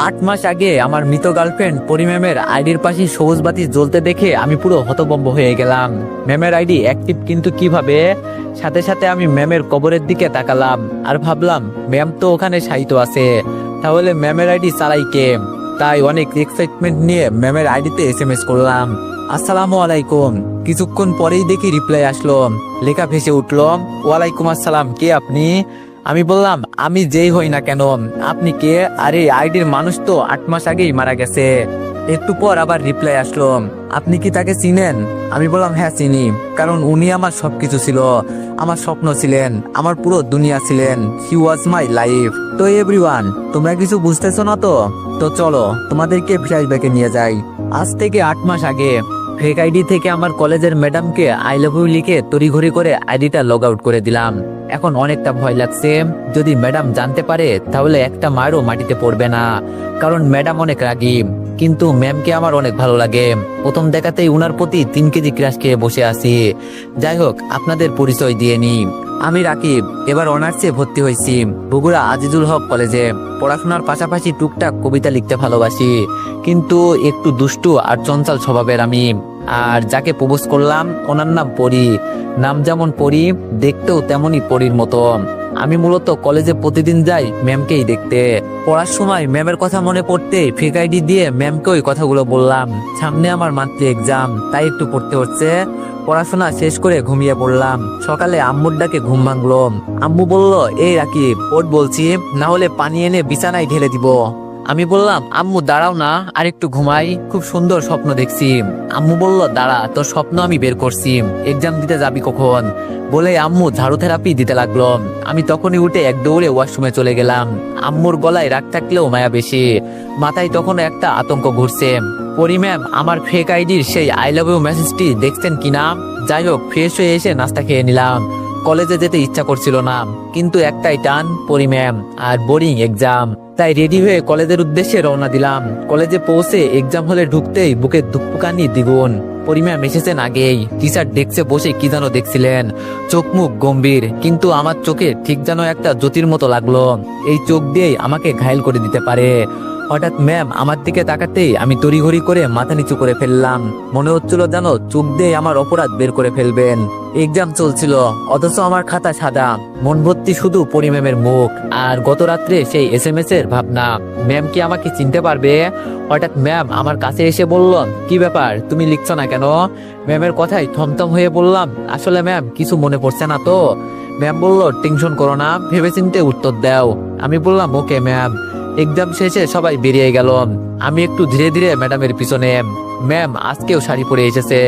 8 মাস আগে আমার মৃত গার্লফ্রেন্ড পরি ম্যামের আইডির পাশে সবুজ বাতি জ্বলতে দেখে আমি পুরো হতভম্ব হয়ে গেলাম। ম্যামের আইডি অ্যাক্টিভ, কিন্তু কিভাবে? সাথে সাথে আমি ম্যামের কবরের দিকে তাকালাম আর ভাবলাম ম্যাম তো ওখানে শায়িত আছে, তাহলে ম্যামের আইডি চালাই কে? তাই অনেক এক্সাইটমেন্ট নিয়ে ম্যামের আইডিতে SMS করলাম, আসসালামু আলাইকুম। কিছুক্ষণ পরেই দেখি রিপ্লাই আসলো, লেখা ভেসে উঠল, ওয়ালাইকুম আসসালাম, কে আপনি? আমি বললাম, আমি যেই হই না কেন, আপনি কে? আরে আইডির মানুষ তো 8 মাস আগেই মারা গেছে। একটু পর আবার রিপ্লাই আসলো, আপনি কি তাকে চিনেন? আমি বললাম, হ্যাঁ চিনি, কারণ উনি আমার সবকিছু ছিল, আমার স্বপ্ন ছিলেন, আমার পুরো দুনিয়া ছিলেন। হি ওয়াজ মাই লাইফ। তো এভরিওয়ান, তোমরা কিছু বুঝতেছো না তো? তো চলো তোমাদেরকে ফ্ল্যাশব্যাকে নিয়ে যাই। আজ থেকে 8 মাস আগে ফেক আইডি থেকে আমার কলেজের ম্যাডামকে আই লাভ ইউ লিখে তড়িঘড়ি করে আইডিটা লগ আউট করে দিলাম। এখন অনেকটা ভয় লাগছে, যদি ম্যাডাম জানতে পারে তাহলে একটা মারও মাটিতে পড়বে না, কারণ ম্যাডাম অনেক রাগী। কিন্তু ম্যামকে আমার অনেক ভালো লাগে, প্রথম দেখাতেই উনার প্রতি 3 কেজি ক্রাশ খেয়ে বসে আছি। যাই হোক, আপনাদের পরিচয় দিয়ে নি, আমি রাকিব, এবার অনার্সে ভর্তি হয়েছি বগুড়া আজিজুল হক কলেজে। পড়াশোনার পাশাপাশি টুকটাক কবিতা লিখতে ভালোবাসি, কিন্তু একটু দুষ্টু আর চঞ্চল স্বভাবের আমি। আর যাকে প্রপোজ করলাম ওনার নাম পরি, নাম যেমন পরি দেখতেও তেমনই পরির মতো। আমি মূলত কলেজে প্রতিদিন যাই ম্যামকেই দেখতে। পড়ার সময় ম্যামের কথা মনে পড়তে ফেক আইডি দিয়ে ম্যামকে ওই কথাগুলো বললাম। সামনে আমার মান্থলি এক্সাম, তাই একটু পড়তে হচ্ছে। পড়াশোনা শেষ করে ঘুমিয়ে পড়লাম। সকালে আম্মুর ডাকে ঘুম ভাঙলো। আম্মু বলল, এই রাকিব ওঠ বলছি, না হলে পানি এনে বিছানায় ঢেলে দিব। আমি বললাম, আম্মু দাঁড়াও না, আর একটু ঘুমাই, খুব সুন্দর স্বপ্ন দেখছি। আম্মু বলল, দাঁড়া, তোর স্বপ্ন আমি বের করছি, এক্সাম দিতে যাবি কখন? বলে আম্মু ঝাড়ু থেরাপি দিতে লাগলো। আমি তখনই উঠে এক দৌড়ে ওয়াশরুমে চলে গেলাম। আম্মুর গলায় রাগ থাকলেও মায়া বেশি, মাথায় তখনও একটা আতঙ্ক ঘুরছে। পরি ম্যাম আমার ফেক আইডির সেই আই লাভ ইউ মেসেজটি দেখছেন কিনা? যাই হোক, ফ্রেশ হয়ে এসে নাস্তা খেয়ে নিলাম। কলেজে যেতে ইচ্ছা করছিল না, কিন্তু একটাই টান, পরি ম্যাম আর বোরিং এক্সাম। তাই রেডি হয়ে কলেজের উদ্দেশ্যে রওনা দিলাম। কলেজে পৌঁছে এক্সাম হলে ঢুকতেই বুকের ধুকপুকানি দ্বিগুণ। পরি ম্যাম এসেছেন আগেই, টিচার ডেস্কে বসে কি যেন দেখছিলেন, চোখ মুখ গম্ভীর, কিন্তু আমার চোখে ঠিক যেন একটা জ্যোতির মতো লাগলো, এই চোখ দিয়েই আমাকে ঘায়েল করে দিতে পারে। হঠাৎ ম্যাম আমার দিকে তাকাতেই আমি তড়িঘড়ি করে মাথা নিচু করে ফেললাম। মনে হচ্ছিল যেন চোখ দিয়ে আমার অপরাধ বের করে ফেলবেন। এক্সাম চলছিল, অথচ আমার খাতা সাদা, মন ভর্তি শুধু পরি ম্যামের মুখ আর গত রাত্রে সেই SMS এর ভাবনা, ম্যাম কি আমাকে চিনতে পারবে? হঠাৎ ম্যাম আমার কাছে এসে বলল, কি ব্যাপার, তুমি লিখছো না কেন? ম্যামের কথায় থমথম হয়ে বললাম, আসলে ম্যাম কিছু মনে পড়ছে না তো। ম্যাম বলল, টেনশন করো না, ভেবেচিন্তে উত্তর দাও। আমি বললাম, ওকে ম্যাম। এক্সাম শেষে সবাই বেরিয়ে গেল, আমি একটু ধীরে ধীরে ম্যাডামের পিছনে। ম্যাম আজকেও শাড়ি পরে এসেছে,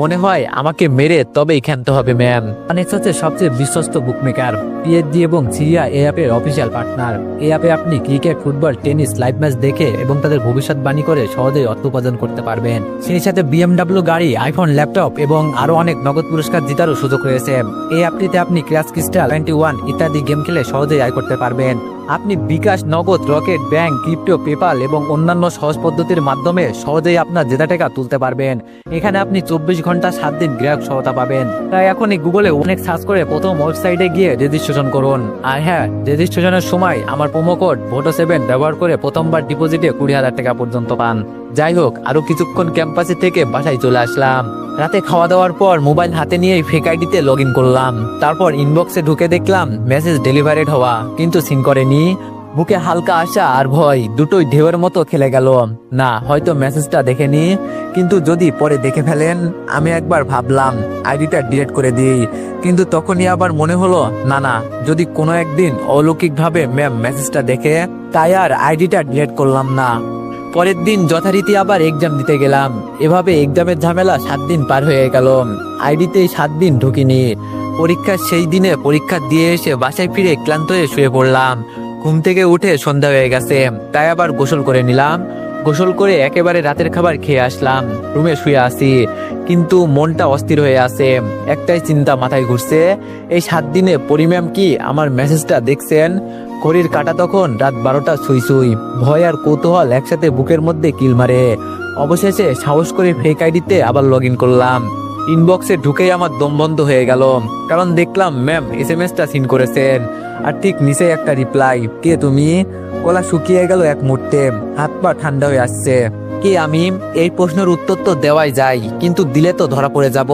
মনে হয় আমাকে মেরে তবেই ক্ষান্ত হবে ম্যাম। অনেক হচ্ছে সবচেয়ে বিশ্বস্ত বুকমেকার, পিএইচডি এবং সিরিয়া এই অ্যাপের অফিসিয়াল পার্টনার। এই অ্যাপে আপনি cricket, football, tennis live match দেখে এবং তাদের ভবিষ্যৎবাণী করে সহজেই অর্থ উপার্জন করতে পারবেন। সেই সাথে BMW গাড়ি, আইফোন, ল্যাপটপ এবং আরো অনেক নগদ পুরস্কার জেতারও সুযোগ রয়েছে। এই অ্যাপটিতে আপনি ক্র্যাশ ক্রিস্টাল 21 ইত্যাদি গেম খেলে সহজেই আয় করতে পারবেন। আপনি বিকাশ, নগদ, রকেট, ব্যাংক, ক্রিপ্টো, পেপাল এবং অন্যান্য সহজ পদ্ধতির মাধ্যমে সহজেই আপনার জেতা টাকা তুলতে পারবেন। এখানে আপনি 24 ঘন্টা 7 দিন গ্রাহক সহায়তা পাবেন। তাই এখনই গুগলে অনেক সার্চ করে প্রথম ওয়েবসাইটে গিয়ে রেজিস্ট্রেশন করুন। আর হ্যাঁ, রেজিস্ট্রেশনের সময় আমার প্রোমো কোড VOTO7 ব্যবহার করে প্রথমবার ডিপোজিটে 20,000 টাকা পর্যন্ত পান। যাই হোক, আরো কিছুক্ষণ ক্যাম্পাসে থেকে বাসায় চলে আসলাম। রাতে খাওয়া দাওয়ার পর মোবাইল হাতে নিয়ে ফেক আইডিতে লগ ইন করলাম। তারপর ইনবক্সে ঢুকে দেখলাম মেসেজ ডেলিভারেড হওয়া, কিন্তু সিন করেনি। বুকে হালকা আশা আর ভয় দুটোই ঢেউয়ের মতো খেলে গেল। না, হয়তো মেসেজটা দেখেনি, কিন্তু যদি পরে দেখে ফেলেন। আমি একবার ভাবলাম আইডিটা ডিলিট করে দিই, কিন্তু তখনই আবার মনে হলো, না না, যদি কোনো একদিন অলৌকিকভাবে ম্যাম মেসেজটা দেখে, তাই আর আইডিটা ডিলিট করলাম না। পরের দিন যথারীতি আবার এক্সাম দিতে গেলাম। এভাবে এক্সামের ঝামেলা 7 দিন পার হয়ে গেল। আইডিতে 7 দিন ঢুকিনি। পরীক্ষার সেই দিনে পরীক্ষা দিয়ে এসে বাসায় ফিরে ক্লান্ত হয়ে শুয়ে পড়লাম। ঘুম থেকে উঠে সন্ধ্যা হয়ে গেছে, তাই আবার গোসল করে নিলাম। গোসল করে একেবারে রাতের খাবার খেয়ে আসলাম। রুমে শুয়ে আছি, কিন্তু মনটা অস্থির হয়ে আছে। একটাই চিন্তা মাথায় ঘুরছে, এই 7 দিনে পরি ম্যাম কি আমার মেসেজটা দেখছেন? ঘড়ির কাঁটা তখন রাত 12টা ছুঁই ছুঁই। ভয় আর কৌতূহল একসাথে বুকের মধ্যে কিল মারে। অবশেষে সাহস করে ফেক আইডিতে আবার লগ ইন করলাম। ইনবক্সে ঢুকেই আমার দম বন্ধ হয়ে গেল, কারণ দেখলাম ম্যাম SMS টা সিন করেছেন, আর ঠিক নিচে একটা রিপ্লাই, কে তুমি? গলা শুকিয়ে গেল এক মুহূর্তে, হাত পা ঠান্ডা হয়ে আসছে। কি আমি? এই প্রশ্নের উত্তর তো দেওয়াই যায়, কিন্তু দিলে তো ধরা পড়ে যাব।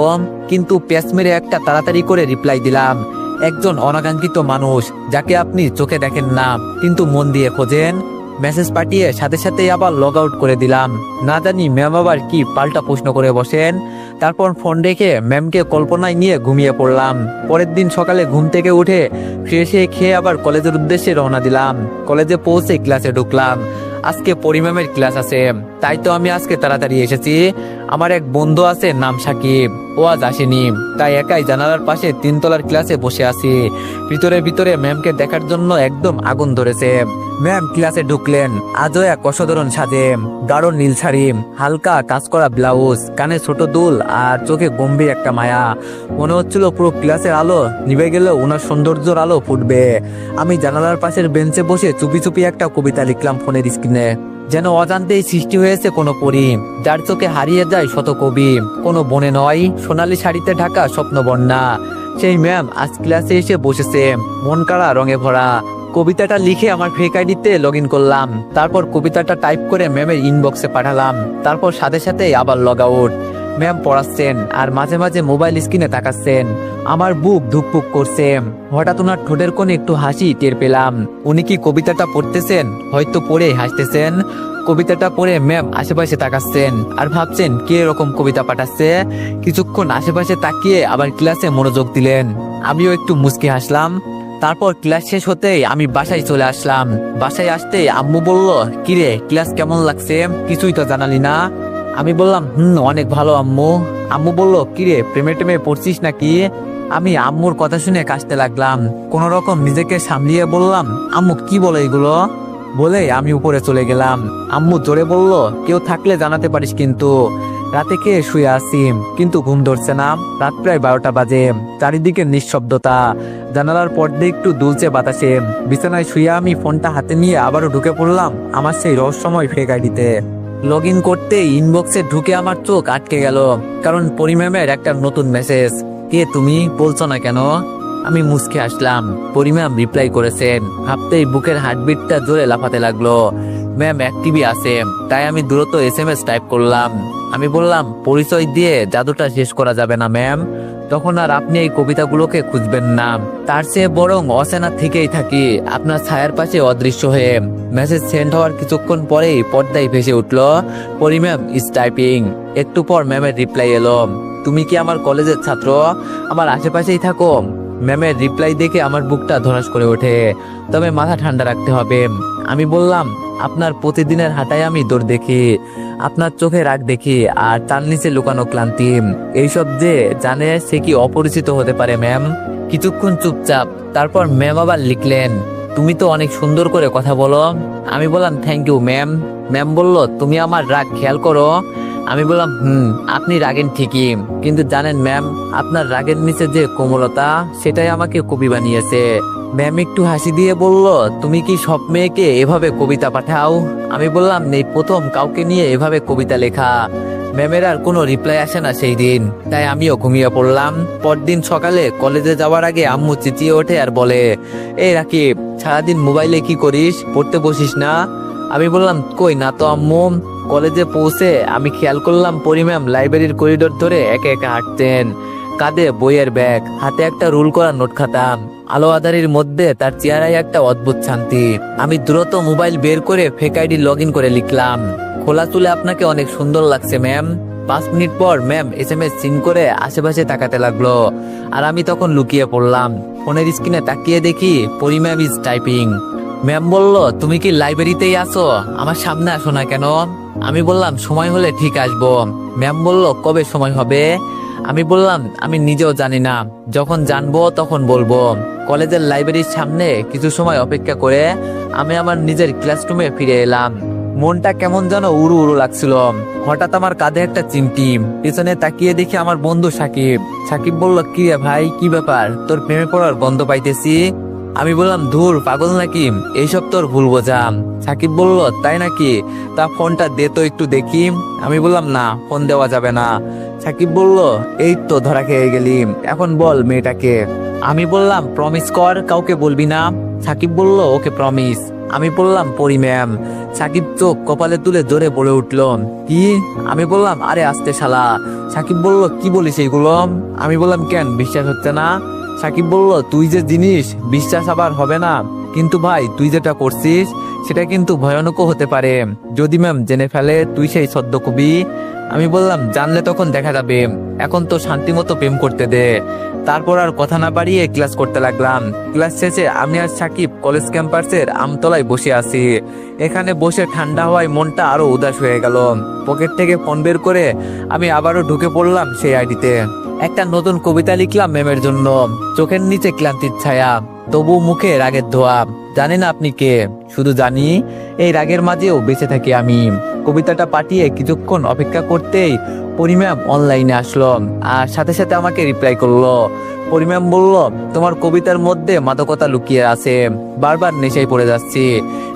কিন্তু পেস মেরে একটা তাড়াতাড়ি করে রিপ্লাই দিলাম, একজন অনাকাঙ্ক্ষিত মানুষ যাকে আপনি চোখে দেখেন না কিন্তু মন দিয়ে খোঁজেন। মেসেজ পাঠিয়ে সাথে সাথেই আবার লগ আউট করে দিলাম। না জানি ম্যাম আবার কি পাল্টা প্রশ্ন করে বসেন। তারপর ফোন রেখে ম্যামকে কল্পনায় নিয়ে ঘুমিয়ে পড়লাম। পরের দিন সকালে ঘুম থেকে উঠে ফ্রেশ হয়ে খেয়ে আবার কলেজের উদ্দেশ্যে রওনা দিলাম। কলেজে পৌঁছে ক্লাসে ঢুকলাম। আজকে পরিম্যামের ক্লাস আছে, তাই তো আমি আজকে তাড়াতাড়ি এসেছি। আমার এক বন্ধু আছে নাম সাকিব, ও আজ আসেনি, তাই একাই জানালার পাশে 3 তলার ক্লাসে বসে আছি। ভিতরে ভিতরে ম্যামকে দেখার জন্য একদম আগুন ধরেছে। ম্যাম ক্লাসে ঢুকলেন, আজও এক অসাধারণ সাজে। গাঢ় নীল শাড়ি, হালকা কাজ করা ব্লাউজ, কানে ছোট দুল আর চোখে গম্ভীর একটা মায়া। মনে হচ্ছিল পুরো ক্লাসের আলো নিভে গেলে ওনার সৌন্দর্যের আলো ফুটবে। আমি জানালার পাশের বেঞ্চে বসে চুপি চুপি একটা কবিতা লিখলাম ফোনের স্ক্রিনে। যেন অজান্তেই সৃষ্টি হয়েছে কোনো পরী, যার চোখে হারিয়ে যায় শত কবি। কোনো বনে নয়, সোনালী শাড়িতে ঢাকা স্বপ্ন বন্যা। সেই ম্যাম আজ ক্লাসে এসে বসেছে, মন কাড়া রঙে ভরা। কবিতাটা লিখে আমার ফেক আইডিতে লগ ইন করলাম। তারপর কবিতাটা টাইপ করে ম্যামের ইনবক্সে পাঠালাম। তারপর সাথে সাথে আবার লগ আউট। ম্যাম পড়াচ্ছেন আর মাঝে মাঝে মোবাইল স্ক্রিনে তাকাচ্ছেন। আমার বুক ধুকপুক করছে। হঠাৎ ওনার ঠোঁটের কোণে একটু হাসি টের পেলাম। উনি কি কবিতাটা পড়তেছেন? হয়তো পড়ে হাসতেছেন। কবিতাটা পড়ে ম্যাম আশেপাশে তাকাচ্ছেন আর ভাবছেন কে এরকম কবিতা পাঠাচ্ছে। কিছুক্ষণ আশেপাশে তাকিয়ে আবার ক্লাসে মনোযোগ দিলেন। আমিও একটু মুচকি হাসলাম। তারপর ক্লাস শেষ হতেই আমি বাসায় চলে আসলাম। বাসায় আসতেই আম্মু বলল, কিরে ক্লাস কেমন লাগছে? কিছুই তো জানালি না। আমি বললাম অনেক ভালো আম্মু। আম্মু বলল, কিরে প্রেমে টেমে পড়ছিস নাকি? আমি আম্মুর কথা শুনে কাশতে লাগলাম। কোন রকম নিজেকে সামলিয়ে বললাম, আম্মু কি বলে এগুলো? বলে আমি উপরে চলে গেলাম। আম্মু জোরে বলল, কেউ থাকলে জানাতে পারিস কিন্তু। রাতে খেয়ে শুয়ে আসি, কিন্তু ঘুম ধরছে না। রাত প্রায় 12টা বাজে। চারিদিকে নিঃশব্দতা। জানালার পর্দে একটু দুলছে বাতাসে। বিছানায় শুয়ে আমি ফোনটা হাতে নিয়ে আবারও ঢুকে পড়লাম আমার সেই রহস্যময় ফেক আইডিতে। লগ ইন করতে ইনবক্সে ঢুকে আমার চোখ আটকে গেল, কারণ পরিম্যামের একটা নতুন মেসেজ। কে তুমি? বলছো না কেন? আমি মুচকে আসলাম। পরিম্যাম রিপ্লাই করেছেন। ভাবতেই বুকের হার্টবিটটা জোরে লাফাতে লাগলো। ম্যাম অ্যাক্টিভই আছে, তাই আমি দ্রুত SMS টাইপ করলাম। আমি বললাম, পরিচয় দিয়ে জাদুটা শেষ করা যাবে না ম্যাম। তখন আর আপনি এই কবিতাগুলোকে খুঁজবেন না, তার চেয়ে বরং অচেনা থেকেই থাকি আপনার ছায়ার পাশে অদৃশ্য হয়ে। মেসেজ সেন্ড হওয়ার কিছুক্ষণ পরেই পর্দায় ভেসে উঠলো, পরিম্যাম ইজ টাইপিং। একটু পর ম্যামের রিপ্লাই এলো, তুমি কি আমার কলেজের ছাত্র? আমার আশেপাশেই থাকো? ম্যামের রিপ্লাই দেখে আমার বুকটা ধড়াস করে ওঠে। তবে মাথা ঠান্ডা রাখতে হবে। আমি বললাম, আপনার প্রতিদিনের হাঁটায় আমি দৌড় দেখি, আপনার চোখে রাগ দেখি, আর তার নিচে লুকানো ক্লান্তি। এইসব যে জানে সে কি অপরিচিত হতে পারে ম্যাম? কিছুক্ষণ চুপচাপ। তারপর ম্যাম আবার লিখলেন, তুমি তো অনেক সুন্দর করে কথা বলো। আমি বললাম, থ্যাংক ইউ ম্যাম। ম্যাম বলল, তুমি আমার রাগ খেয়াল করো। আমি বললাম, আপনি রাগেন ঠিকই, কিন্তু জানেন ম্যাম, আপনার রাগের নিচে যে কোমলতা, সেটাই আমাকে কবি বানিয়েছে। ম্যাম একটু হাসি দিয়ে বলল, তুমি কি সব মেয়েকে এভাবে কবিতা পাঠাও? আমি বললাম, নেই প্রথম কাউকে নিয়ে এভাবে কবিতা লেখা। ম্যামের আর কোনো রিপ্লাই আসে না সেই দিন, তাই আমিও ঘুমিয়ে পড়লাম। পরদিন সকালে কলেজে যাওয়ার আগে আম্মু চেঁচিয়ে ওঠে আর বলে, এই রাকিব, সারাদিন মোবাইলে কি করিস? পড়তে বসিস না? আমি বললাম, কই না তো আম্মু। কলেজে পৌঁছে আমি খেয়াল করলাম পরিম্যাম লাইব্রেরির করিডোর ধরে একে একে হাঁটতেন। কাঁধে বইয়ের ব্যাগ, হাতে একটা রুল করা নোট খাতা। আলো আধারির মধ্যে তার চেহারায় একটা অদ্ভুত শান্তি। আমি দ্রুত মোবাইল বের করে ফেক আইডি লগ ইন করে লিখলাম, খোলা চুলে আপনাকে অনেক সুন্দর লাগছে ম্যাম। 5 মিনিট পর ম্যাম SMS সিন করে আশেপাশে তাকাতে লাগলো, আর আমি তখন লুকিয়ে পড়লাম। ফোনের স্ক্রিনে তাকিয়ে দেখি পরিম্যাম ইজ টাইপিং। ম্যাম বলল, তুমি কি লাইব্রেরিতেই আছো? আমার সামনে আসো না কেন? আমি বললাম, সময় হলে ঠিক আসবো। ম্যাম বলল, কবে সময় হবে? আমি বললাম, আমি নিজেও জানি না, যখন জানবো তখন বলবো। কলেজের লাইব্রেরির সামনে কিছু সময় অপেক্ষা করে আমি আমার নিজের ক্লাসরুমে ফিরে এলাম। মনটা কেমন যেন উড়ু উড়ু লাগছিল। হঠাৎ আমার কাঁধে একটা চিমটি। পিছনে তাকিয়ে দেখি আমার বন্ধু সাকিব। সাকিব বলল, কি রে ভাই, কি ব্যাপার? তোর প্রেমে পড়ার গন্ধ পাইতেছি। আমি বললাম, ধুর পাগল নাকি, এইসব তোর ভুল বোঝা। সাকিব বলল, তাই নাকি? তা ফোনটা দে তো একটু দেখি। আমি বললাম, না, ফোন দেওয়া যাবে না। সাকিব বলল, এই তো ধরা খেয়ে গেলি, এখন বল মেয়েটাকে। আমি বললাম, প্রমিস কর, কাউকে বলবি না। সাকিব বলল, ওকে প্রমিস। আমি বললাম পরি ম্যাম। সাকিব চোখ কপালে তুলে জোরে বলে উঠল, কি? আমি বললাম, আরে আস্তে শালা। সাকিব বলল, কি বলিস এইগুলো? আমি বললাম, কেন বিশ্বাস হচ্ছে না? সাকিব বলল, তুই যে জিনিস বিশ্বাস আবার হবে না, কিন্তু ভাই তুই যেটা করছিস সেটা কিন্তু ভয়ানকও হতে পারে, যদি ম্যাম জেনে ফেলে তুই সেই সদ্য কবি। আমি বললাম, জানলে তখন দেখা যাবে, এখন তো শান্তিমতো প্রেম করতে দে। তারপর আর কথা না বাড়িয়ে ক্লাস করতে লাগলাম। ক্লাস শেষে আমি আর সাকিব কলেজ ক্যাম্পাসের আমতলায় বসে আছি। এখানে বসে ঠান্ডা হওয়ায় মনটা আরো উদাস হয়ে গেল। পকেট থেকে ফোন বের করে আমি আবারও ঢুকে পড়লাম সেই আইডিতে। একটা নতুন কবিতা লিখলাম ম্যামের জন্য। চোখের নিচে ক্লান্তির ছায়া, তবু মুখে রাগের ধোয়া। জানি না আপনি কে, শুধু জানি এই রাগের মাঝেও বেঁচে থাকি আমি। কবিতাটা পাঠিয়ে কিছুক্ষণ অপেক্ষা করতেই পরিম্যাম অনলাইনে আসলো, আর সাথে সাথে আমাকে রিপ্লাই করলো। পরিম্যাম বলল, তোমার কবিতার মধ্যে মাদকতা লুকিয়ে আছে, বারবার নেশায় পড়ে যাচ্ছি।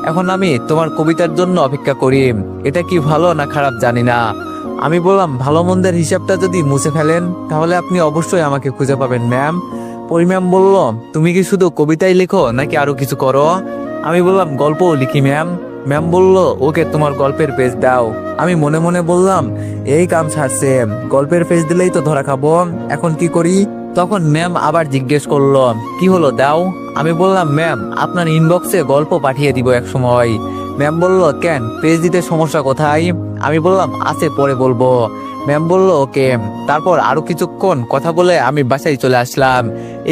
এখন আমি তোমার কবিতার জন্য অপেক্ষা করি। এটা কি ভালো না খারাপ জানি না। আমি বললাম, ভালো মন্দের হিসাবটা যদি মুছে ফেলেন তাহলে আপনি অবশ্যই আমাকে খুঁজে পাবেন ম্যাম। পরিম্যাম বলল, তুমি কি শুধু কবিতাই লেখো নাকি আরো কিছু করো? আমি বললাম, গল্পও লিখি ম্যাম। ম্যাম বলল, ওকে তোমার গল্পের পেজ দাও। আমি মনে মনে বললাম, এই কাম ছাড়ছে, গল্পের পেজ দিলেই তো ধরা খাবো, এখন কি করি? তখন ম্যাম আবার জিজ্ঞেস করলো, কি হলো দাও? আমি বললাম, ম্যাম আপনার ইনবক্সে গল্প পাঠিয়ে দিব এক সময়। ম্যাম বলল, কেন, পেজ দিতে সমস্যা কোথায়? আমি বললাম, আছে পরে বলবো। ম্যাম বলল, ওকে। তারপর আরো কিছুক্ষণ কথা বলে আমি বাসায় চলে আসলাম।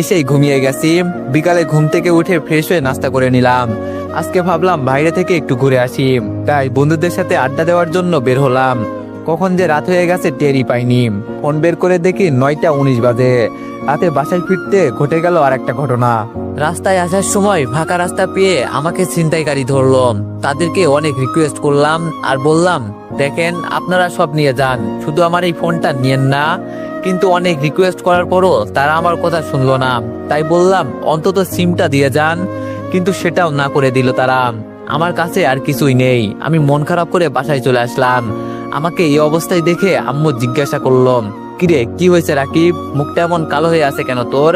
এসেই ঘুমিয়ে গেছি। বিকালে ঘুম থেকে উঠে ফ্রেশ হয়ে নাস্তা করে নিলাম। আজকে ভাবলাম বাইরে থেকে একটু ঘুরে আসি, তাই বন্ধুদের সাথে আড্ডা দেওয়ার জন্য বের হলাম। কখন যে রাত হয়ে গেছে টেরই পাইনি। ফোন বের করে দেখি 9টা 19 বাজে। রাতে বাসায় ফিরতে ঘটে গেল আর একটা ঘটনা। রাস্তায় আসার সময় ফাঁকা রাস্তা পেয়ে আমাকে ছিনতাইকারী ধরলো। তাদেরকে অনেক রিকোয়েস্ট করলাম আর বললাম, দেখেন আপনারা সব নিয়ে যান, শুধু আমার এই ফোনটা নিয়েন না। কিন্তু অনেক রিকোয়েস্ট করার পরও তারা আমার কথা শুনলো না। তাই বললাম, অন্তত সিমটা দিয়ে যান, কিন্তু সেটাও না করে দিল তারা। আমার কাছে আর কিছুই নেই। আমি মন খারাপ করে বাসায় চলে আসলাম। আমাকে এই অবস্থায় দেখে আম্মু জিজ্ঞাসা করলো, কিরে কি হয়েছে রাকিব, মুখটা এমন কালো হয়ে আছে কেন তোর?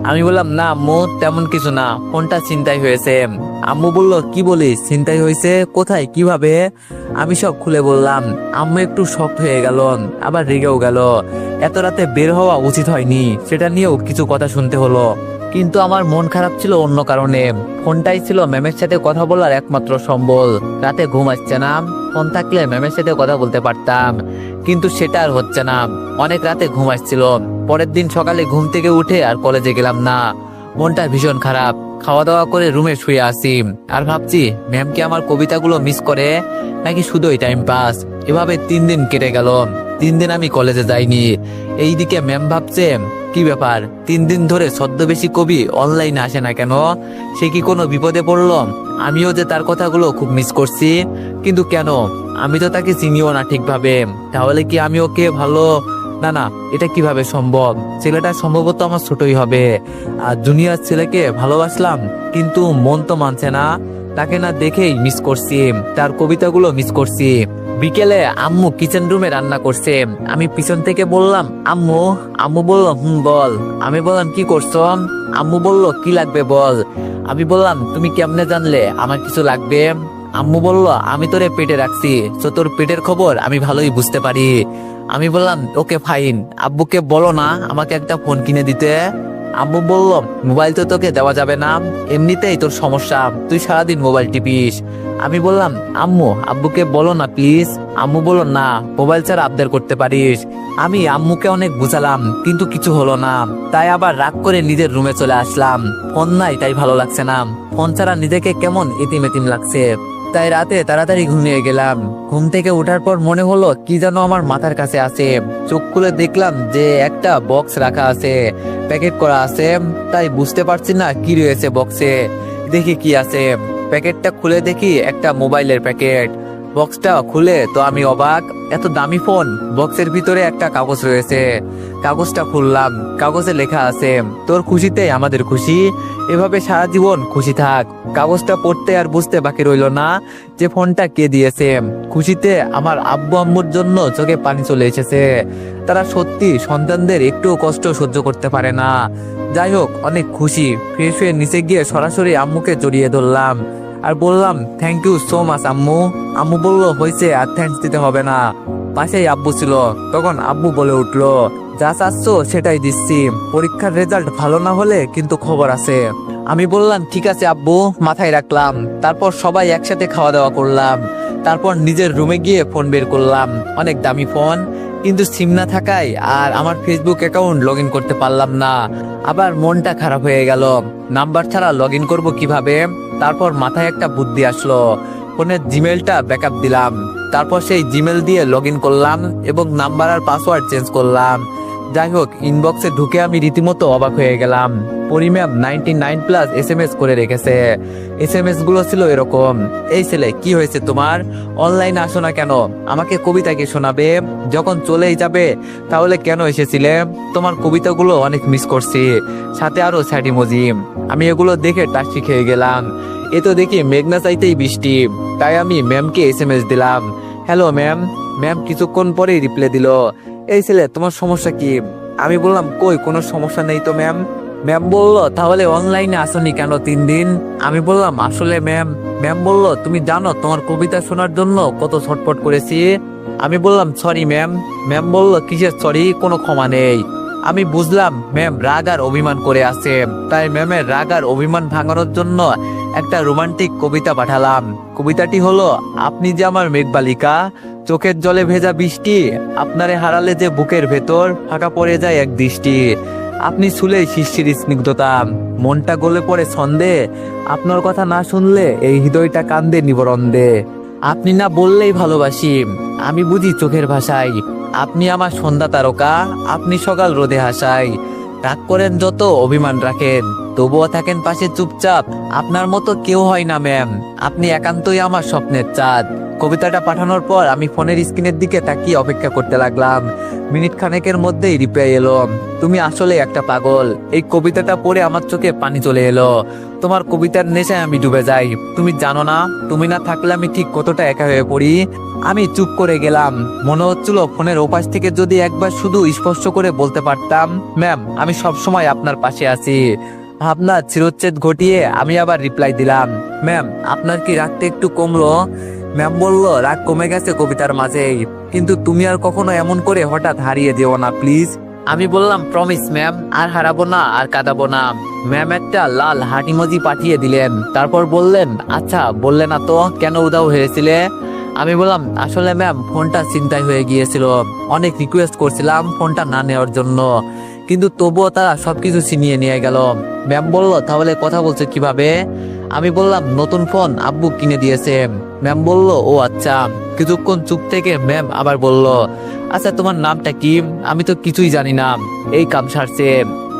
আমি বললাম, না আম্মু তেমন কিছু না, ফোনটা ছিনতাই হয়েছে। আম্মু বলল, কি বলিস, ছিনতাই হয়েছে? কোথায়, কিভাবে? আমি সব খুলে বললাম। আম্মু একটু শক্ট হয়ে গেল, আবার রেগেও গেল। এত রাতে বের হওয়া উচিত হয়নি, সেটা নিয়েও কিছু কথা শুনতে হলো। কিন্তু আমার মন খারাপ ছিল অন্য কারণে। ফোনটাই ছিল ম্যামের সাথে কথা বলার একমাত্র সম্বল। রাতে ঘুম আসছে না, ফোন থাকলে ম্যামের সাথে কথা বলতে পারতাম, কিন্তু সেটা আর হচ্ছে না। অনেক রাতে ঘুম আসছিল। পরের দিন সকালে ঘুম থেকে উঠে আর কলেজে গেলাম না। মনটা ভীষণ খারাপ। খাওয়া দাওয়া করে রুমে শুয়ে আসি আর ভাবছি, ম্যাম কি আমার কবিতাগুলো মিস করে নাকি শুধুই টাইম পাস? এভাবে 3 দিন কেটে গেল। 3 দিন আমি কলেজে যাইনি। এইদিকে ম্যাম ভাবছে, কি ব্যাপার, 3 দিন ধরে ছদ্মবেশী কবি অনলাইনে আসে না কেন? সে কি কোনো বিপদে পড়লো? আমিও যে তার কথাগুলো খুব মিস করছি, কিন্তু কেন? আমি তো তাকে চিনিও না ঠিকভাবে। তাহলে কি আমি ওকে ভালো, না না, এটা কিভাবে সম্ভব? ছেলেটা সম্ভবত আমার ছোটই হবে। আর জুনিয়র ছেলেকে ভালোবাসলাম, কিন্তু মন তো মানছে না। তাকে না দেখেই মিস করছি, তার কবিতাগুলো মিস করছি। বিকেলে আম্মু কিচেন রুমে রান্না করছে। আমি পিছন থেকে বললাম, আম্মু। আম্মু বলল, বল। আমি বললাম, কি করছো? আম্মু বলল, কি লাগবে বল। আমি বললাম, তুমি কেমনে জানলে আমার কিছু লাগবে? আম্মু বলল, আমি তোরে পেটে রাখছি, তো তোর পেটের খবর আমি ভালোই বুঝতে পারি। আমি বললাম, ওকে ফাইন, আব্বুকে বলো না আমাকে একটা ফোন কিনে দিতে। আম্মু বলল, মোবাইল তো তোকে দেওয়া যাবে না, এমনিতেই তোর সমস্যা, তুই সারাদিন মোবাইল টিপিস। আমি বললাম, আম্মু আব্বুকে বলো না প্লিজ। আম্মু বলল, না, মোবাইল ছাড়া আবদার করতে পারিস। আমি আম্মুকে অনেক বুঝালাম, কিন্তু কিছু হলো না। তাই আবার রাগ করে নিজের রুমে চলে আসলাম। ফোন নাই তাই ভালো লাগছে না, ফোন ছাড়া নিজেকে কেমন এতিম এতিম লাগছে। তাই রাতে তাড়াতাড়ি ঘুমিয়ে গেলাম। ঘুম থেকে ওঠার পর মনে হলো কি যেন আমার মাথার কাছে আছে। চোখ খুলে দেখলাম যে একটা বক্স রাখা আছে, প্যাকেট করা আছে। তাই বুঝতে পারছি না কি রয়েছে বক্সে। দেখি কি আছে। প্যাকেটটা খুলে দেখি একটা মোবাইলের প্যাকেট। বক্সটা খুলে তো আমি অবাক, এত দামি ফোন, বক্সের ভিতরে একটা কাগজ রয়েছে। কাগজটা খুললাম, কাগজে লেখা আছে, তোর খুশিতে আমাদের খুশি, এভাবে সারা জীবন খুশি থাক। কাগজটা পড়তে আর বুঝতে বাকি রইল না যে ফোনটা কে দিয়েছে। খুশিতে আমার আব্বু আম্মুর জন্য চোখে পানি চলে এসেছে। তারা সত্যি সন্তানদের একটু কষ্ট সহ্য করতে পারে না। যাই হোক, অনেক খুশি। ফ্রেশ হয়ে নিচে গিয়ে সরাসরি আম্মুকে জড়িয়ে ধরলাম। আর বললাম থ্যাংক ইউ সো মাচ আম্মু। আম্মু বলল হয়েছে, আর থ্যাঙ্কস দিতে হবে না। পাশেই আব্বু ছিল, তখন আব্বু বলে উঠলো, যা চাচ্ছ সেটাই দিচ্ছি, পরীক্ষার রেজাল্ট ভালো না হলে কিন্তু খবর আছে। আমি বললাম ঠিক আছে আব্বু, মাথায় রাখলাম। তারপর সবাই একসাথে খাওয়া দাওয়া করলাম। তারপর নিজের রুমে গিয়ে ফোন বের করলাম, অনেক দামি ফোন, কিন্তু সিম না থাকায় আর আমার ফেসবুক অ্যাকাউন্ট লগ ইন করতে পারলাম না। আবার মনটা খারাপ হয়ে গেল, নাম্বার ছাড়া লগ ইন করবো কিভাবে। তারপর মাথায় একটা বুদ্ধি আসলো, ফোনের জিমেলটা ব্যাকআপ দিলাম। তারপর সেই জিমেল দিয়ে লগ ইন করলাম এবং নাম্বার আর পাসওয়ার্ড চেঞ্জ করলাম। যাই হোক, ইনবক্সে ঢুকে আমি রীতিমতো অবাক হয়ে গেলাম। পরিম্যাম 99+ SMS করে রেখেছে। SMS গুলো ছিল এরকম, এই ছেলে কি হয়েছে তোমার, অনলাইনে আসো না কেন, আমাকে কবিতা কি শোনাবে, যখন চলেই যাবে তাহলে কেন এসেছিলে, তোমার কবিতাগুলো অনেক মিস করছি, সাথে আরো স্যাড ইমোজি। আমি এগুলো দেখে টাস্টি খেয়ে গেলাম। এ তো দেখি মেঘনা চাইতেই বৃষ্টি। তাই আমি ম্যামকে SMS দিলাম, হ্যালো ম্যাম। ম্যাম কিছুক্ষণ পরেই রিপ্লাই দিল, এই ছেলে তোমার সমস্যা কি। আমি বললাম কই কোনো সমস্যা নেই তো ম্যাম। ম্যাম বললো তাহলে অনলাইনে আসনি কেন 3 দিন। আমি বললাম আসলে ম্যাম। ম্যাম বললো তুমি জানো তোমার কবিতা শোনার জন্য কত ছটফট করেছি। আমি বললাম সরি ম্যাম। ম্যাম বললো কিসের সরি, কোনো ক্ষমা নেই। আমি বুঝলাম ম্যাম রাগ আর অভিমান করে আছে। তাই ম্যামের রাগ আর অভিমান ভাঙানোর জন্য একটা রোমান্টিক কবিতা পাঠালাম। কবিতাটি হলো, আপনি যে আমার মেঘবালিকা, চোখের জলে ভেজা বৃষ্টি, আপনারে হারালে যে বুকের ভেতর ফাঁকা পড়ে যায় এক দৃষ্টি, আপনি ছুলে শিশির স্নিগ্ধতা, মনটা গলে পড়ে ছন্দে, আপনার কথা না শুনলে এই হৃদয়টা কান্দে নিবরন্দে, আপনি না বললেই ভালোবাসি, আমি বুঝি চোখের ভাষায়, আপনি আমার সন্ধ্যা তারকা, আপনি সকাল রোদে হাসাই, রাগ করেন যত অভিমান রাখেন তবুও থাকেন পাশে চুপচাপ, আপনার মতো কেউ হয় না ম্যাম, আপনি একান্তই আমার স্বপ্নের চাঁদ। কবিতাটা পাঠানোর পর আমি ফোনের স্ক্রিনের দিকে তাকিয়ে অপেক্ষা করতে লাগলাম। মিনিট খানেকের মধ্যেই রিপ্লাই এলো, তুমি আসলে একটা পাগল। এই কবিতাটা পড়ে আমার চোখে পানি চলে এলো। তোমার কবিতার নেশায় আমি ডুবে যাই। তুমি জানো না, তুমি না থাকলে আমি ঠিক কতটা একা হয়ে পড়ি। আমি চুপ করে গেলাম। মনে হচ্ছিল ফোনের ওপাশ থেকে যদি একবার শুধু স্পষ্ট করে বলতে পারতাম, ম্যাম আমি সবসময় আপনার পাশে আছি। ভাবনা চিরচ্ছেদ ঘটিয়ে আমি আবার রিপ্লাই দিলাম, ম্যাম আপনার কি রাগটা একটু কমলো। ম্যাম বলল রাগ কমে গেছে কবিতার মাঝেই, কিন্তু তুমি আর কখনো এমন করে হঠাৎ হারিয়ে যেও না প্লিজ। আমি বললাম প্রমিস ম্যাম, আর হারাবো না, আর কাঁদাবো না। ম্যাম একটা লাল হার্ট ইমোজি পাঠিয়ে দিলেন। তারপর বললেন, আচ্ছা বললে না তো কেন উদাও হয়েছিলে। আমি বললাম আসলে ম্যাম ফোনটা ছিনতাই হয়ে গিয়েছিল, অনেক রিকোয়েস্ট করছিলাম ফোনটা না নেওয়ার জন্য, কিন্তু তবুও তারা সবকিছু ছিনিয়ে নিয়ে গেল। ম্যাম বলল তাহলে কথা বলছে কিভাবে। আমি বললাম নতুন ফোন আব্বু কিনে দিয়েছে। ম্যাম বলল ও আচ্ছা। কিছুক্ষণ চুপ থেকে ম্যাম আবার বলল, আচ্ছা তোমার নামটা কি, আমি তো কিছুই জানি না, এই কাম সারছে।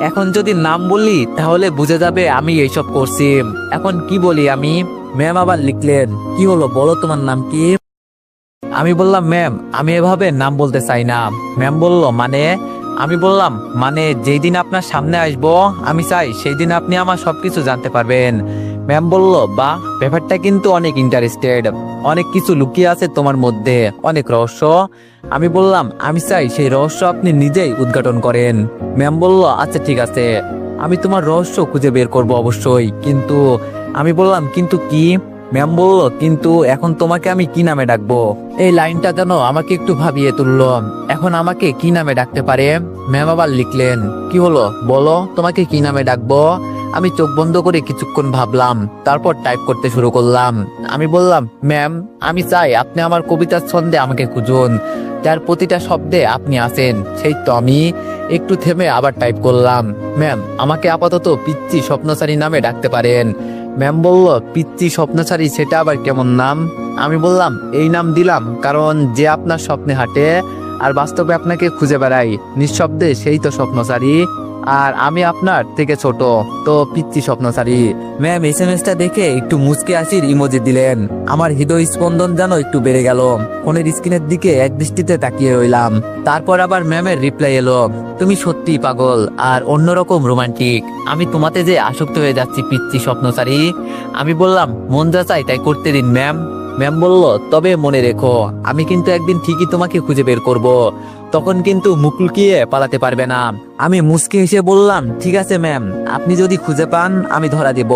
এখন যদি নাম বলি তাহলে বুঝে যাবে আমি এইসব করছি, এখন কি বলি আমি। ম্যাম আবার লিখলেন, কি হলো বলো তোমার নাম কি। আমি বললাম ম্যাম আমি এভাবে নাম বলতে চাই না। ম্যাম বলল মানে। আমি বললাম মানে যেই দিন আপনার সামনে আসবো আমি চাই সেই দিন আপনি আমার সবকিছু জানতে পারবেন। ম্যাম বলল বাহ, ব্যাপারটা কিন্তু অনেক ইন্টারেস্টেড, অনেক কিছু লুকিয়ে আছে তোমার মধ্যে, অনেক রহস্য। আমি বললাম আমি চাই সেই রহস্য আপনি নিজেই উদ্ঘাটন করেন। ম্যাম বলল আচ্ছা ঠিক আছে, আমি তোমার রহস্য খুঁজে বের করব অবশ্যই, কিন্তু। আমি বললাম কিন্তু কি। ম্যাম বলল কিন্তু এখন তোমাকে আমি কি নামে ডাকবো। এই লাইনটা যেন আমাকে একটু ভাবিয়ে তুললো, এখন আমাকে কি নামে ডাকতে পারে। ম্যাম আবার লিখলেন, কি হলো বলো তোমাকে কি নামে ডাকবো। আমি চোখ বন্ধ করে কিছুক্ষণ ভাবলাম, তারপর টাইপ করতে শুরু করলাম। আমি বললাম ম্যাম আমি চাই আপনি আমার কবিতার ছন্দে আমাকে খুঁজুন, যার প্রতিটা শব্দে আপনি আছেন সেই তো আমি। একটু থেমে আবার টাইপ করলাম, ম্যাম আমাকে আপাতত পিচ্চি স্বপ্নচারী নামে ডাকতে পারেন। ম্যাম বলল পিচ্চি স্বপ্নচারী সেটা আবার কেমন নাম। আমি বললাম এই নাম দিলাম কারণ যে আপনার স্বপ্নে হাঁটে আর বাস্তবে আপনাকে খুঁজে বেড়াই নিঃশব্দে সেই তো স্বপ্নচারী, আর আমি আপনার থেকে ছোট, তো পিচ্চি স্বপ্নচারী। ম্যাম এসএমএসটা দেখে একটু মুচকে হাসির ইমোজি দিলেন। আমার হৃদয় স্পন্দন যেন একটু বেড়ে গেল। ফোনের স্ক্রিনের দিকে এক দৃষ্টিতে তাকিয়ে রইলাম। তারপর আবার ম্যামের রিপ্লাই এলো, তুমি সত্যিই পাগল আর অন্যরকম রোমান্টিক, আমি তোমাতে যে আসক্ত হয়ে যাচ্ছি পিচ্চি স্বপ্নচারী। আমি বললাম মন যা চাই তাই করতে দিন ম্যাম। ম্যাম বলল তবে মনে রেখো আমি কিন্তু একদিন ঠিকই তোমাকে খুঁজে বের করব, তখন কিন্তু মুখ লুকিয়ে পালাতে পারবে না। আমি মুচকি হেসে বললাম, ঠিক আছে ম্যাম, আপনি যদি খুঁজে পান আমি ধরা দেব।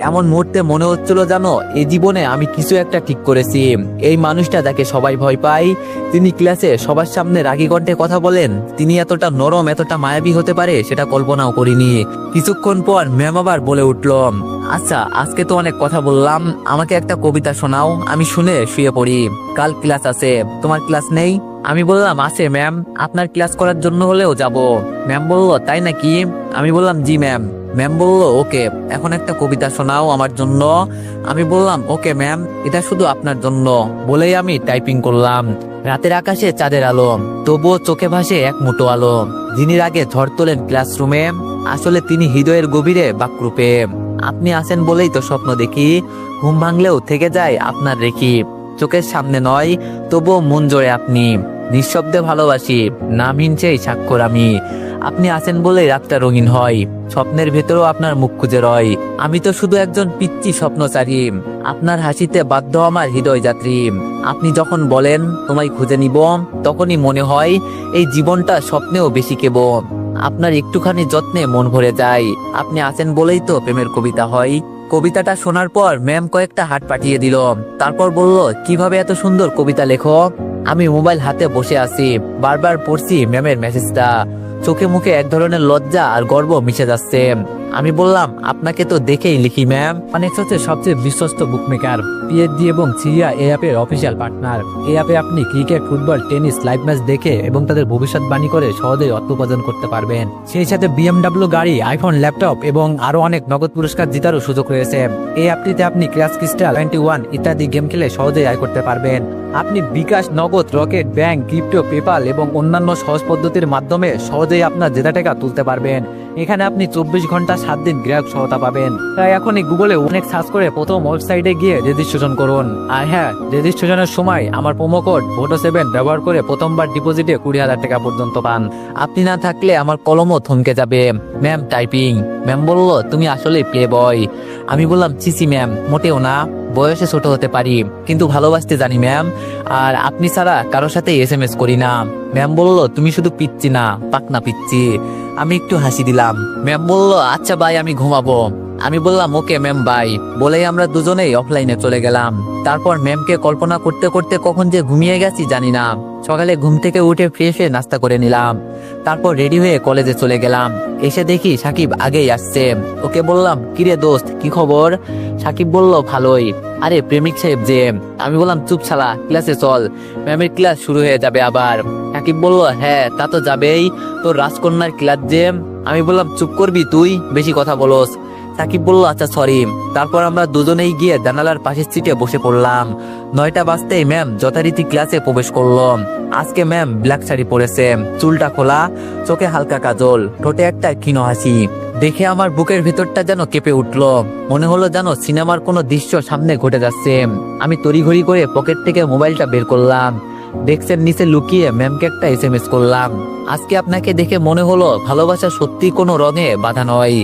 এমন মুহূর্তে মনে হচ্ছিল জানো এই জীবনে আমি কিছু একটা ঠিক করেছি। এই মানুষটা যাকে সবাই ভয় পায়, তিনি ক্লাসে সবার সামনে রাগী কণ্ঠে কথা বলেন, তিনি এতটা নরম এতটা মায়াবী হতে পারে সেটা কল্পনাও করিনি। কিছুক্ষণ পর ম্যাম আবার বলে উঠল, আচ্ছা আজকে তো অনেক কথা বললাম, আমাকে একটা কবিতা শোনাও, আমি শুনে শুয়ে পড়ি। কাল ক্লাস আছে, তোমার ক্লাস নেই? আমি বললাম, আছে ম্যাম, আপনার ক্লাস করার জন্য হলেও যাব। ম্যাম বলল, তাই নাকি? আমি বললাম, জি ম্যাম। ম্যাম বলল, ওকে, এখন একটা কবিতা শোনাও আমার জন্য। আমি বললাম, ওকে ম্যাম, এটা শুধু আপনার জন্য। বলেই আমি টাইপিং করলাম। রাতের আকাশে চাঁদের আলো, তবুও চোখে ভাসে এক মুঠো আলো। যিনি আগে ঝড় তোলেন ক্লাসরুমে, আসলে তিনি হৃদয়ের গভীরে বাকরূপে। আপনি আছেন বলেই তো স্বপ্ন দেখি, ঘুম ভাঙলেও থেকে যায় আপনার রেখি। চোখের সামনে নয়, তবুও মন জোড়ে আপনি। নিঃশব্দে ভালোবাসি, নাম হিনছেই স্বাক্ষর আমি। আপনি আছেন বলেই রাতটা রঙিন হয়, স্বপ্নের ভেতরেও আপনার মুখ খুঁজে রয়। আমি তো শুধু একজন পিচ্চি স্বপ্নচারী, আপনার হাসিতে বাধ্য আমার হৃদয় যাত্রী। আপনি যখন বলেন তোমায় খুঁজে নিব, তখনই মনে হয় এই জীবনটা স্বপ্নেও বেশি কেব। আপনার একটুখানি যত্নে মন ভরে যায়, আপনি আছেন বলেই তো প্রেমের কবিতা হয়। কবিতাটা শোনার পর ম্যাম কয়েকটা হাত পাঠিয়ে দিল। তারপর বলল, কিভাবে এত সুন্দর কবিতা লেখো? আমি মোবাইল হাতে বসে আছি, বারবার পড়ছি ম্যামের মেসেজটা। চোখে মুখে এক ধরনের লজ্জা আর গর্ব মিশে যাচ্ছে। আমি বললাম, আপনাকে তো দেখেই লিখি ম্যাম। অনেক্স হচ্ছে সবচেয়ে বিশ্বস্ত বুকমেকার, পিএইচডি এবং সিরিয়া এই অ্যাপের অফিসিয়াল পার্টনার। এই অ্যাপে আপনি cricket, football, tennis live match দেখে এবং তাদের ভবিষ্যৎবাণী করে সহজেই অর্থ উপার্জন করতে পারবেন। সেই সাথে বিএমডব্লিউ গাড়ি, আইফোন, ল্যাপটপ এবং আরো অনেক নগদ পুরস্কার জেতারও সুযোগ রয়েছে। এই অ্যাপটিতে আপনি ক্র্যাশ ক্রিস্টাল 21 ইত্যাদি গেম খেলে সহজেই আয় করতে পারবেন। আপনি বিকাশ, নগদ, রকেট, ব্যাংক, ক্রিপ্টো, পেপাল এবং অন্যান্য সহজ পদ্ধতির মাধ্যমে সহজেই আপনার জেতা টাকা তুলতে পারবেন। এখানে আপনি 24 ঘন্টা 7 দিন গ্রাহক সহায়তা পাবেন। তাই এখনই গুগলে অনেক সার্চ করে প্রথম ওয়েবসাইটে গিয়ে রেজিস্ট্রেশন করুন। আর হ্যাঁ, রেজিস্ট্রেশনের সময় আমার প্রোমো কোড VOTO7 ব্যবহার করে প্রথমবার ডিপোজিটে 20,000 টাকা পর্যন্ত পান। আপনি না থাকলে আমার কলমও থমকে যাবে। Ma'am typing. ম্যাম বলল, তুমি আসলে প্লে বয়। আমি বললাম, চিসি ম্যাম, মোটেও না, বয়সে ছোট হতে পারি কিন্তু ভালোবাসতে জানি ম্যাম। আর আপনি ছাড়া কারোর সাথে SMS করি না। ম্যাম বলল, তুমি শুধু পিচ্ছি না, পাকনা পিচ্ছি। আমি একটু হাসি দিলাম। ম্যাম বলল, আচ্ছা ভাই, আমি ঘুমাবো। আমি বললাম, ওকে ম্যাম বাই। বলেই আমরা দুজনেই অফলাইনে চলে গেলাম। তারপর ম্যামকে কল্পনা করতে করতে কখন যে ঘুমিয়ে গেছি জানি না। সকালে ঘুম থেকে উঠে ফ্রেশ হয়ে নাস্তা করে নিলাম। তারপর রেডি হয়ে কলেজে চলে গেলাম। এসে দেখি সাকিব আগেই আসছে। ওকে বললাম, কিরে দোস্ত, কি খবর? সাকিব বলল, ভালোই। আরে প্রেমিক সাহেব যে। আমি বললাম, চুপ শালা, ক্লাসে চল, ম্যামের ক্লাস শুরু হয়ে যাবে আবার। সাকিব বলল, হ্যাঁ তা তো যাবেই, তোর রাজকন্যার ক্লাস যে। আমি বললাম, চুপ করবি তুই, বেশি কথা বলস। সাকিব বলল, আচ্ছা সরি। তারপর আমরা দুজনেই গিয়ে জানালার পাশের সিটে বসে পড়লাম। 9টা বাজতেই ম্যাম যথারীতি ক্লাসে প্রবেশ করলো। আজকে ম্যাম ব্ল্যাক শাড়ি পরেছে, চুলটা খোলা, চোখে হালকা কাজল, ঠোঁটে একটা ক্ষীণ হাসি। দেখে আমার বুকের ভিতরটা যেন কেঁপে উঠলো। মনে হলো যেন সিনেমার কোনো দৃশ্য সামনে ঘটে যাচ্ছে। আমি তড়িঘড়ি করে পকেট থেকে মোবাইলটা বের করলাম। ডেস্কের নিচে লুকিয়ে ম্যামকে একটা SMS করলাম। আজকে আপনাকে দেখে মনে হলো ভালোবাসা সত্যি কোনো রঙে বাধা নয়,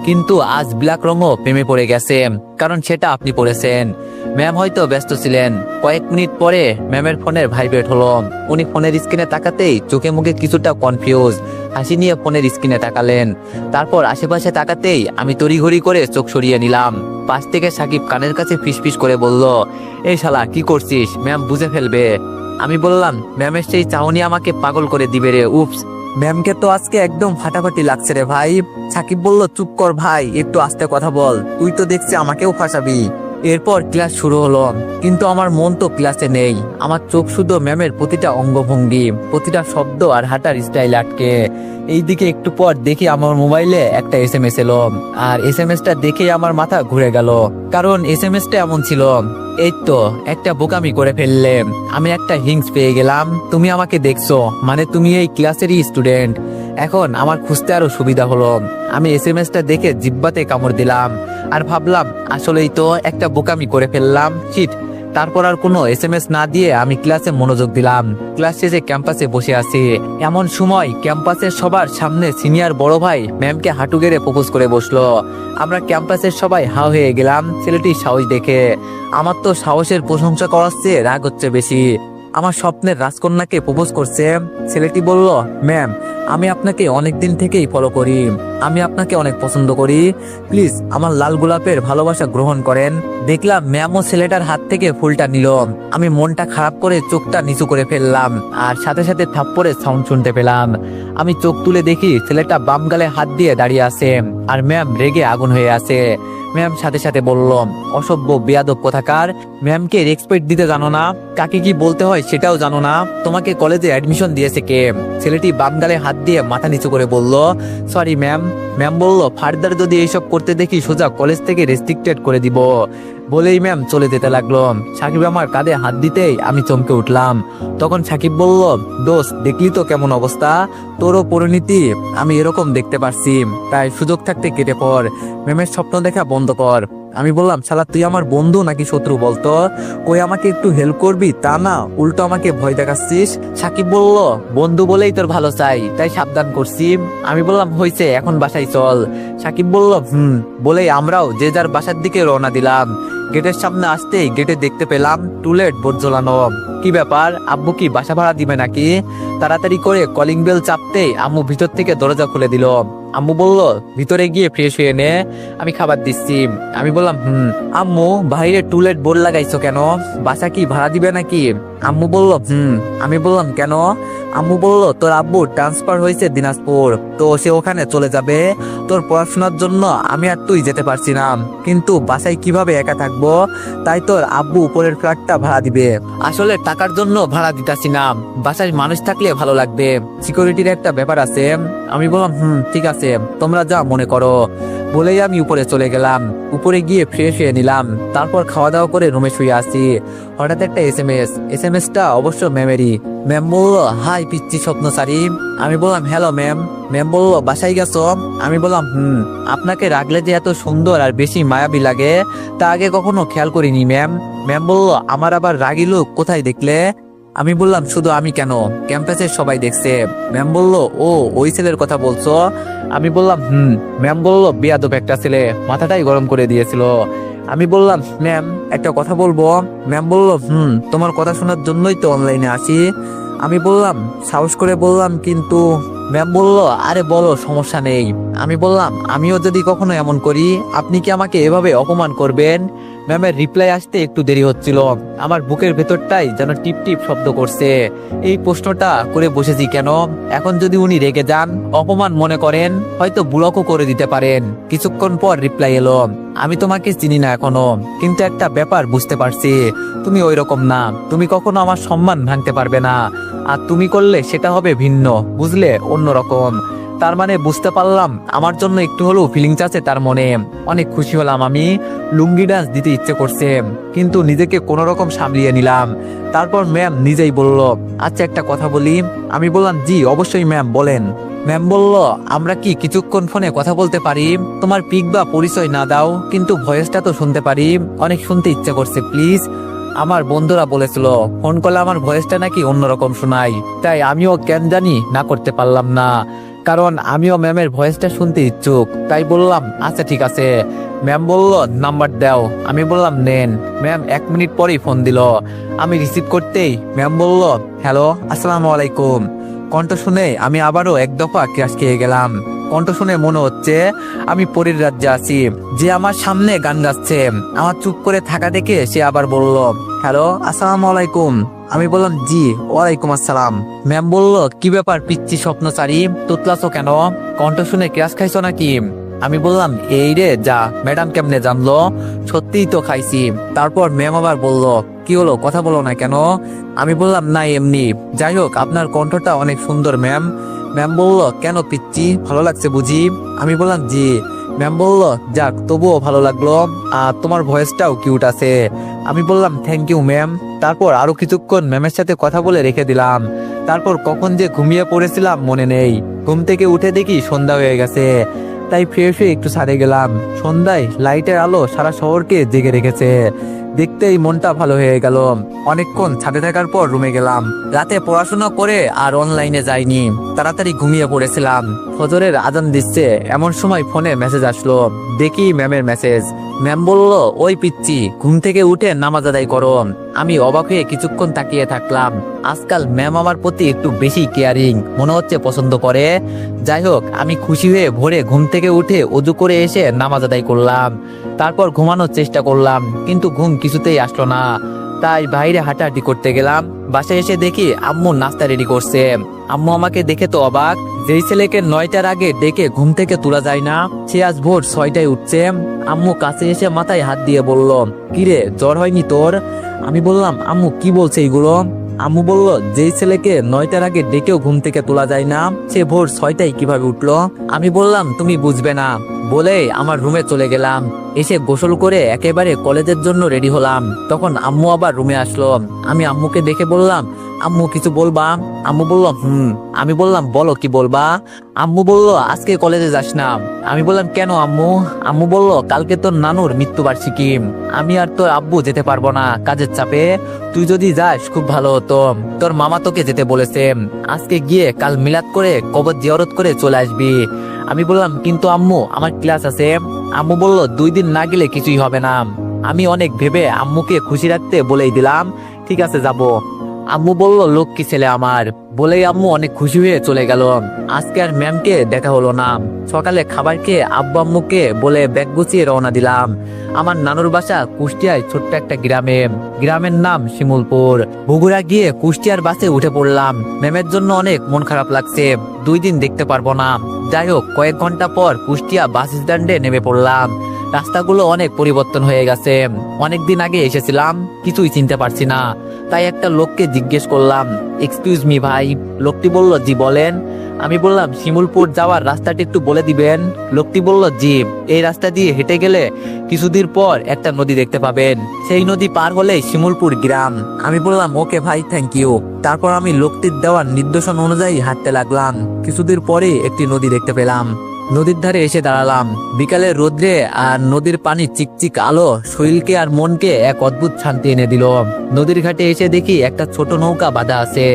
কিন্তু আজ ব্ল্যাক রঙও প্রেমে পড়ে গেছে, কারণ সেটা আপনি পড়েছেন। ম্যাম হয়তো ব্যস্ত ছিলেন। কয়েক মিনিট পরে ম্যামের ফোনের ভাইব্রেট হলো। উনি ফোনের স্ক্রিনে তাকাতেই চোখে মুখে কিছুটা কনফিউজ হাসি নিয়ে ফোনের স্ক্রিনে তাকালেন। তারপর আশেপাশে তাকাতেই আমি তড়িঘড়ি করে চোখ সরিয়ে নিলাম। পাশ থেকে সাকিব কানের কাছে ফিসফিস করে বলল, এই শালা কি করছিস, ম্যাম বুঝে ফেলবে। আমি বললাম, ম্যামের সেই চাহনি আমাকে পাগল করে দিবে রে। উপস, ম্যামকে তো আজকে একদম ফাটাফাটি লাগছে রে ভাই। সাকিব বলল, চুপ কর ভাই, একটু আস্তে কথা বল, তুই তো দেখছি আমাকেও ফাঁসাবি। এরপর ক্লাস শুরু হলো, কিন্তু আমার মন তো ক্লাসে নেই। আমার চোখ শুধু ম্যামের প্রতিটা অঙ্গভঙ্গি, প্রতিটা শব্দ আর হাঁটার স্টাইল আটকে। এইদিকে একটু পর দেখি আমার মোবাইলে একটা SMS এলো। আর SMSটা দেখে আমার মাথা ঘুরে গেল, কারণ SMSটা এমন ছিল, এই তো একটা বোকামি করে ফেললে, আমি একটা হিংস পেয়ে গেলাম। তুমি আমাকে দেখছো, মানে তুমি এই ক্লাসেরই স্টুডেন্ট। এখন আমার খুঁজতে আরো সুবিধা হলো। আমি SMS-টা দেখে জিব্বাতে কামড় দিলাম আর ভাবলাম, আসলেই তো একটা বোকামি করে ফেললাম, শিট। তারপর আর কোনো SMS না দিয়ে আমি ক্লাসে মনোযোগ দিলাম। ক্লাস শেষে ক্যাম্পাসে বসে আছি। এমন সময় ক্যাম্পাসের সবার সামনে সিনিয়র বড় ভাই ম্যামকে হাঁটু গেড়ে প্রপোজ করে বসলো। আমরা ক্যাম্পাসের সবাই হাঁ হয়ে গেলাম ছেলেটির সাহস দেখে। আমার তো সাহসের প্রশংসা করার চেয়ে রাগ হচ্ছে বেশি। আমার স্বপ্নের রাজকন্যাকে প্রপোজ করছে। ছেলেটি বলল, ম্যাম আমি আপনাকে অনেক দিন থেকেই ফলো করি, আমি আপনাকে অনেক পছন্দ করি, প্লিজ আমার লাল গোলাপের ভালোবাসা গ্রহণ করেন। দেখলাম ম্যামও ছেলেটার হাত থেকে ফুলটা নিল। আমি মনটা খারাপ করে চোখটা নিচু করে ফেললাম, আর সাথে সাথে থাপ্পড়ের সাউন্ড শুনতে পেলাম। আমি চোখ তুলে দেখি ছেলেটা বাম গালে হাত দিয়ে দাঁড়িয়ে আছে, আর ম্যাম রেগে আগুন হয়ে আছে। ম্যাম সাথে সাথে বলল, অসভ্য বেয়াদব কোথাকার, ম্যামকে রেসপেক্ট দিতে জানো না, কাকে কি বলতে হয় সেটাও জানো না, তোমাকে কলেজে অ্যাডমিশন দিয়েছে কে? ছেলেটি বাম গালে হাত দিয়ে মাথা নিচু করে বলল, সরি ম্যাম। ম্যাম বলল, ফার্দার যদি এইসব করতে দেখি সোজা কলেজ থেকে রেস্ট্রিক্টেড করে দিব। বলেই ম্যাম চলে যেতে লাগলো। সাকিব আমার কাঁধে হাত দিতেই আমি চমকে উঠলাম। তখন সাকিব বলল, দোস্ত দেখলি তো কেমন অবস্থা, তোরও পরিণতি আমি এরকম দেখতে পারছি, তাই সুযোগ থাকতে কেটে পড়, ম্যামের স্বপ্ন দেখা বন্ধ কর। আমি বললাম, শালা তুই আমার বন্ধু নাকি শত্রু বলতো, কই আমাকে একটু হেল্প করবি, তা না উল্টো আমাকে ভয় দেখাচ্ছিস। সাকিব বলল, বন্ধু বলেই তোর ভালো চাই, তাই সাবধান করছি। আমি বললাম, হইছে এখন বাসায় চল। সাকিব বলল, বলেই আমরাও যে যার বাসার দিকে রওনা দিলাম। গেটের সামনে আসতেই গেটে দেখতে পেলাম টুলেট বোর্ড ঝোলানো। কি ব্যাপার, আব্বু কি বাসা ভাড়া দিবে নাকি? তাড়াতাড়ি করে কলিং বেল চাপতেই আম্মু ভিতর থেকে দরজা খুলে দিল। আম্মু বলল, ভিতরে গিয়ে ফ্রেশ হয়ে নে, আমি খাবার দিচ্ছি। আমি বললাম, আম্মু বাইরে টুলেট বোর্ড লাগাইছো কেন, বাসা কি ভাড়া দিবে নাকি? আম্মু বলল, আমি বললাম, কেন? আম্মু বলল, তোর আব্বু ট্রান্সফার হয়েছে দিনাজপুর, তো সে ওখানে চলে যাবে, তোর পড়াশোনার জন্য আমি আর তুই যেতে পারছি না, কিন্তু বাসায় কিভাবে একা থাকবো, তাই তোর আব্বু উপরের ফ্ল্যাটটা ভাড়া দিবে। আসলে টাকার জন্য ভাড়া দিতাছি না, বাসায় মানুষ থাকলে ভালো লাগবে, সিকিউরিটির একটা ব্যাপার আছে। আমি বললাম, ঠিক আছে, তোমরা যা মনে করো। বলেই আমি উপরে চলে গেলাম। উপরে গিয়ে ফ্রেশ হয়ে নিলাম, তারপর খাওয়া দাওয়া করে রুমে শুয়ে আসি। হঠাৎ একটা এসএমএসটা অবশ্য ম্যামেরই। ম্যাম বলল, হাই পিচ্ছি স্বপ্নচারী। আমি বললাম, হ্যালো ম্যাম। ম্যাম বলল, বাসায় গেছো? আমি বললাম, আপনাকে রাখলে যে এত সুন্দর আর বেশি মায়াবী লাগে তা আগে কখনো খেয়াল করিনি ম্যাম। ম্যাম বলল, আমার আবার রাগী লোক কোথায় দেখলে? আমি বললাম, শুধু আমি কেন, ক্যাম্পাসের সবাই দেখছে। ম্যাম বলল, ও ওই ছেলের কথা বলছো? আমি বললাম, ম্যাম বলল, বেয়াদব একটা ছেলে, মাথাটাই গরম করে দিয়েছিল। আমি বললাম, ম্যাম একটা কথা বলবো? ম্যাম বলল, তোমার কথা শোনার জন্যই তো অনলাইনে আসি। আমি বললাম, সাহস করে বললাম কিন্তু। ম্যাম বলল, আরে বলো, সমস্যা নেই। আমি বললাম, আমিও যদি কখনো এমন করি আপনি কি আমাকে এভাবে অপমান করবেন? ম্যামের রিপ্লাই আসতে একটু দেরি হচ্ছিল। আমার বুকের ভেতরটাই যেন টিপ টিপ শব্দ করছে। এই প্রশ্নটা করে বসেছি কেন? এখন যদি উনি রেগে যান, অপমান মনে করেন, হয়তো ব্লকও করে দিতে পারেন। কিছুক্ষণ পর রিপ্লাই এলো, আমি তোমাকে চিনি না এখনো, কিন্তু একটা ব্যাপার বুঝতে পারছি, তুমি ওই রকম না, তুমি কখনো আমার সম্মান ভাঙতে পারবে না, আর তুমি করলে সেটা হবে ভিন্ন, বুঝলে, অন্যরকম। তার মানে বুঝতে পারলাম আমার জন্য একটু হলেও ফিলিংস আছে তার মনে। অনেক খুশি হলাম আমি। লুঙ্গি ডান্স দিতে ইচ্ছে করছে, কিন্তু নিজেকে কোনো রকম সামলিয়ে নিলাম। তারপর ম্যাম নিজেই বলল, আচ্ছা একটা কথা বলি। আমি বললাম, জি অবশ্যই ম্যাম, বলেন। ম্যাম বলল, আমরা কি কিছুক্ষণ ফোনে কথা বলতে পারি? তোমার পিক বা পরিচয় না দাও, কিন্তু ভয়েসটা তো শুনতে পারি, অনেক শুনতে ইচ্ছে করছে, প্লিজ। আমার বন্ধুরা বলেছিল ফোন করলে আমার ভয়েসটা নাকি অন্যরকম শোনায়, তাই আমিও কেন জানি না করতে পারলাম না, কারণ আমিও ম্যামের ভয়েসটা শুনতে ইচ্ছুক। তাই বললাম, আচ্ছা ঠিক আছে। ম্যাম বলল, নাম্বার দাও। আমি বললাম, নেন। ম্যাম 1 মিনিট পরেই ফোন দিল। আমি রিসিভ করতেই ম্যাম বলল, হ্যালো, আসসালামু আলাইকুম। কণ্ঠ শুনে আমি আবারও এক দফা ক্রাশ খেয়ে গেলাম। কণ্ঠ শুনে মনে হচ্ছে আমি পরীর রাজ্যে আছি, যে আমার সামনে গান গাচ্ছে। আমার চুপ করে থাকা দেখে সে আবার বলল, হ্যালো, আসসালামু আলাইকুম। আমি বললাম, জি ওয়ালাইকুম আসসালাম। ম্যাম বলল, কি ব্যাপার পিচ্ছি স্বপ্নচারী, তোতলাছো কেন? কণ্ঠ শুনে ক্রাশ খাইছো নাকি? আমি বললাম, এই রে যা, ম্যাডাম কেমনে জানলো? সত্যিই তো খাইছি। তারপর ম্যাম আবার বলল, কি হলো, কথা বলো না কেন? আমি বললাম, না এমনি। যাই হোক, আপনার কণ্ঠটা অনেক সুন্দর ম্যাম। ম্যাম বলল, কেন পিচ্ছি, ভালো লাগছে বুঝি? আমি বললাম, জি। ম্যাম বলল, যাক তবুও ভালো লাগলো, আর তোমার ভয়েসটাও কিউট আছে। আমি বললাম, থ্যাংক ইউ ম্যাম। তারপর আরো কিছুক্ষণ ম্যামের সাথে কথা বলে রেখে দিলাম। তারপর কখন যে ঘুমিয়ে পড়েছিলাম মনে নেই। ঘুম থেকে উঠে দেখি সন্ধ্যা হয়ে গেছে, তাই ফ্রেশ হয়ে একটু ছাদে গেলাম। সন্ধ্যায় লাইটের আলো সারা শহরকে জেগে রেখেছে, দেখতেই মনটা ভালো হয়ে গেল। অনেকক্ষণ ছাদে থাকার পর রুমে গেলাম। রাতে পড়াশোনা করে আর অনলাইনে যাইনি, তাড়াতাড়ি ঘুমিয়ে পড়েছিলাম। ফজরের আজান দিচ্ছে এমন সময় ফোনে মেসেজ আসলো। দেখি ম্যামের মেসেজ। ম্যাম বলল, ওই পিচ্ছি, ঘুম থেকে উঠে নামাজ আদায় করো। আমি অবাক হয়ে কিছুক্ষণ তাকিয়ে থাকলাম। আজকাল ম্যাম আমার প্রতি একটু বেশি কেয়ারিং, মনে হচ্ছে পছন্দ করে। যাই হোক, আমি খুশি হয়ে ভোরে ঘুম থেকে উঠে অজু করে এসে নামাজ আদায় করলাম। তারপর ঘুমানোর চেষ্টা করলাম, কিন্তু ঘুম কিছুতেই আসলো না। তাই বাইরে হাঁটাহাঁটি করতে গেলাম। বাসায় এসে দেখি আম্মু নাস্তা রেডি করছে। আম্মু আমাকে দেখে তো অবাক, যেই ছেলেকে 9টার আগে ডেকে ঘুম থেকে তোলা যায় না, সে আজ ভোর 6টায় উঠছে। আম্মু কাছে এসে মাথায় হাত দিয়ে বলল, কিরে জ্বর হয়নি তোর? আমি বললাম, আম্মু কি বলছে এইগুলো? আম্মু বলল, যেই ছেলেকে 9টার আগে ডেকেও ঘুম থেকে তোলা যায় না, সে ভোর 6টায় কিভাবে উঠলো? আমি বললাম, তুমি বুঝবে না বলে আমার রুমে চলে গেলাম। এসে গোসল করে একেবারে কলেজের জন্য রেডি হলাম। তখন আম্মু আবার রুমে আসলো। আমি আম্মুকে দেখে বললাম, আম্মু কিছু বলবা? আম্মু বলল, আমি বললাম, বলো কি বলবা? আম্মু বলল, আজকে কলেজে যাস না। আমি বললাম, কেন আম্মু? আম্মু বলল, কালকে তোর নানুর মৃত্যুবার্ষিকী, আমি আর তোর আব্বু যেতে পারবো না কাজের চাপে। তুই যদি যাস খুব ভালো হতো। তোর মামা তোকে যেতে বলেছে। আজকে গিয়ে কাল মিলাদ করে কবর জিয়ারত করে চলে আসবি। আমি বললাম, কিন্তু আম্মু আমার ক্লাস আছে। আম্মু বলল, 2 দিন না গেলে কিছুই হবে না। আমি অনেক ভেবে আম্মুকে খুশি রাখতে বলেই দিলাম, ঠিক আছে যাব। আম্মু বলল, লক্ষ্মী ছেলে আমার, বলেই আম্মু অনেক খুশি হয়ে চলে গেল। আজকে আর ম্যামকে দেখা হলো না। সকালে খাবার খেয়ে আব্বু আম্মুকে বলে ব্যাগ গুছিয়ে রওনা দিলাম। আমার নানুর বাসা কুষ্টিয়ায় ছোট্ট একটা গ্রামে। গ্রামের নাম শিমুলপুর। বগুড়া গিয়ে কুষ্টিয়ার বাসে উঠে পড়লাম। ম্যামের জন্য অনেক মন খারাপ লাগছে, 2 দিন দেখতে পারবো না। যাই হোক, কয়েক ঘন্টা পর কুষ্টিয়া বাস স্ট্যান্ডে নেমে পড়লাম। রাস্তাগুলো অনেক পরিবর্তন হয়ে গেছে। অনেকদিন আগে এসেছিলাম, কিছুই চিনতে পারছি না। তাই একটা লোককে জিজ্ঞেস করলাম, এক্সকিউজ মি ভাই। লোকটি বলল, জি বলেন। আমি বললাম, শিমুলপুর যাওয়ার রাস্তাটি একটু বলে দিবেন। লোকটি বলল, জি, এই রাস্তা দিয়ে হেঁটে গেলে কিছুদিন পর একটা নদী দেখতে পাবেন, সেই নদী পার হলে শিমুলপুর গ্রাম। আমি বললাম, ওকে ভাই, থ্যাংক ইউ। তারপর আমি লোকটির দেওয়ার নির্দেশন অনুযায়ী হাঁটতে লাগলাম। কিছুদিন পরে একটি নদী দেখতে পেলাম। নদীর ধারে এসে দাঁড়ালাম। বিকালের রোদ্রে আর নদীর পানি চিকচিক আলো শরীরকে আর মনকে এক অদ্ভুত শান্তি এনে দিল। নদীর ঘাটে এসে দেখি একটা ছোট নৌকা বাঁধা আছে।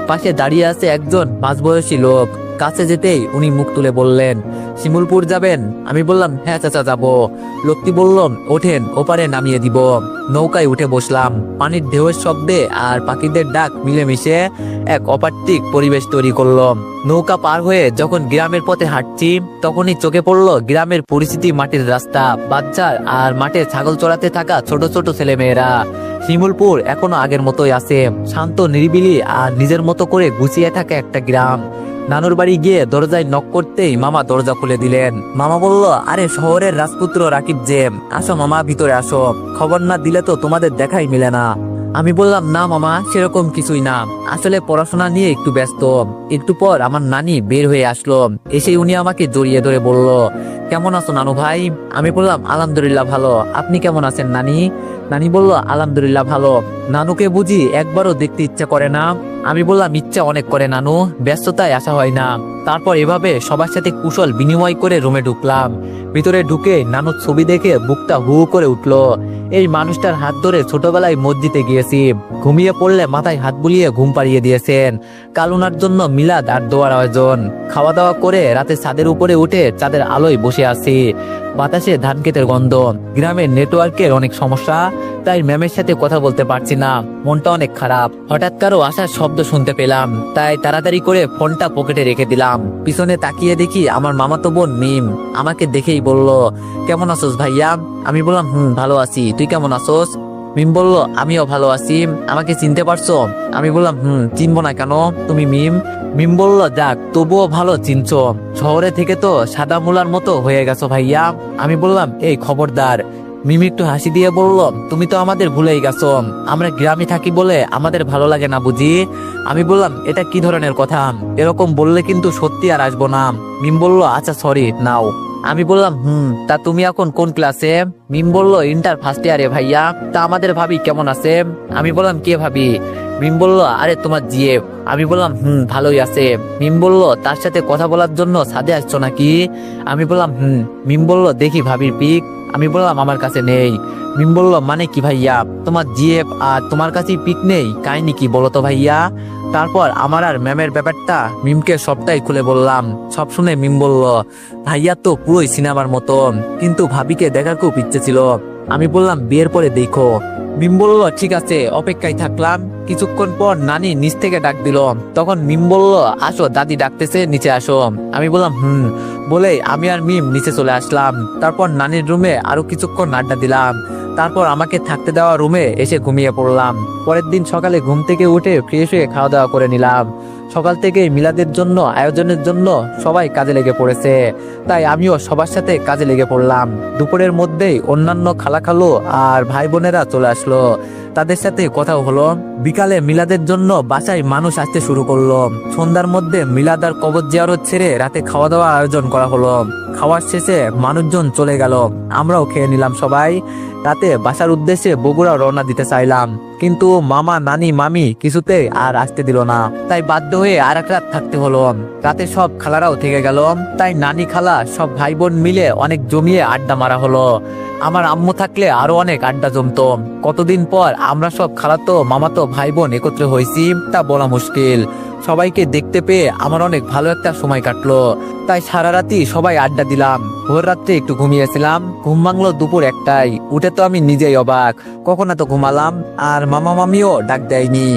পাশে দাঁড়িয়ে আছে একজন মাঝবয়সী লোক। কাছে যেতেই উনি মুখ তুলে বললেন, শিমুলপুর যাবেন? আমি বললাম, হ্যাঁ চাচা যাবো। লোকটি বলল, ওঠেন, ওপারে নামিয়ে দিব। নৌকায় উঠে বসলাম। পানির ঢেউয়ের শব্দে আর পাখিদের ডাক মিলেমিশে এক অপার্থিক পরিবেশ তৈরি করলো। নৌকা পার হয়ে যখন গ্রামের পথে হাঁটছি, তখনই চোখে পড়লো গ্রামের পরিস্থিতি, মাটির রাস্তা, বাচ্চার আর মাঠে ছাগল চড়াতে থাকা ছোট ছোট ছেলে মেয়েরা। শিমুলপুর এখনো আগের মতোই আছে, শান্ত, নিরিবিলি আর নিজের মতো করে গুছিয়ে থাকা একটা গ্রাম। নানুর বাড়ি গিয়ে দরজায় নক করতেই মামা দরজা খুলে দিলেন। মামা বলল, আরে শহরের রাজপুত্র রাকিব যে, আসো মামা, ভিতরে আসো। খবর না দিলে তো তোমাদের দেখাই মিলে না। আমি বললাম, না মামা, সেরকম কিছুই না, আসলে পড়াশোনা নিয়ে একটু ব্যস্ত। একটু পর আমার নানি বের হয়ে আসলো। এসে উনি আমাকে জড়িয়ে ধরে বলল, কেমন আছো নানু ভাই? আমি বললাম, আলহামদুলিল্লাহ ভালো, আপনি কেমন আছেন নানি? নানি বলল, আলহামদুলিল্লাহ ভালো। নানুকে বুঝি একবারও দেখতে ইচ্ছা করে না? আমি বললাম, ইচ্ছা অনেক করে নানু, ব্যস্ততায় আসা হয় না। তারপর এভাবে সবার সাথে কুশল বিনিময় করে রুমে ঢুকলাম। ভিতরে ঢুকে নানুর ছবি দেখে বুকটা হু করে উঠলো। এই মানুষটার হাত ধরে ছোটবেলায় মসজিদে গিয়েছি। ঘুমিয়ে পড়লে মাথায় হাত বুলিয়ে ঘুম পাড়িয়ে দিয়েছেন। কাল ওনার জন্য মিলাদ আর দোয়ার আয়োজন। খাওয়া দাওয়া করে রাতে ছাদের উপরে উঠে চাঁদের আলোয় বসে আছি। বাতাসে ধান ক্ষেতের গন্ধ। গ্রামের নেটওয়ার্কের অনেক সমস্যা, তাই ম্যামের সাথে কথা বলতে পারছি না। মনটা অনেক খারাপ। হঠাৎ কারো আসার শব্দ শুনতে পেলাম, তাই তাড়াতাড়ি করে ফোনটা পকেটে রেখে দিলাম। পিছনে তাকিয়ে দেখি আমার মামাতো বোন মিম। আমাকে দেখেই বলল, কেমন আছোস ভাইয়া? আমি বললাম, ভালো আছি, তুই কেমন আছোস? মিম বলল, আমিও ভালো আছি। আমাকে চিনতে পারছো? আমি বললাম, চিনবো না কেন, তুমি মিম। মিম বলল, যাক, তবুও ভালো চিনছো। শহরে থেকে তো সাদা মুলার মতো হয়ে গেছো ভাইয়া। আমি বললাম, এই খবরদার। মিম একটু হাসি দিয়ে বলল, তুমি তো আমাদের ভুলেই গেছো। আমরা গ্রামে থাকি বলে আমাদের ভালো লাগে না বুঝি? আমি বললাম, এটা কি ধরনের কথা? এরকম বললে কিন্তু সত্যি আর আসবো না। মিম বলল, আচ্ছা সরি, নাও। আমি বললাম, তা তুমি এখন কোন ক্লাসে? মিম বলল, ইন্টার ফার্স্ট ইয়ারে ভাইয়া। তা আমাদের ভাবি কেমন আছে? আমি বললাম, কে ভাবি? মিম বলল, আরে তোমার জিয়ে। আমি বললাম, ভালোই আছে। মিম বলল, তার সাথে কথা বলার জন্য ছাদে আসছো নাকি? আমি বললাম, মিম বলল, দেখি ভাবির পিক। আমি বললাম, আমার কাছে নেই। মিম বলল, মানে কি ভাইয়া, তোমার জিএফ আর তোমার কাছে পিক নেই? কাহিনী কি বলো তো ভাইয়া? তারপর আমার আর ম্যামের ব্যাপারটা মিমকে সবটাই খুলে বললাম। সব শুনে মিম বলল, ভাইয়া তো পুরোই সিনেমার মতো, কিন্তু ভাবিকে দেখার খুব ইচ্ছে ছিল। আমি বললাম বিয়ের পরে দেখো। মিম বলল ঠিক আছে, অপেক্ষায় থাকলাম। কিছুক্ষণ পর নানি নিচ থেকে ডাক দিল। তখন মিম বলল আসো, দাদি ডাকতেছে, নিচে আসো। আমি বললাম বলে আমি আর মিম নিচে চলে আসলাম। তারপর নানির রুমে আরো কিছুক্ষণ আড্ডা দিলাম। তারপর আমাকে থাকতে দেওয়া রুমে এসে ঘুমিয়ে পড়লাম। পরের দিন সকালে ঘুম থেকে উঠে ফ্রেশ হয়ে খাওয়া দাওয়া করে নিলাম। সকাল থেকে মিলাদের জন্য আয়োজনের জন্য সবাই কাজে লেগে পড়েছে, তাই আমিও সবার সাথে কাজে লেগে পড়লাম। দুপুরের মধ্যেই অন্যান্য খালাখালো আর ভাই বোনেরা চলে আসলো, তাদের সাথে কথাও হলো। বিকালে মিলাদের জন্য বাসায় মানুষ আসতে শুরু করলো। সন্ধ্যার মধ্যে মিলাদ আর কবর জিয়ারত ছেড়ে রাতে খাওয়া দাওয়া আয়োজন করা হলো। খাওয়ার শেষে মানুষজন চলে গেল, আমরাও খেয়ে নিলাম সবাই। রাতে বাসার উদ্দেশ্যে বগুড়া রওনা দিতে চাইলাম, কিন্তু মামা নানি মামি কিছুতে আর আসতে দিল না, তাই বাধ্য হয়ে আর এক রাত থাকতে হলো। রাতে সব খালারাও থেকে গেল, তাই নানি খালা সব ভাই বোন মিলে অনেক জমিয়ে আড্ডা মারা হলো। আমার আম্মু থাকলে আরো অনেক আড্ডা জমতো। কতদিন পর আমরা সব খালাতো মামাতো ভাই বোন একত্রে হয়েছি তা বলা মুশকিল। সবাইকে দেখতে পেয়ে আমার অনেক ভালো একটা সময় কাটলো, তাই সারা রাতি সবাই আড্ডা দিলাম। ভোর রাত্রে একটু ঘুমিয়েছিলাম, ঘুম ভাঙলো দুপুর 1টায়। উঠে তো আমি নিজেই অবাক, কখন এত ঘুমালাম আর মামা মামিও ডাক দেয়নি।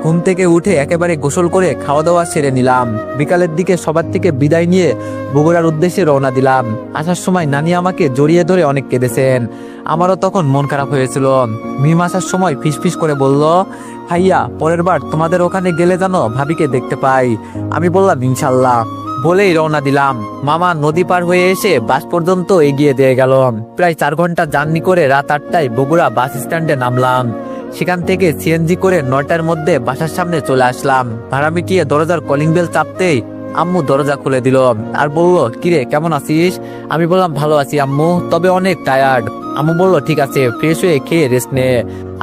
ঘুম থেকে উঠে একেবারে গোসল করে খাওয়া দাওয়া সেরে নিলাম। বিকালের দিকে সবার থেকে বিদায় নিয়ে বগুড়ার উদ্দেশ্যে রওনা দিলাম। আসার সময় নানি আমাকে জড়িয়ে ধরে অনেক কেঁদেছেন, আমারও তখন মন খারাপ হয়েছিল। মিম আসার সময় ফিসফিস করে বলল, ভাইয়া পরের বার তোমাদের ওখানে গেলে যেন ভাবিকে দেখতে পাই। আমি বললাম ইনশাল্লাহ বলেই রওনা দিলাম। মামা নদী পার হয়ে এসে বাস পর্যন্ত এগিয়ে দিয়ে গেল। প্রায় 4 ঘন্টা জার্নি করে রাত 8টায় বগুড়া বাস স্ট্যান্ডে নামলাম। সেখান থেকে সিএনজি করে 9টার মধ্যে বাসার সামনে চলে আসলাম। ভাড়া মিটিয়ে দরজার কলিং বেল চাপতেই আম্মু দরজা খুলে দিল আর বলল, কিরে কেমন আছিস? আমি বললাম ভালো আছি আম্মু, তবে অনেক টায়ার্ড। আম্মু বলল ঠিক আছে, ফ্রেশ হয়ে খেয়ে রেস্ট নে।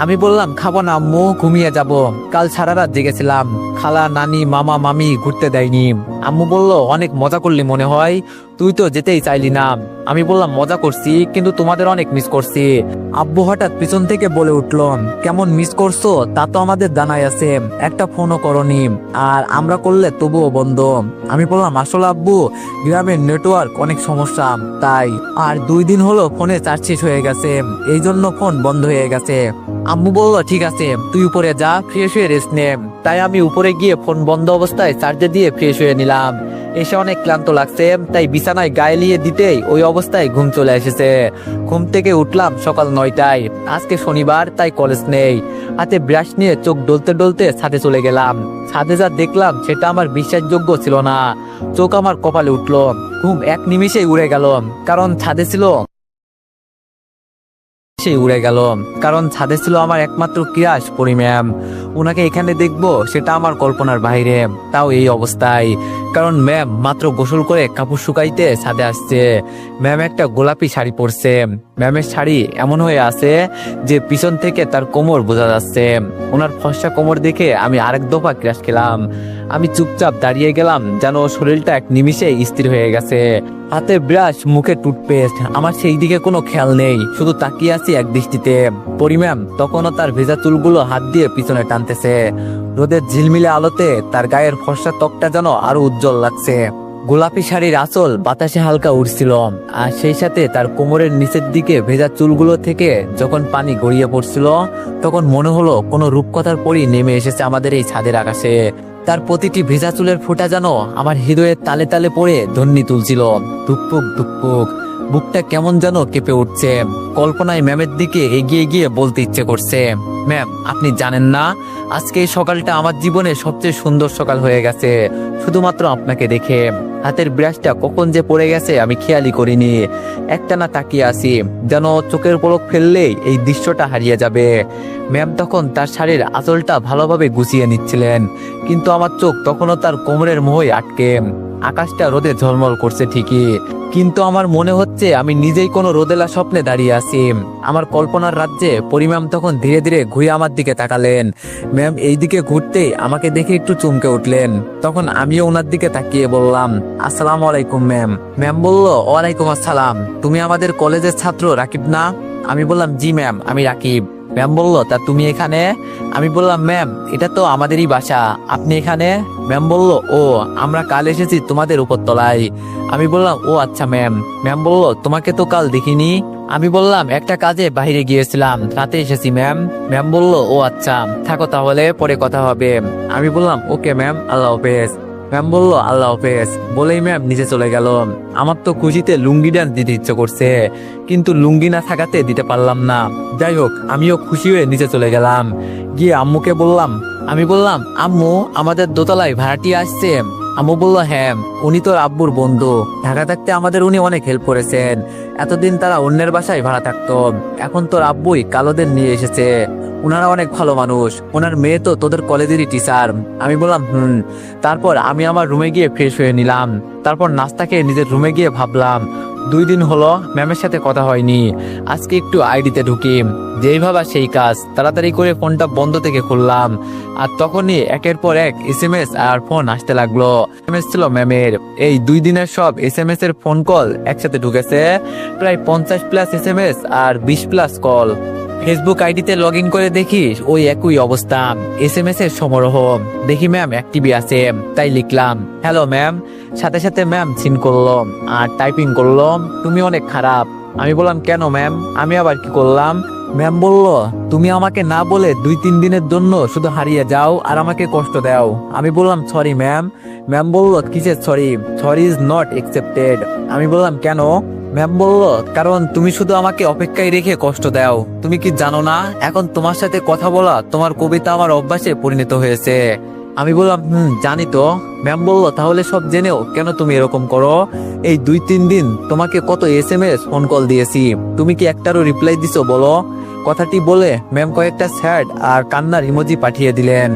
আমি বললাম খাবো না আম্মু, ঘুমিয়ে যাব, কাল সারা রাত জেগেছিলাম, খালা নানি মামা মামি ঘুরতে দেয়নি। আম্মু বলল অনেক মজা করলি মনে হয়, তুই তো যেতেই চাইলি না। আমি বললাম মজা করছি, কিন্তু তোমাদের অনেক মিস করছি। আব্বু হঠাৎ পিছন থেকে বলে উঠল, কেমন মিস করছো তা তো আমাদের জানাই আছে, একটা ফোনও করনি, আর আমরা করলে তবুও বন্ধ। আমি বললাম আসলে আব্বু গ্রামের নেটওয়ার্ক অনেক সমস্যা, তাই। আর 2 দিন হলো ফোনে চার্জ শেষ হয়ে গেছে, এই জন্য ফোন বন্ধ হয়ে গেছে। আম্মু বলল ঠিক আছে, তুই উপরে যা, ফ্রেশ হয়ে রেস্ট নে। তাই আমি উপরে গিয়ে ফোন বন্ধ অবস্থায় চার্জে দিয়ে ফ্রেশ হয়ে নিলাম। এসে অনেক ক্লান্ত লাগছে, তাই বিছানায় গায়ে লিয়ে দিতেই ওই অবস্থায় ঘুম চলে এসেছে। ঘুম থেকে উঠলাম সকাল 9টায়। আজকে শনিবার, তাই কলেজ নেই। হাতে ব্রাশ নিয়ে চোখ ডলতে ডলতে ছাদে চলে গেলাম। ছাদে যা দেখলাম সেটা আমার বিশ্বাসযোগ্য ছিল না। চোখ আমার কপালে উঠলো, ঘুম এক নিমিষেই উড়ে গেল, কারণ ছাদে ছিল আমার একমাত্র ক্রাশ পরি ম্যাম। ওনাকে এখানে দেখবো সেটা আমার কল্পনার বাইরে, তাও এই অবস্থায়। কারণ ম্যাম মাত্র গোসল করে কাপড় শুকাইতে ছাদে আসছে। ম্যাম একটা গোলাপি শাড়ি পরছে। ম্যামের শাড়ি এমন হয়ে আছে যে পিছন থেকে তার কোমর বোঝা যাচ্ছে। ওনার ফর্সা কোমর দেখে আমি আরেক দফা ক্রাশ খেলাম। আমি চুপচাপ দাঁড়িয়ে গেলাম, যেন শরীরটা এক নিমিষে স্থির হয়ে গেছে। হাতে ব্রাশ, মুখে টুথপেস্ট, আমার সেই দিকে কোনো খেয়াল নেই, শুধু তাকিয়ে আছি এক দৃষ্টিতে। পরি ম্যাম তখনও তার ভেজা চুলগুলো হাত দিয়ে পিছনে টানতেছে। রোদের ঝিলমিলে আলোতে তার গায়ের ফর্সা ত্বকটা যেন আরো উজ্জ্বল লাগছে। গোলাপি শাড়ির আঁচল বাতাসে হালকা উড়ছিল, আর সেই সাথে তার কোমরের নিচের দিকে ভেজা চুলগুলো থেকে যখন পানি গড়িয়ে পড়ছিল, তখন মনে হলো কোনো রূপকথার পরী নেমে এসেছে আমাদের এই ছাদের আকাশে। তার প্রতিটি ভেজা চুলের ফোঁটা যেন আমার হৃদয়ের তালে তালে পড়ে ধ্বনি তুলছিল। ধুকপুক ধুকপুক, বুকটা কেমন যেন কেঁপে উঠছে। কল্পনায় ম্যামের দিকে এগিয়ে গিয়ে বলতে ইচ্ছে করছে, ম্যাম আপনি জানেন না, আজকে এই সকালটা আমার জীবনে সবচেয়ে সুন্দর সকাল হয়ে গেছে, শুধুমাত্র আপনাকে দেখে। হাতের ব্রাশটা কখন যে পড়ে গেছে আমি খেয়ালই করিনি। একটানা তাকিয়ে আসি, যেন চোখের পলক ফেললেই এই দৃশ্যটা হারিয়ে যাবে। ম্যাম তখন তার শাড়ির আঁচলটা ভালোভাবে গুছিয়ে নিচ্ছিলেন, কিন্তু আমার চোখ তখনও তার কোমরের মোহে আটকে। আকাশটা রোদে ঝলমল করছে ঠিকই, কিন্তু আমার মনে হচ্ছে আমি নিজেই কোনো রোদেলা স্বপ্নে দাঁড়িয়ে আছি। আমার কল্পনার রাজ্যে পরি ম্যাম তখন ধীরে ধীরে ঘুরে আমার দিকে তাকালেন। ম্যাম এই দিকে ঘুরতেই আমাকে দেখে একটু চমকে উঠলেন। তখন আমিও ওনার দিকে তাকিয়ে বললাম, আসসালামু আলাইকুম ম্যাম। ম্যাম বলল, ওয়ালাইকুম আসসালাম, তুমি আমাদের কলেজের ছাত্র রাকিব না? আমি বললাম জি ম্যাম, আমি রাকিব। ম্যাম বলল, তা তুমি এখানে? আমি বললাম, ম্যাম এটা তো আমাদেরই বাসা, আপনি এখানে? ম্যাম বলল, ও আমরা কাল এসেছি তোমাদের উপরতলায়। আমি বললাম, ও আচ্ছা ম্যাম। ম্যাম বলল, তোমাকে তো কাল দেখিনি। আমি বললাম একটা কাজে বাইরে গিয়েছিলাম, রাতে এসেছি ম্যাম। ম্যাম বলল ও আচ্ছা, থাকো তাহলে, পরে কথা হবে। আমি বললাম ওকে ম্যাম, আল্লাহ হাফেজ। ম্যাম বলল আল্লাহ হাফেজ বলেই ম্যাম নিচে চলে গেল। আমার তো খুশিতে লুঙ্গি ডান্স দিতে ইচ্ছে করছে, কিন্তু লুঙ্গি না থাকাতে দিতে পারলাম না। যাই হোক, আমিও খুশি হয়ে নিচে চলে গেলাম। গিয়ে আম্মুকে বললাম, আমি বললাম আম্মু আমাদের দোতলায় ভাড়াটিয়া আসছে। আম্মু বলল হ্যাঁ, উনি তোর আব্বুর বন্ধু, ঢাকা থাকতে আমাদের উনি অনেক হেল্প করেছেন। এতদিন তারা অন্যের বাসায় ভাড়া থাকতো, এখন তোর আব্বুই কালোদের নিয়ে এসেছে। ওনারা অনেক ভালো মানুষ, ওনার মেয়ে তো তোদের কলেজেরই টিচার। আমি বললাম তারপর আমি আমার রুমে গিয়ে ফ্রেশ হয়ে নিলাম। তারপর নাস্তা খেয়ে নিজের রুমে গিয়ে ভাবলাম 2 দিন হলো ম্যামের সাথে কথা হয়নি, আজকে একটু আইডিতে ঢুকি। যেই ভাবা সেই কাজ, তাড়াতাড়ি করে ফোনটা বন্ধ থেকে খুললাম। আর তখনই একের পর এক এসএমএস আর ফোন আসতে লাগলো। এসএমএস ছিল ম্যামের। এই 2 দিনের সব এসএমএস এর ফোন কল একসাথে ঢুকেছে, প্রায় 50+ এসএমএস আর 20+ কল। ফেসবুক আইডিতে লগ ইন করে দেখি ওই একই অবস্থা, এসএমএস এর সমারোহ। দেখি ম্যাম অ্যাক্টিভই আছে, তাই লিখলাম হ্যালো ম্যাম। সাথে সাথে ম্যাম সিন করলো আর টাইপিং করলো, তুমি অনেক খারাপ। আমি বললাম কেন ম্যাম, আমি আবার কি করলাম? ম্যাম বলল তুমি আমাকে না বলে 2-3 দিনের জন্য শুধু হারিয়ে যাও আর আমাকে কষ্ট দাও। আমি বললাম সরি ম্যাম। ম্যাম বলল কিসের sorry? Sorry is not accepted. আমি বললাম কেন? ম্যাম বলল কারণ তুমি শুধু আমাকে অপেক্ষায় রেখে কষ্ট দাও। তুমি কি জানো না, এখন তোমার সাথে কথা বলা, তোমার কবিতা আমার অভ্যাসে পরিণত হয়েছে। আমি বললাম জানি তো। ম্যাম বলল তাহলে সব জেনেও কেন তুমি এরকম করো? এই 2-3 দিন তোমাকে কত এসএমএস ফোন কল দিয়েছি, তুমি কি একটারও রিপ্লাই দিছো বলো? কথাটি বলে ম্যাম কয়েকটা স্যাড আর কান্নার ইমোজি পাঠিয়ে দিলেন।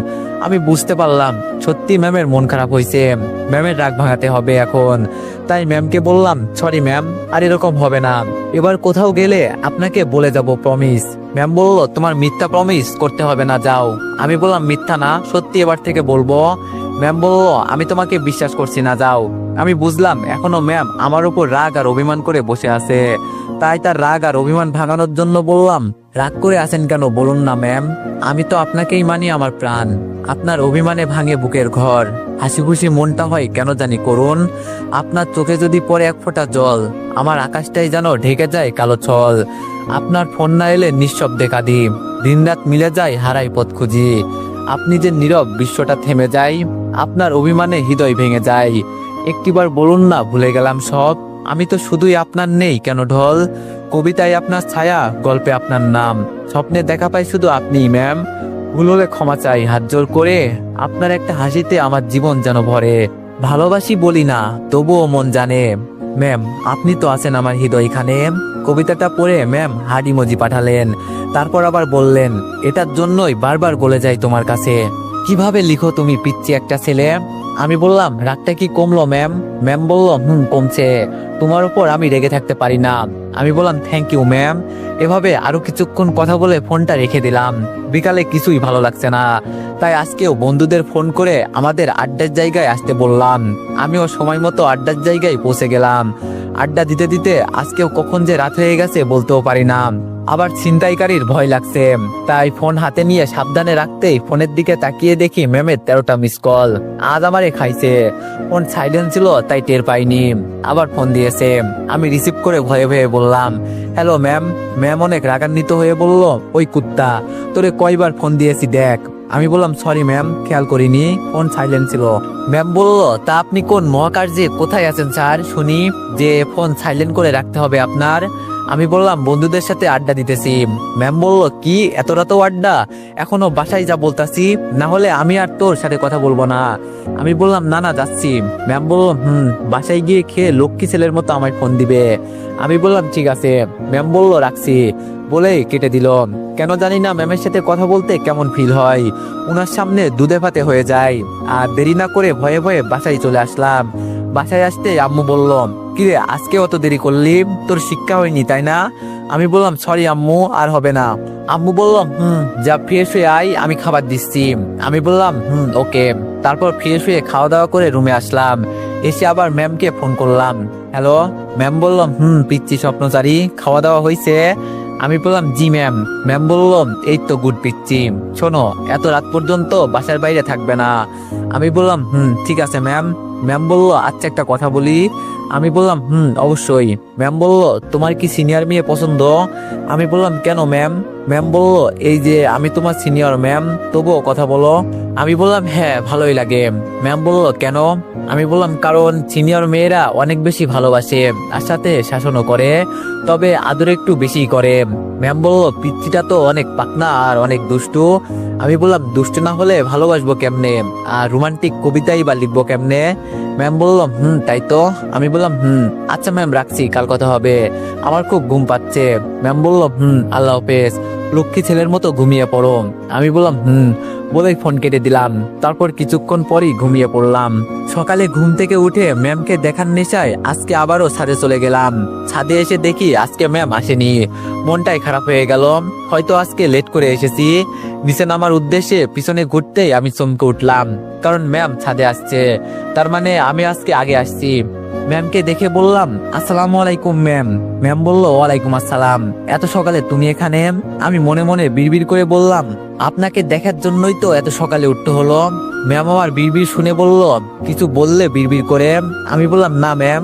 আমি বুঝতে পারলাম সত্যি ম্যামের মন খারাপ হয়েছে, ম্যামের রাগ ভাঙাতে হবে এখন। তাই ম্যামকে বললাম সরি ম্যাম, আর এরকম হবে না। এবার কোথাও গেলে আপনাকে বলে যাব, প্রমিস। ম্যাম বলল তোমার মিথ্যা প্রমিস করতে হবে না, যাও। আমি বললাম মিথ্যা না, সত্যি এবার থেকে বলবো। ম্যাম বলল আমি তোমাকে বিশ্বাস করছি না, যাও। আমি বুঝলাম এখনো ম্যাম আমার উপর রাগ আর অভিমান করে বসে আছে। তাই তার রাগ আর অভিমান ভাঙানোর জন্য বললাম রাগ করে আছেন কেন বলুন না ম্যাম, আমি তো আপনাকেই মানি আমার প্রাণ। আপনার অভিমানে ভাঙে বুকের ঘর, হাসি খুশি মনটা হয় কেন জানি করুন। আপনার চোখে যদি পড়ে এক ফোঁটা জল, আমার আকাশটাই যেন ঢেকে যায় কালো ছল। আপনার ফোন না এলে নিঃশব্দে কাঁদি, দিনরাত মিলে যায় হারাই পথ খুঁজি। আপনি যে নীরব বিশ্বটা থেমে যায়, আপনার অভিমানে হৃদয় ভেঙে যায়। একটিবার বলুন না ভুলে গেলাম সব, আমি তো শুধুই আপনার নেই কেন ঢল। কবিতায় আপনার ছায়া, গল্পে আপনার নাম, স্বপ্নে দেখা পাই শুধু আপনিই ম্যাম। ভুল হলে ক্ষমা চাই হাত জোর করে, আপনার একটা হাসিতে আমার জীবন যেন ভরে। ভালোবাসি বলি না তবুও মন জানে, ম্যাম আপনি তো আছেন আমার হৃদয়খানে। কবিতাটা পড়ে ম্যাম হার্ট ইমোজি পাঠালেন। তারপর আবার বললেন এটার জন্যই বারবার বলে যাই তোমার কাছে, কিভাবে লিখো তুমি পিচ্চি একটা ছেলে। আমি বললাম রাগটা কি কমলো ম্যাম? ম্যাম বলল কমছে, তোমার উপর আমি রেগে থাকতে পারি না। আমি বললাম থ্যাংক ইউ ম্যাম। এভাবে আরো কিছুক্ষণ কথা বলে ফোনটা রেখে দিলাম। বিকালে কিছুই ভালো লাগছে না, তাই আজকেও বন্ধুদের ফোন করে আমাদের আড্ডার জায়গায় আসতে বললাম। আমিও সময় মতো আড্ডার জায়গায় পৌঁছে গেলাম। আড্ডা দিতে দিতে আজকেও কখন যে রাত হয়ে গেছে বলতেও পারি না। আবার ছিনতাইকারীর ভয় লাগছে, তাই ফোন হাতে নিয়ে সাবধানে রাখতেই ফোনের দিকে তাকিয়ে দেখি ম্যামের 13টা মিস কল। আজ আমারে খাইছে। ফোন সাইলেন্ট ছিল তাই টের পাইনি। আবার ফোন দিয়েছে, আমি রিসিভ করে ভয়ে ভয়ে বললাম হ্যালো ম্যাম। ম্যাম অনেক রাগান্বিত হয়ে বলল ওই কুত্তা, তোরে কয়বার ফোন দিয়েছি দেখ। আমি বললাম সরি ম্যাম, খেয়াল করিনি, ফোন সাইলেন্ট ছিল। ম্যাম বলল তা আপনি কোন মহাকার্যে কোথায় আছেন স্যার শুনি, যে ফোন সাইলেন্ট করে রাখতে হবে আপনার? আমি বললাম বন্ধুদের সাথে আড্ডা দিতেছি। ম্যাম বলল কি এত রাতেও আড্ডা? এখনো বাসায় যা বলতাছি, না হলে আমি আর তোর সাথে কথা বলবো না। আমি বললাম না না যাচ্ছি। ম্যাম বলল বাসায় গিয়ে খেয়ে লক্ষ্মী ছেলের মতো আমায় ফোন দিবে। আমি বললাম ঠিক আছে। ম্যাম বলল রাখছি বলেই কেটে দিল। কেন জানি না ম্যামের সাথে কথা বলতে কেমন ফিল হয়, উনার সামনে দুধে ভাতে হয়ে যায়। আর দেরি না করে ভয়ে ভয়ে বাসায় চলে আসলাম। বাসায় আসতে আম্মু বলল কিরে আজকে অত দেরি করলি, তোর শিক্ষা হয়নি তাই না? আমি বললাম সরি আম্মু, আর হবে না। আম্মু বলল যা ফ্রেশ হয়ে আয়, আমি খাবার দিচ্ছি। আমি বললাম ওকে। তারপর ফ্রেশ হয়ে খাওয়া দাওয়া করে রুমে আসলাম। এসে আবার ম্যামকে ফোন করলাম, হ্যালো। ম্যাম বলল পিচ্চি স্বপ্নচারী, খাওয়া দাওয়া হয়েছে? আমি বললাম জি ম্যাম। ম্যাম বলল এই তো গুড পিচ্চি, শোনো এত রাত পর্যন্ত বাসার বাইরে থাকবে না। আমি বললাম ঠিক আছে ম্যাম। ম্যাম বলল আচ্ছা একটা কথা বলি, আমি বললাম অবশ্যই। ম্যাম বলল, তোমার কি সিনিয়র মেয়ে পছন্দ? আমি বললাম, কেন ম্যাম? ম্যাম বলল, এই যে আমি তোমার সিনিয়র ম্যাম, তবুও কথা বলো। আমি বললাম, হ্যাঁ ভালোই লাগে। ম্যাম বলল, কেন? আমি বললাম, কারণ সিনিয়র মেয়েরা অনেক বেশি ভালোবাসে আর সাথে শাসনও করে, তবে আদর একটু বেশি করে। ম্যাম বলল, পিচ্চিটা তো অনেক পাকনা আর অনেক দুষ্টু। আমি বললাম, দুষ্টু না হলে ভালোবাসবো কেমনে, আর রোমান্টিক কবিতাই বা লিখবো কেমনে? ম্যাম বলল, তাই তো। আমি বললাম, আচ্ছা ম্যাম রাখছি, কাল কথা হবে, আমার খুব ঘুম পাচ্ছে। ম্যাম বলল, আল্লাহ হাফেজ, লক্ষ্মী ছেলের মতো ঘুমিয়ে পড়ো। আমি বললাম, বলেই ফোন কেটে দিলাম। তারপর কিছুক্ষণ পরই ঘুমিয়ে পড়লাম। সকালে ঘুম থেকে উঠে ম্যামকে দেখার নেশায় আজকে আবারও ছাদে চলে গেলাম। ছাদে এসে দেখি আজকে ম্যাম আসেনি। মনটাই খারাপ হয়ে গেল, হয়তো আজকে লেট করে এসেছি। নিচে নামার উদ্দেশ্যে পিছনে ঘুরতেই আমি চমকে উঠলাম, কারণ ম্যাম ছাদে আসছে, তার মানে আমি আজকে আগে আসছি। ম্যামকে দেখে বললাম, আসসালামু আলাইকুম ম্যাম। ম্যাম বলল, ওয়ালাইকুম আসসালাম। এত সকালে তুমি এখানে? আমি মনে মনে বিড়বিড় করে বললাম, আপনাকে দেখার জন্যই তো এত সকালে উঠতে হলো। ম্যাম আমার বিড়বিড় শুনে বলল, কিছু বললে বিড়বিড় করে? আমি বললাম, না ম্যাম,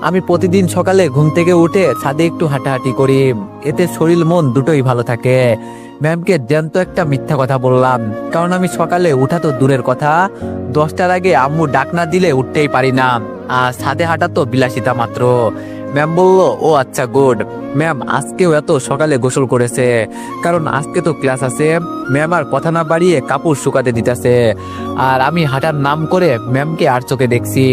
আমি প্রতিদিন সকালে ঘুম থেকে উঠে ছাদে একটু হাঁটাহাঁটি করি, এতে শরীর মন দুটোই ভালো থাকে। ম্যামকে জ্যান্ত একটা মিথ্যা কথা বললাম, কারণ আমি সকালে উঠা তো দূরের কথা, 10টার আগে আম্মু ডাক না দিলে উঠতেই পারি না, আর ছাদে হাঁটা তো বিলাসিতা মাত্র। ম্যাম বলল, ও আচ্ছা গুড। ম্যাম আজকেও এত সকালে গোসল করেছে, কারণ আজকে তো ক্লাস আছে। ম্যাম আর কথা না বাড়িয়ে কাপড় শুকাতে দিতেছে, আর আমি হাঁটার নাম করে ম্যামকে আর চোখে দেখছি।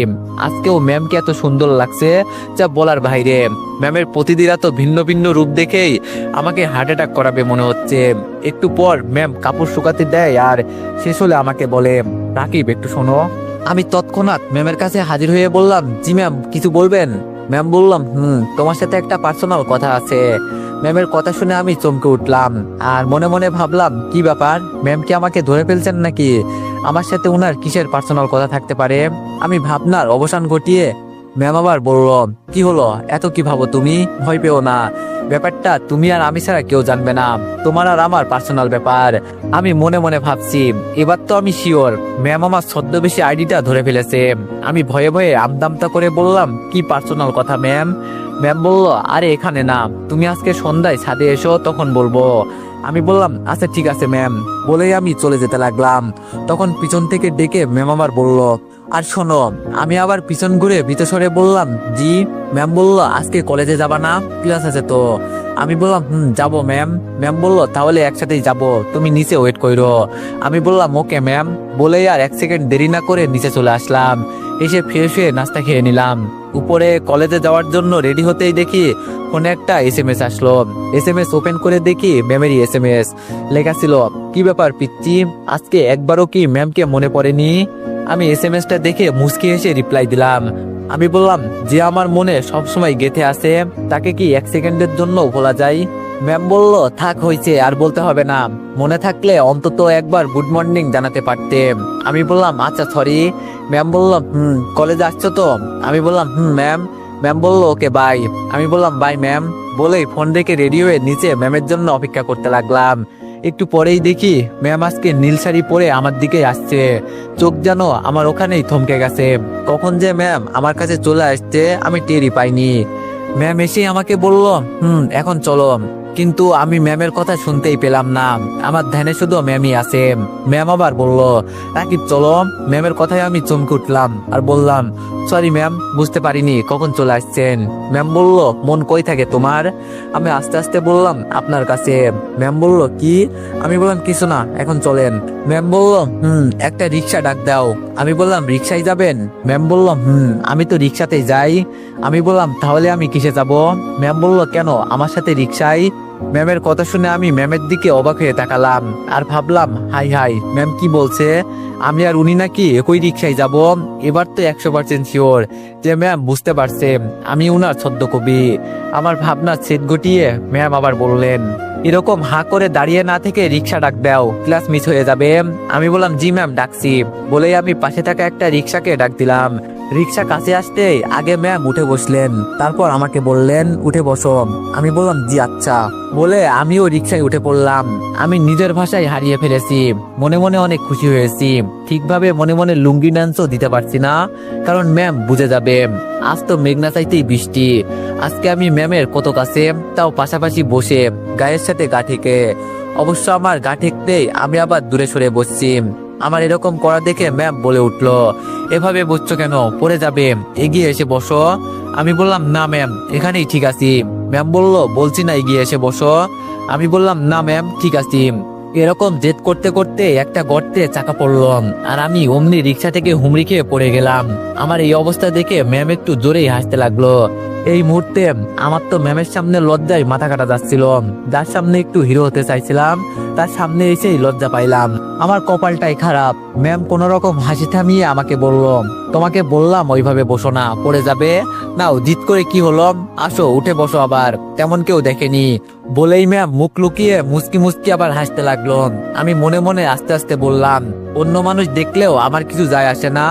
আজকেও ম্যামকে এত সুন্দর লাগছে যা বলার বাইরে। ম্যামের প্রতিদিন এত ভিন্ন ভিন্ন রূপ দেখেই আমাকে হার্ট অ্যাটাক করাবে মনে হচ্ছে। একটু পর ম্যাম কাপড় শুকাতে দেয়, আর শেষ হলে আমাকে বলে, রাকিব একটু শোনো। আমি তৎক্ষণাৎ ম্যামের কাছে হাজির হয়ে বললাম, জি ম্যাম, কিছু বলবেন? ম্যাম বললাম, তোমার সাথে একটা পার্সোনাল কথা আছে। ম্যামের কথা শুনে আমি চমকে উঠলাম, আর মনে মনে ভাবলাম, কি ব্যাপার, ম্যাম কি আমাকে ধরে ফেলছেন নাকি? আমার সাথে ওনার কিসের পার্সোনাল কথা থাকতে পারে? আমি ভাবনার অবসান ঘটিয়ে ম্যাম আবার বলল, কি হলো, এত কি ভাবো তুমি? ভয় পেও না, ব্যাপারটা তুমি আর আমি ছাড়া কেউ জানবে না, তোমার আর আমার পার্সোনাল ব্যাপার। আমি মনে মনে ভাবছি, এবার তো আমি শিওর ম্যাম আমার ছদ্মবেশী আইডিটা ধরে ফেলেছে। আমি ভয়ে ভয়ে আমদামতা করে বললাম, কি পার্সোনাল কথা ম্যাম? ম্যাম বলল, আরে এখানে না, তুমি আজকে সন্ধ্যায় ছাদে এসো, তখন বলবো। আমি বললাম, আচ্ছা ঠিক আছে ম্যাম, বলেই আমি চলে যেতে লাগলাম। তখন পিছন থেকে ডেকে ম্যাম আমার বলল, আর শোনো। আমি আবার পিছন ঘুরে ভিতরে বললাম, জি। ম্যাম বলল, আজকে কলেজে যাবা না? ক্লাস আছে তো। আমি বললাম, যাবো ম্যাম। ম্যাম বলল, তাহলে একসাথেই যাব, তুমি নিচে ওয়েট করো। আমি বললাম, ওকে ম্যাম, বলেই আর 1 সেকেন্ড দেরি না করে নিচে চলে আসলাম। এসে ফ্রেশ হয়ে নাস্তা খেয়ে নিলাম। উপরে কলেজে যাওয়ার জন্য রেডি হতেই দেখি ফোনে একটা এসএমএস আসলো। এসএমএস ওপেন করে দেখি ম্যামেরই এসএমএস। লেখা ছিল, কি ব্যাপার পিচ্চি, আজকে একবারও কি ম্যামকে মনে পড়েনি? আমি এসএমএসটা দেখে মুচকি হেসে রিপ্লাই দিলাম। আমি বললাম, যে আমার মনে সবসময় গেঁথে আছে, তাকে কি 1 সেকেন্ডের জন্য ভোলা যায়? ম্যাম বলল, থাক হয়েছে, আর বলতে হবে না, মনে থাকলে অন্তত একবার গুড মর্নিং জানাতে পারতে। আমি বললাম, আচ্ছা সরি। ম্যাম বলল, কলেজে আসছো তো? আমি বললাম, ম্যাম। ম্যাম বলল, ওকে বাই। আমি বললাম, বাই ম্যাম, বলেই ফোন রেখে রেডি হয়ে নিচে ম্যামের জন্য অপেক্ষা করতে লাগলাম। একটু পরেই দেখি ম্যাম আজকে নীল শাড়ি পরে আমার দিকে আসছে। চোখ যেন আমার ওখানেই থমকে গেছে। কখন যে ম্যাম আমার কাছে চলে আসছে আমি টেরই পাইনি। ম্যাম এসে আমাকে বলল, এখন চলো। কিন্তু আমি ম্যামের কথা শুনতেই পেলাম না, আমার ধ্যানে শুধু ম্যামই আছে। ম্যাম আবার বলল, রাকিব চলো। ম্যামের কথায় আমি চমকে উঠলাম আর বললাম, সরি ম্যাম, বুঝতে পারিনি কখন চলে আসছেন। ম্যাম বলল, মন কই থাকে তোমার? আমি আস্তে আস্তে বললাম, আপনার কাছে। ম্যাম বলল, কি? আমি বললাম, কিছু না, এখন চলেন। ম্যাম বলল, একটা রিক্সা ডাক দাও। আমি বললাম, রিক্সায় যাবেন? ম্যাম বলল, আমি তো রিক্সাতেই যাই। আমি বললাম, তাহলে আমি কিসে যাব? ম্যাম বলল, কেন, আমার সাথে রিক্সায়? ম্যামের কথা শুনে আমি ম্যামের দিকে অবাক হয়ে তাকালাম আর ভাবলাম, হাই হাই, ম্যাম কি বলছে? আমি আর উনি নাকি একই রিক্সায় যাব? এবার তো 100% শিওর যে ম্যাম বুঝতে পারছে আমি উনার ছদ্ম কবি। আমার ভাবনা ছেদ ঘটিয়ে ম্যাম আবার বললেন, এরকম হাঁ করে দাঁড়িয়ে না থেকে রিক্সা ডাক দাও, ক্লাস মিস হয়ে যাবে। আমি বললাম, জি ম্যাম ডাকছি, বলেই আমি পাশে থাকা একটা রিক্সাকে ডাক দিলাম। রিক্সা কাছে আসতেই আগে ম্যাম উঠে বসলেন, তারপর আমাকে বললেন উঠে বসো। আমি বললাম জি আচ্ছা, বলে আমিও রিক্সায় উঠে পড়লাম। আমি নিজের ভাষায় হারিয়ে ফেলেছি, মনে মনে অনেক খুশি হয়েছি। ঠিকভাবে মনে মনে লুঙ্গি ডান্সও দিতে পারছি না, কারণ ম্যাম বুঝে যাবে। আজ তো মেঘনা চাইতেই বৃষ্টি। আজকে আমি ম্যামের কত কাছে, তাও পাশাপাশি বসে গায়ের সাথে গা ঠেকে। অবশ্য আমার গা ঠেকতেই আমি আবার দূরে সরে বসছি। আমার এরকম করা দেখে ম্যাম বলে উঠলো, এভাবে বসছো কেন, পড়ে যাবে, এগিয়ে এসে বসো। আমি বললাম না ম্যাম, এখানেই ঠিক আছি। ম্যাম বলল বলছি না এগিয়ে এসে বসো। আমি বললাম না ম্যাম, ঠিক আছি। এরকম জেদ করতে করতে একটা গর্তে চাকা পড়ল, আর আমি অমনি রিক্সা থেকে হুমড়ি খেয়ে পড়ে গেলাম। আমার এই অবস্থা দেখে ম্যাম একটু জোরেই হাসতে লাগলো। এই মুহূর্তে আমার তো ম্যামের সামনে লজ্জায় মাথা কাটা যাচ্ছিল। যার সামনে একটু হিরো হতে চাইছিলাম, তার সামনে এসেই লজ্জা পাইলাম। আমার কপালটাই খারাপ। ম্যাম কোন রকম হাসি থামিয়ে আমাকে বলল, তোমাকে বললাম ওইভাবে বসো না, পড়ে যাবে। নাও জিদ করে কি হলো, আসো উঠে বসো আবার, তেমন কেউ দেখেনি। বলেই ম্যাম মুখ লুকিয়ে মুচকি মুচকি আবার হাসতে লাগলো। আমি মনে মনে আস্তে আস্তে বললাম, অন্য মানুষ দেখলেও আমার কিছু যায় আসে না,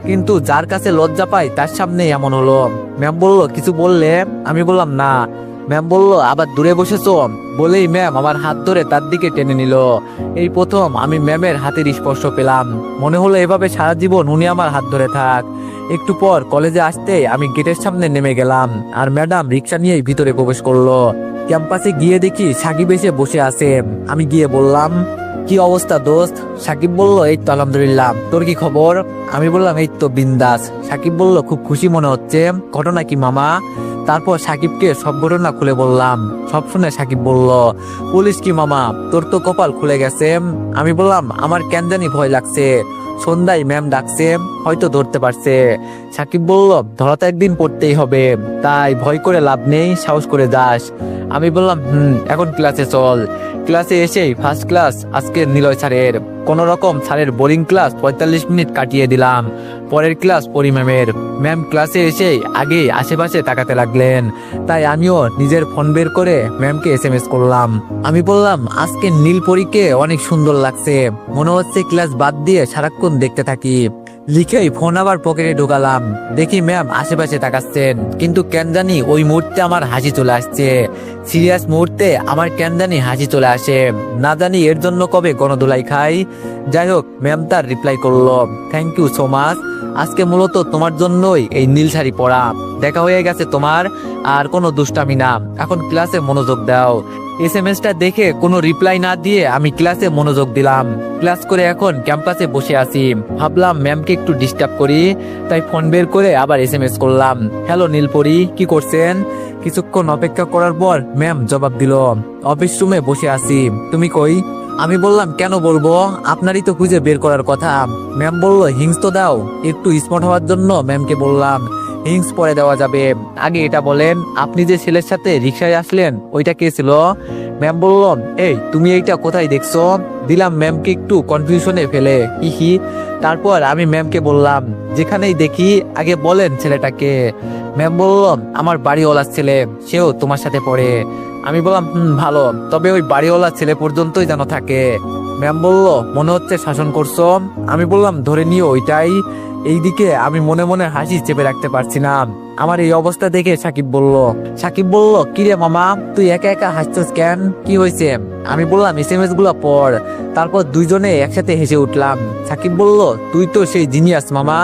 কিন্তু যার কাছে লজ্জা পাই তার সামনে এমন হলো। ম্যাম বলল কিছু বললে? আমি বললাম না। ম্যাম বলল আবার দূরে বসেছো, বলেই ম্যাম আমার হাত ধরে তার দিকে টেনে নিল। এই প্রথম আমি ম্যামের হাতের স্পর্শ পেলাম। মনে হলো এভাবে সারা জীবন উনি আমার হাত ধরে থাক। একটু পর কলেজে আসতে আমি গেটের সামনে নেমে গেলাম, আর ম্যাডাম রিক্সা নিয়েই ভিতরে প্রবেশ করলো। ক্যাম্পাসে গিয়ে দেখি সাকিব এসে বসে আছে। আমি গিয়ে বললাম, কি অবস্থা দোস্ত? সাকিব বলল এই তো আলহামদুলিল্লাহ, তোর কি খবর? আমি বললাম এই তো বিন্দাস। সাকিব বলল খুব খুশি মনে হচ্ছে, ঘটনা কি মামা? তারপর সাকিবকে সব ঘটনা খুলে বললাম। সব শুনে সাকিব বলল, পুলিশ কি মামা, তোর তো কপাল খুলে গেছে। আমি বললাম আমার কেন জানি ভয় লাগছে, সন্ধ্যায় ম্যাম ডাকছে, হয়তো ধরতে পারছে। সাকিব বলল ধরা তো একদিন পড়তেই হবে, তাই ভয় করে লাভ নেই, সাহস করে যাস। আমি বললাম এখন ক্লাসে চল। ক্লাসে এসেই ফার্স্ট ক্লাস আজকে নিলয় স্যারের। কোন রকম স্যারের বোরিং ক্লাস 45 মিনিট কাটিয়ে দিলাম। পরের ক্লাস পরি ম্যামের। ম্যাম ক্লাসে এসেই আগে আশেপাশে তাকাতে লাগলেন, তাই আমিও নিজের ফোন বের করে ম্যামকে SMS করলাম। আমি বললাম আজকে নীলপরীকে অনেক সুন্দর লাগছে, মনে হচ্ছে ক্লাস বাদ দিয়ে সারাক্ষণ দেখতে থাকি। লিখেই ফোন আবার পকেটে ঢোকালাম। দেখি ম্যাম আশেপাশে তাকাচ্ছেন, কিন্তু কেন জানি ওই মুহূর্তে আমার হাসি চলে আসছে। সিরিয়াস মুহূর্তে আমার কেন জানি হাসি চলে আসে, না জানি এর জন্য কবে গণধোলাই খাই। যাই হোক, ম্যাম তার রিপ্লাই করলো, থ্যাংক ইউ সো মাচ, আজকে মূলত তোমার জন্যই এই নীল শাড়ি পরা। দেখা হয়ে গেছে তোমার, আর কোনো দুষ্টামি না, এখন ক্লাসে মনোযোগ দাও। SMS-টা দেখে কোনো রিপ্লাই না দিয়ে আমি ক্লাসে মনোযোগ দিলাম। ক্লাস করে এখন ক্যাম্পাসে বসে আছি। ভাবলাম ম্যামকে একটু ডিস্টার্ব করি, তাই ফোন বের করে আবার SMS করলাম, হ্যালো নীলপরি, কি করছেন? কিছুক্ষণ অপেক্ষা করার পর ম্যাম জবাব দিল, অফিস রুমে বসে আছি, তুমি কই? আমি বললাম কেন বলবো, আপনারই তো খুঁজে বের করার কথা। ম্যাম বলল হিংস তো দাও। একটু স্মার্ট হওয়ার জন্য ম্যামকে বললাম, হিংস পরে দেওয়া যাবে, আগে এটা বলেন আপনি যে ছেলের সাথে রিক্সায় আসলেন ওইটা কে ছিল? ম্যাম বলল, এই তুমি এইটা কোথায় দেখছো? দিলাম ম্যামকে একটু কনফিউশনে ফেলে, হি। তারপর আমি ম্যামকে বললাম, যেখানেই দেখি আগে বলেন ছেলেটাকে। ম্যাম বলল, আমার বাড়িওয়ালার ছেলে, সেও তোমার সাথে পড়ে। আমি বললাম ভালো, তবে ওই বাড়িওয়ালা ছেলে পর্যন্তই যেন থাকে। ম্যাম বলল, মনে হচ্ছে শাসন করছো। আমি বললাম ধরে নিও ওইটাই। এইদিকে আমি মনে মনে হাসি চেপে রাখতে পারছি না। আমার এই অবস্থা দেখে সাকিব বলল কিরে মামা, তুই একা একা হাসছিস কেন, কি হয়েছে? আমি বললাম SMS গুলো পড়। তারপর দুইজনে একসাথে হেসে উঠলাম। সাকিব বলল, তুই তো সেই জিনিয়াস মামা,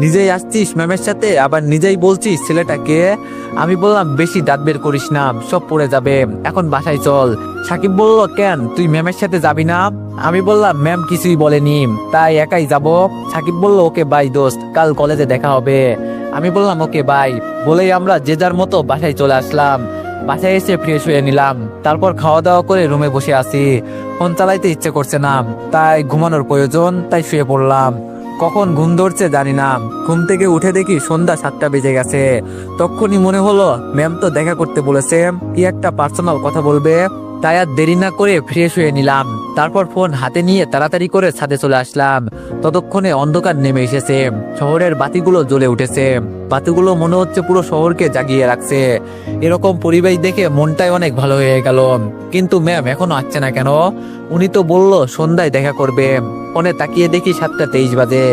নিজেই আসছিস ম্যামের সাথে, আবার নিজেই বলছিস ছেলেটাকে। আমি বললাম বেশি দাঁত বের করিস না, সব পড়ে যাবে, এখন বাসায় চল। সাকিব বলল, কেন, তুই ম্যামের সাথে যাবি না? আমি বললাম ম্যাম কিছুই বলেনি, তাই একাই যাব। সাকিব বলল, ওকে বাই দোস্ত, কাল কলেজে দেখা হবে। আমি বললাম ওকে বাই, বলেই আমরা যে যার মতো বাসায় চলে আসলাম। বাসায় এসে ফ্রেশ হয়ে নিলাম, তারপর খাওয়া দাওয়া করে রুমে বসে আছি। ফোন চালাইতে ইচ্ছে করছে না, তাই ঘুমানোর প্রয়োজন, তাই শুয়ে পড়লাম। কখন ঘুম ধরছে জানি না। ঘুম থেকে উঠে দেখি সন্ধ্যা 7টা বেজে গেছে। তখনই মনে হলো ম্যাম তো দেখা করতে বলেছে, কি একটা পার্সোনাল কথা বলবে। তাই আর দেরি না করে ফ্রেশ হয়ে নিলাম। তারপর ফোন হাতে নিয়ে তাড়াতাড়ি করে ছাদে চলে আসলাম। ততক্ষণে অন্ধকার নেমে এসেছে, শহরের বাতিগুলো জ্বলে উঠেছে। বাতিগুলো মনে হচ্ছে পুরো শহরকে জাগিয়ে রাখছে। এরকম পরিবেশ দেখে মনটাই অনেক ভালো হয়ে গেল। কিন্তু ম্যাম এখনো আসছে না কেন? উনি তো বললো সন্ধ্যায় দেখা করবে। ফোনে তাকিয়ে দেখি 7:23 বাজে।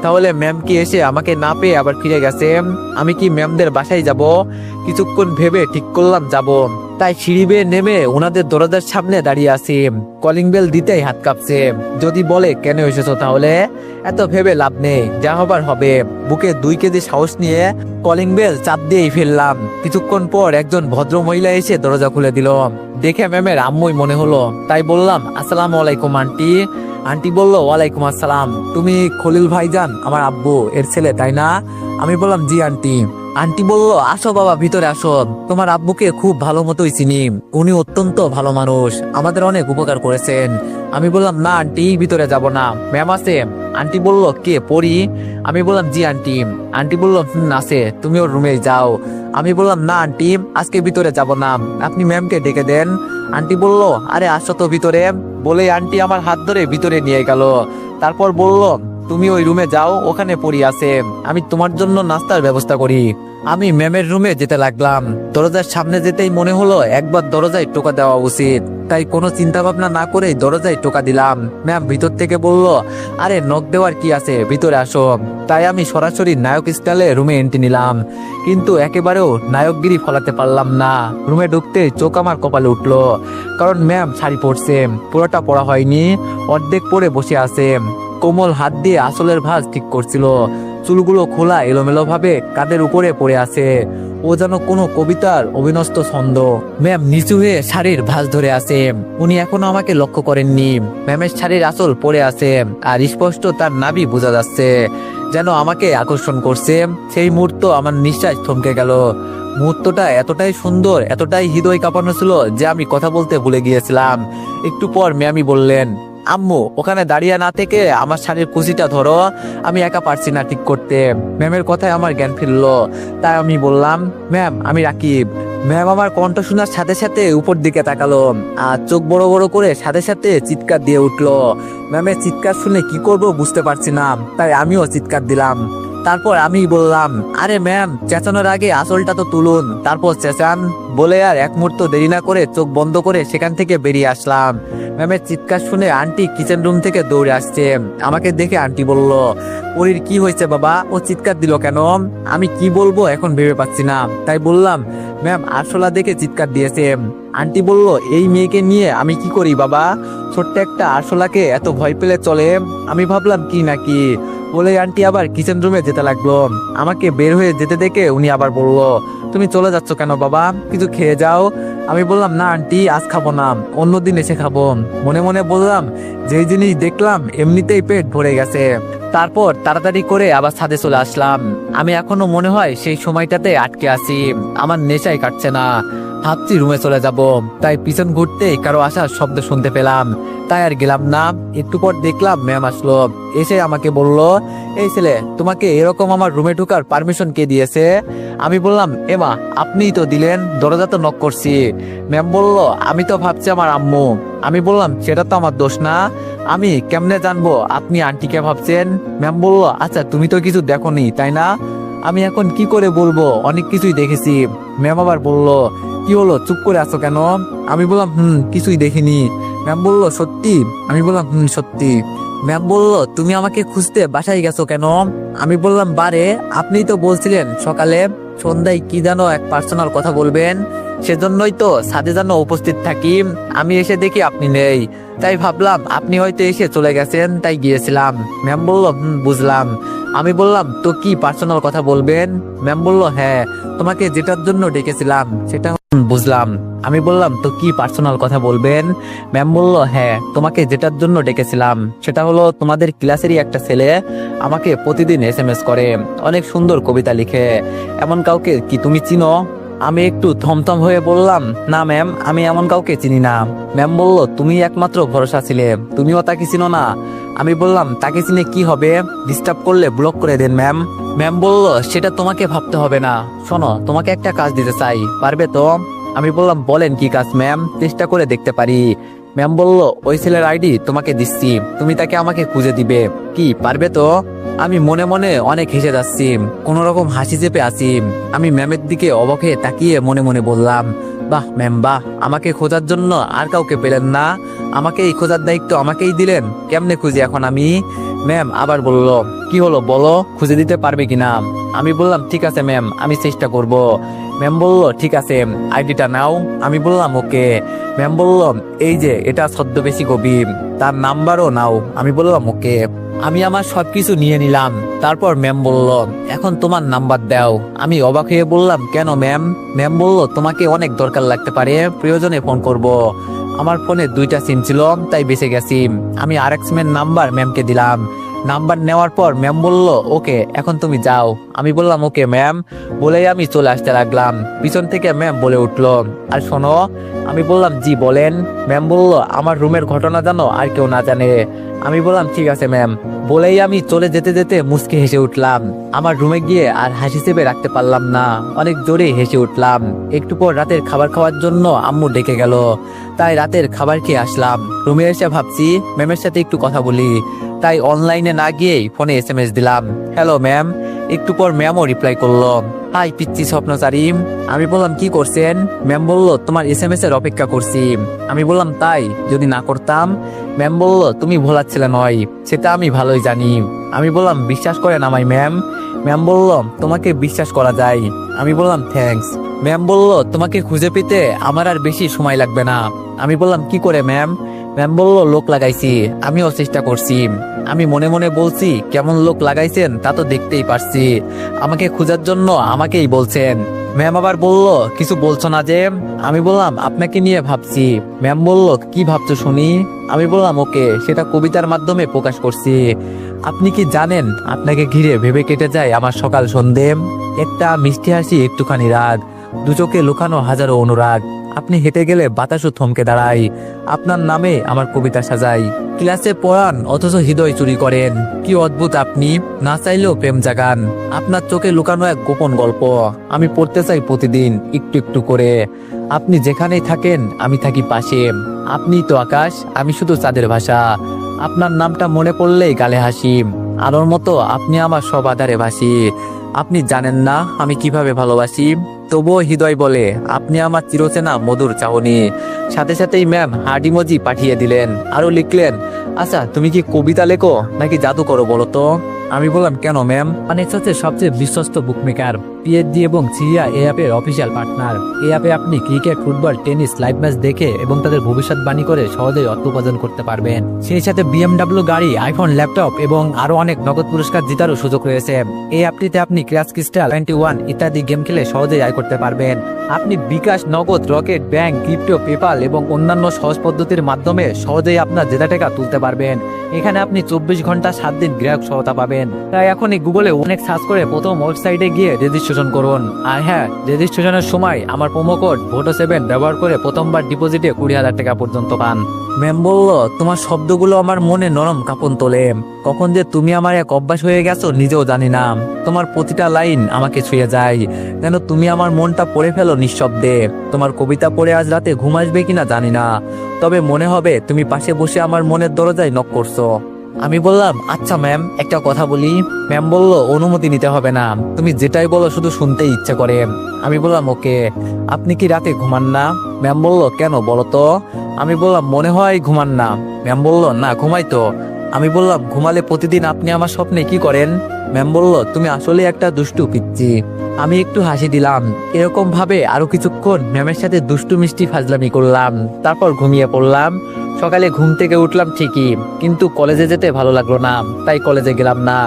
তাহলে ম্যাম কি এসে আমাকে না পেয়ে আবার ফিরে গেছে? আমি কি ম্যামদের বাসায় যাব? কিছুক্ষণ ভেবে ঠিক করলাম যাব। তাই সিঁড়ি বেয়ে নেমে ওনাদের দরজার সামনে দাঁড়িয়ে আছি। কলিং বেল দিতেই হাত কাঁপছে। যদি বলে কেন এসেছো, তাহলে এত ভেবে লাভ নেই, যা হবার হবে। বুকে 2 কেজি সাহস নিয়ে কলিং বেল চাপ দিয়েই ফেললাম। কিছুক্ষণ পর একজন ভদ্র মহিলা এসে দরজা খুলে দিল। দেখে ম্যামের আম্মুই মনে হলো, তাই বললাম আসসালামু আলাইকুম আন্টি। আন্টি বলল ওয়ালাইকুম আসসালাম। তুমি খলিল ভাইজান, আমার আব্বু এর ছেলে, তাই না? আমি বললাম জি আন্টি। আন্টি বলল আসো বাবা, ভিতরে আসো। তোমার আব্বুকে খুব ভালো মতোই চিনি, উনি অত্যন্ত ভালো মানুষ, আমাদের অনেক উপকার করেছেন। আমি বললাম না আন্টি, ভিতরে যাব না, ম্যাম আছে। আন্টি বলল কে, পড়ি? আমি বললাম জি আন্টি। আন্টি বলল আছে, তুমি ওর রুমে যাও। আমি বললাম না আন্টি, আজকে ভিতরে যাব না, আপনি ম্যামকে ডেকে দেন। আন্টি বলল আরে আসো তো ভিতরে। বলে আন্টি আমার হাত ধরে ভিতরে নিয়ে গেল। তারপর বলল তুমি ওই রুমে যাও, ওখানে পড়ি আছে, আমি তোমার জন্য নাস্তার ব্যবস্থা করি। আমি ম্যামের রুমে যেতে লাগলাম। দরজার সামনে যেতেই মনে হলো একবার দরজায় টোকা দেওয়া উচিত। তাই কোনো চিন্তা ভাবনা না করেই দরজায় টোকা দিলাম। ম্যাম ভিতর থেকে বলল আরে নক দেওয়ার কি আছে, ভিতরে আসো। তাই আমি সরাসরি নায়ক স্টাইলে রুমে এন্ট্রি নিলাম। কিন্তু একেবারেও নায়কগিরি ফলাতে পারলাম না। রুমে ঢুকতে চোখ আমার কপালে উঠলো, কারণ ম্যাম শাড়ি পরছে, পুরোটা পরা হয়নি, অর্ধেক পরে বসে আছে। কোমল হাত দিয়ে আসলের ভাঁজ ঠিক করছিল। চুলগুলো খোলা এলোমেলো ভাবে কাঁধের উপরে পড়ে আছে। ও যেন কোনো কবিতার অবিনষ্ট ছন্দ। ম্যাম নিচু হয়ে শাড়ির ভাঁজ ধরে আছে। উনি এখনো আমাকে লক্ষ্য করেননি। ম্যামের শাড়ির আঁচল পড়ে আছে, আর স্পষ্ট তার নাভি বোঝা যাচ্ছে, যেন আমাকে আকর্ষণ করছে। সেই মুহূর্ত আমার নিঃশ্বাস থমকে গেল। মুহূর্তটা এতটাই সুন্দর, এতটাই হৃদয় কাঁপানো ছিল যে আমি কথা বলতে ভুলে গিয়েছিলাম। একটু পর ম্যামই বললেন আম্মু ওখানে দাঁড়িয়ে না থেকে আমার শাড়ির কুচিটা ধরো, আমি একা পারছি না ঠিক করতে। ম্যামের কথায় আমার জ্ঞান ফিরলো। তাই আমি বললাম ম্যাম আমি রাকিব। ম্যাম আমার কণ্ঠ শোনার সাথে সাথে উপর দিকে তাকালো, আর চোখ বড় বড় করে সাথে সাথে চিৎকার দিয়ে উঠলো। ম্যামের চিৎকার শুনে কি করব বুঝতে পারছি না, তাই আমিও চিৎকার দিলাম। তারপর আমি বললাম আরে ম্যাম চেঁচানোর আগে আসলটা তো তুলুন, তারপর চেঁচান। বলে আর এক মুহূর্ত দেরি না করে চোখ বন্ধ করে সেখান থেকে বেরিয়ে আসলাম। ম্যামের চিৎকার শুনে আন্টি কিচেন রুম থেকে দৌড়ে আসছে। আমাকে দেখে আন্টি বলল পরীর কি হয়েছে বাবা, ও চিৎকার দিল কেন? আমি কি বলবো এখন ভেবে পাচ্ছি না, তাই বললাম ম্যাম আরশোলা দেখে চিৎকার দিয়েছে। আন্টি বলল এই মেয়েকে নিয়ে আমি কি করি বাবা, ছোট্ট একটা আরশোলাকে এত ভয় পেলে চলে? আমি ভাবলাম কি নাকি। বলে আন্টি আবার কিচেন রুমে যেতে লাগলো। আমাকে বের হয়ে যেতে দেখে উনি আবার বলল তুমি চলে যাচ্ছ কেন বাবা, কিছু খেয়ে যাও। আমি বললাম না আন্টি আজ খাবো না, অন্যদিন এসে খাবো। মনে মনে বললাম যেই জিনিস দেখলাম এমনিতেই পেট ভরে গেছে। তারপর তাড়াতাড়ি করে আবার ছাদে চলে আসলাম। আমি এখনো মনে হয় সেই সময়টাতে আটকে আছি, আমার নেশাই কাটছে না। ভাবছি রুমে চলে যাব, তাই পিছন ঘুরতে কারো আসার শব্দ শুনতে পেলাম, তাই আর গেলাম না। একটু পর দেখলাম ম্যাম আসলো। এসে আমাকে বলল এই ছেলে তোমাকে এরকম আমার রুমে ঢোকার পারমিশন কে দিয়েছে? আমি বললাম এমা আপনিই তো দিলেন, দরজা তো নক করছি। ম্যাম বলল আমি তো ভাবছি আমার আম্মু। আমি বললাম সেটা তো আমার দোষ না, আমি কেমনে জানবো আপনি আন্টিকে ভাবছেন? ম্যাম বলল আচ্ছা তুমি তো কিছু দেখোনি তাই না? আমি এখন কি করে বলবো, অনেক কিছুই দেখেছি। ম্যাম আবার বলল কি হলো চুপ করে আছো কেন? আমি বললাম কিছুই দেখিনি। ম্যাম বলল সত্যি? আমি বললাম সত্যি। ম্যাম বলল তুমি আমাকে খুঁজতে বাসায় গেছো কেন? আমি বললাম বারে আপনিই তো বলছিলেন সকালে সন্ধ্যায় কি যেন এক পার্সোনাল কথা বলবেন, সেজন্যই তো ছাদে যেন উপস্থিত থাকি। আমি এসে দেখি আপনি নেই, তাই ভাবলাম আপনি হয়তো এসে চলে গেছেন, তাই গিয়েছিলাম। ম্যাম বলল বুঝলাম। আমি বললাম তো কি পার্সোনাল কথা বলবেন? ম্যাম বলল হ্যাঁ তোমাকে যেটার জন্য ডেকেছিলাম সেটা বুঝলাম। আমি বললাম তো কি পার্সোনাল কথা বলবেন? ম্যাম বলল হ্যাঁ তোমাকে যেটার জন্য ডেকেছিলাম সেটা হলো তোমাদের ক্লাসেরই একটা ছেলে আমাকে প্রতিদিন SMS করে, অনেক সুন্দর কবিতা লিখে। এমন কাউকে কি তুমি চিনো? আমি একটু থমথম হয়ে বললাম না ম্যাম আমি এমন কাউকে চিনি না। ম্যাম বলল তুমি একমাত্র ভরসা ছিলে, তুমিও তাকে চিনো না? আমি বললাম তাকে চিনে কি হবে, ডিস্টার্ব করলে ব্লক করে দেন ম্যাম। ম্যাম বলল সেটা তোমাকে ভাবতে হবে না, শোনো তোমাকে একটা কাজ দিতে চাই, পারবে তো? আমি বললাম বলেন কি কাজ ম্যাম, চেষ্টা করে দেখতে পারি। ম্যাম বলল ওই ছেলের আইডি তোমাকে দিচ্ছি, তুমি তাকে আমাকে খুঁজে দিবে, কি পারবে তো? আমি মনে মনে অনেক হেসে যাচ্ছি, কোন রকম হাসি চেপে আছি। আমি ম্যামের দিকে অবাক হয়ে তাকিয়ে মনে মনে বললাম, বাহ ম্যাম বাহ, আমাকে খোঁজার জন্য আর কাউকে পেলেন না, আমাকে এই খোঁজার দায়িত্ব আমাকেই দিলেন, কেমনে খুঁজি এখন আমি? ম্যাম আবার বলল, কি হলো বলো, খুঁজে দিতে পারবে কিনা? আমি বললাম ঠিক আছে ম্যাম, আমি চেষ্টা করব। ম্যাম বলল ঠিক আছে, আইডিটা নাও। আমি বললাম ওকে। ম্যাম বলল এই যে এটা ছদ্মবেশী কবি, তার নাম্বারও নাও। আমি বললাম ওকে। আমি আমার সবকিছু নিয়ে নিলাম। তারপর ম্যাম বলল এখন তোমার নাম্বার দাও। আমি অবাক হয়ে বললাম কেন ম্যাম? ম্যাম বলল তোমাকে অনেক দরকার লাগতে পারে, প্রয়োজনে ফোন করব। আমার ফোনে 2টা সিম ছিল, তাই বেঁচে গেছি। আমি আরেক সিমের নাম্বার ম্যামকে দিলাম। নাম্বার নেওয়ার পর ম্যাম বলল ওকে, এখন তুমি যাও। আমি বললাম ওকে ম্যাম, বলেই আমি চলে আসতে লাগলাম। পিছন থেকে ম্যাম বলে উঠলো, আর শোনো। আমি বললাম জি বলেন। ম্যাম বলল আমার রুমের ঘটনা জানো আর কেউ না জানে। আমি বললাম ঠিক আছে ম্যাম। বলেই আমি চলে যেতে যেতে মুচকে হেসে উঠলাম। আমার রুমে গিয়ে আর হাসি চেপে রাখতে পারলাম না, অনেক জোরে হেসে উঠলাম। একটু পর রাতের খাবার খাওয়ার জন্য আম্মু ডেকে গেল, তাই রাতের খাবার খেয়ে আসলাম। রুমে এসে ভাবছি ম্যামের সাথে একটু কথা বলি, তাই অনলাইনে না গিয়েই ফোনে SMS দিলাম, হ্যালো ম্যাম। একটু পর ম্যামও রিপ্লাই করলো, হাই পিচ্ছি স্বপ্নচারী। আমি বললাম কি করছেন? ম্যাম বলল তোমার SMS এর অপেক্ষা করছি। আমি বললাম তাই, যদি না করতাম? ম্যাম বলল তুমি ভোলার ছেলে নয়, সেটা আমি ভালোই জানি। আমি বললাম বিশ্বাস করেন আমায় ম্যাম? ম্যাম বলল তোমাকে বিশ্বাস করা যায়। আমি বললাম থ্যাঙ্কস। ম্যাম বলল তোমাকে খুঁজে পেতে আমার আর বেশি সময় লাগবে না। আমি বললাম কি করে ম্যাম? ম্যাম বলল লোক লাগাইছি, আমিও চেষ্টা করছি। আমি মনে মনে বলছি কেমন লোক লাগাইছেন তা তো দেখতেই পারছি, আমাকে খোঁজার জন্য আমাকেই বলছেন। ম্যাম আবার বলল কিছু বলছো না যে? আমি বললাম আপনাকে নিয়ে ভাবছি। ম্যাম বলল কি ভাবছো শুনি? আমি বললাম ওকে, সেটা কবিতার মাধ্যমে প্রকাশ করছি। আপনি কি জানেন আপনাকে ঘিরে ভেবে কেটে যায় আমার সকাল সন্ধে, একটা মিষ্টি হাসি একটুখানি রাগ, দু চোখে লুকানো হাজারো অনুরাগ। আপনি হেঁটে গেলে বাতাসও থমকে দাঁড়াই, আপনার নামে আমার কবিতা সাজাই। ক্লাসে পড়ান অথচ হৃদয় চুরি করেন, কি অদ্ভুত আপনি, না চাইলেও প্রেম জাগান। আপনার চোখে লুকানো এক গোপন গল্প আমি পড়তে চাই প্রতিদিন একটু একটু করে। আপনি যেখানেই থাকেন আমি থাকি পাশে, আপনি তো আকাশ, আমি শুধু চাঁদের ভাষা। আপনার নামটা মনে পড়লেই গালে হাসি, আলোর মতো আপনি আমার সব আধারে ভাসি। আপনি জানেন না আমি কিভাবে ভালোবাসি, তবুও হৃদয় বলে আপনি আমার চিরচেনা মধুর চাহনি। সাথে সাথেই ম্যাম হার্ট ইমোজি পাঠিয়ে দিলেন, আরো লিখলেন আচ্ছা তুমি কি কবিতা লেখো নাকি জাদু করো বলো তো? আমি বললাম কেন ম্যাম? অনেক হচ্ছে সবচেয়ে বিশ্বস্ত বুকমেকার, পিএইচডি এবং সিরিয়া এই অ্যাপের অফিসিয়াল পার্টনার। এই অ্যাপে আপনি cricket, football, tennis live match দেখে এবং তাদের ভবিষ্যৎবাণী করে সহজেই অর্থ উপার্জন করতে পারবেন। সেই সাথে BMW গাড়ি, আইফোন, ল্যাপটপ এবং আরো অনেক নগদ পুরস্কার জেতারও সুযোগ রয়েছে। এই অ্যাপটিতে আপনি ক্র্যাশ ক্রিস্টাল 21 ইত্যাদি গেম খেলে সহজেই আয় করতে পারবেন। আপনি বিকাশ, নগদ, রকেট, ব্যাংক, ক্রিপ্টো, পেপাল এবং অন্যান্য সহজ পদ্ধতির মাধ্যমে সহজেই আপনার জেতা টাকা তুলতে পারবেন। এখানে আপনি 24 ঘন্টা 7 দিন গ্রাহক সহায়তা পাবেন। তাই এখনই গুগলে অনেক সার্চ করে প্রথম ওয়েবসাইটে গিয়ে রেজিস্ট্রেশন করুন। আর হ্যাঁ, রেজিস্ট্রেশনের সময় আমার প্রোমো কোড VOTO7 ব্যবহার করে প্রথমবার ডিপোজিটে 20,000 টাকা পর্যন্ত পান। ম্যাম বলল তোমার শব্দগুলো আমার মনে নরম কাঁপন তোলে, কখন যে তুমি আমার এক অভ্যাস হয়ে গেছো নিজেও জানি না। তোমার প্রতিটা লাইন আমাকে ছুঁয়ে যায়, যেন তুমি আমার মনটা পড়ে ফেলো নিঃশব্দে। তোমার কবিতা পড়ে আজ রাতে ঘুম আসবে কিনা জানি না, তবে মনে হবে তুমি পাশে বসে আমার মনের দরজায় নক করছো। আমি বললাম আচ্ছা ম্যাম, একটা কথা বলি। ম্যাম বলল অনুমতি নিতে হবে না, তুমি যেটাই বলো শুধু শুনতেই ইচ্ছে করে। আমি বললাম ওকে। আপনি কি রাতে ঘুমান না? ম্যাম বলল কেন বলো তো? আমি বললাম মনে হয় ঘুমান না। ম্যাম বলল না ঘুমাই তো। আমি বললাম ঘুমালে প্রতিদিন আপনি আমার স্বপ্নে কি করেন? ম্যাম বলল তুমি আসলে একটা দুষ্টু পিচ্চি। আমি একটু হাসি দিলাম। এরকম ভাবে আরো কিছুক্ষণ ম্যামের সাথে দুষ্টু মিষ্টি ফাজলামি করলাম, তারপর ঘুমিয়ে পড়লাম। সকালে ঘুম থেকে উঠলাম ঠিকই, কিন্তু কলেজে যেতে ভালো লাগলো না, তাই কলেজে গেলাম না।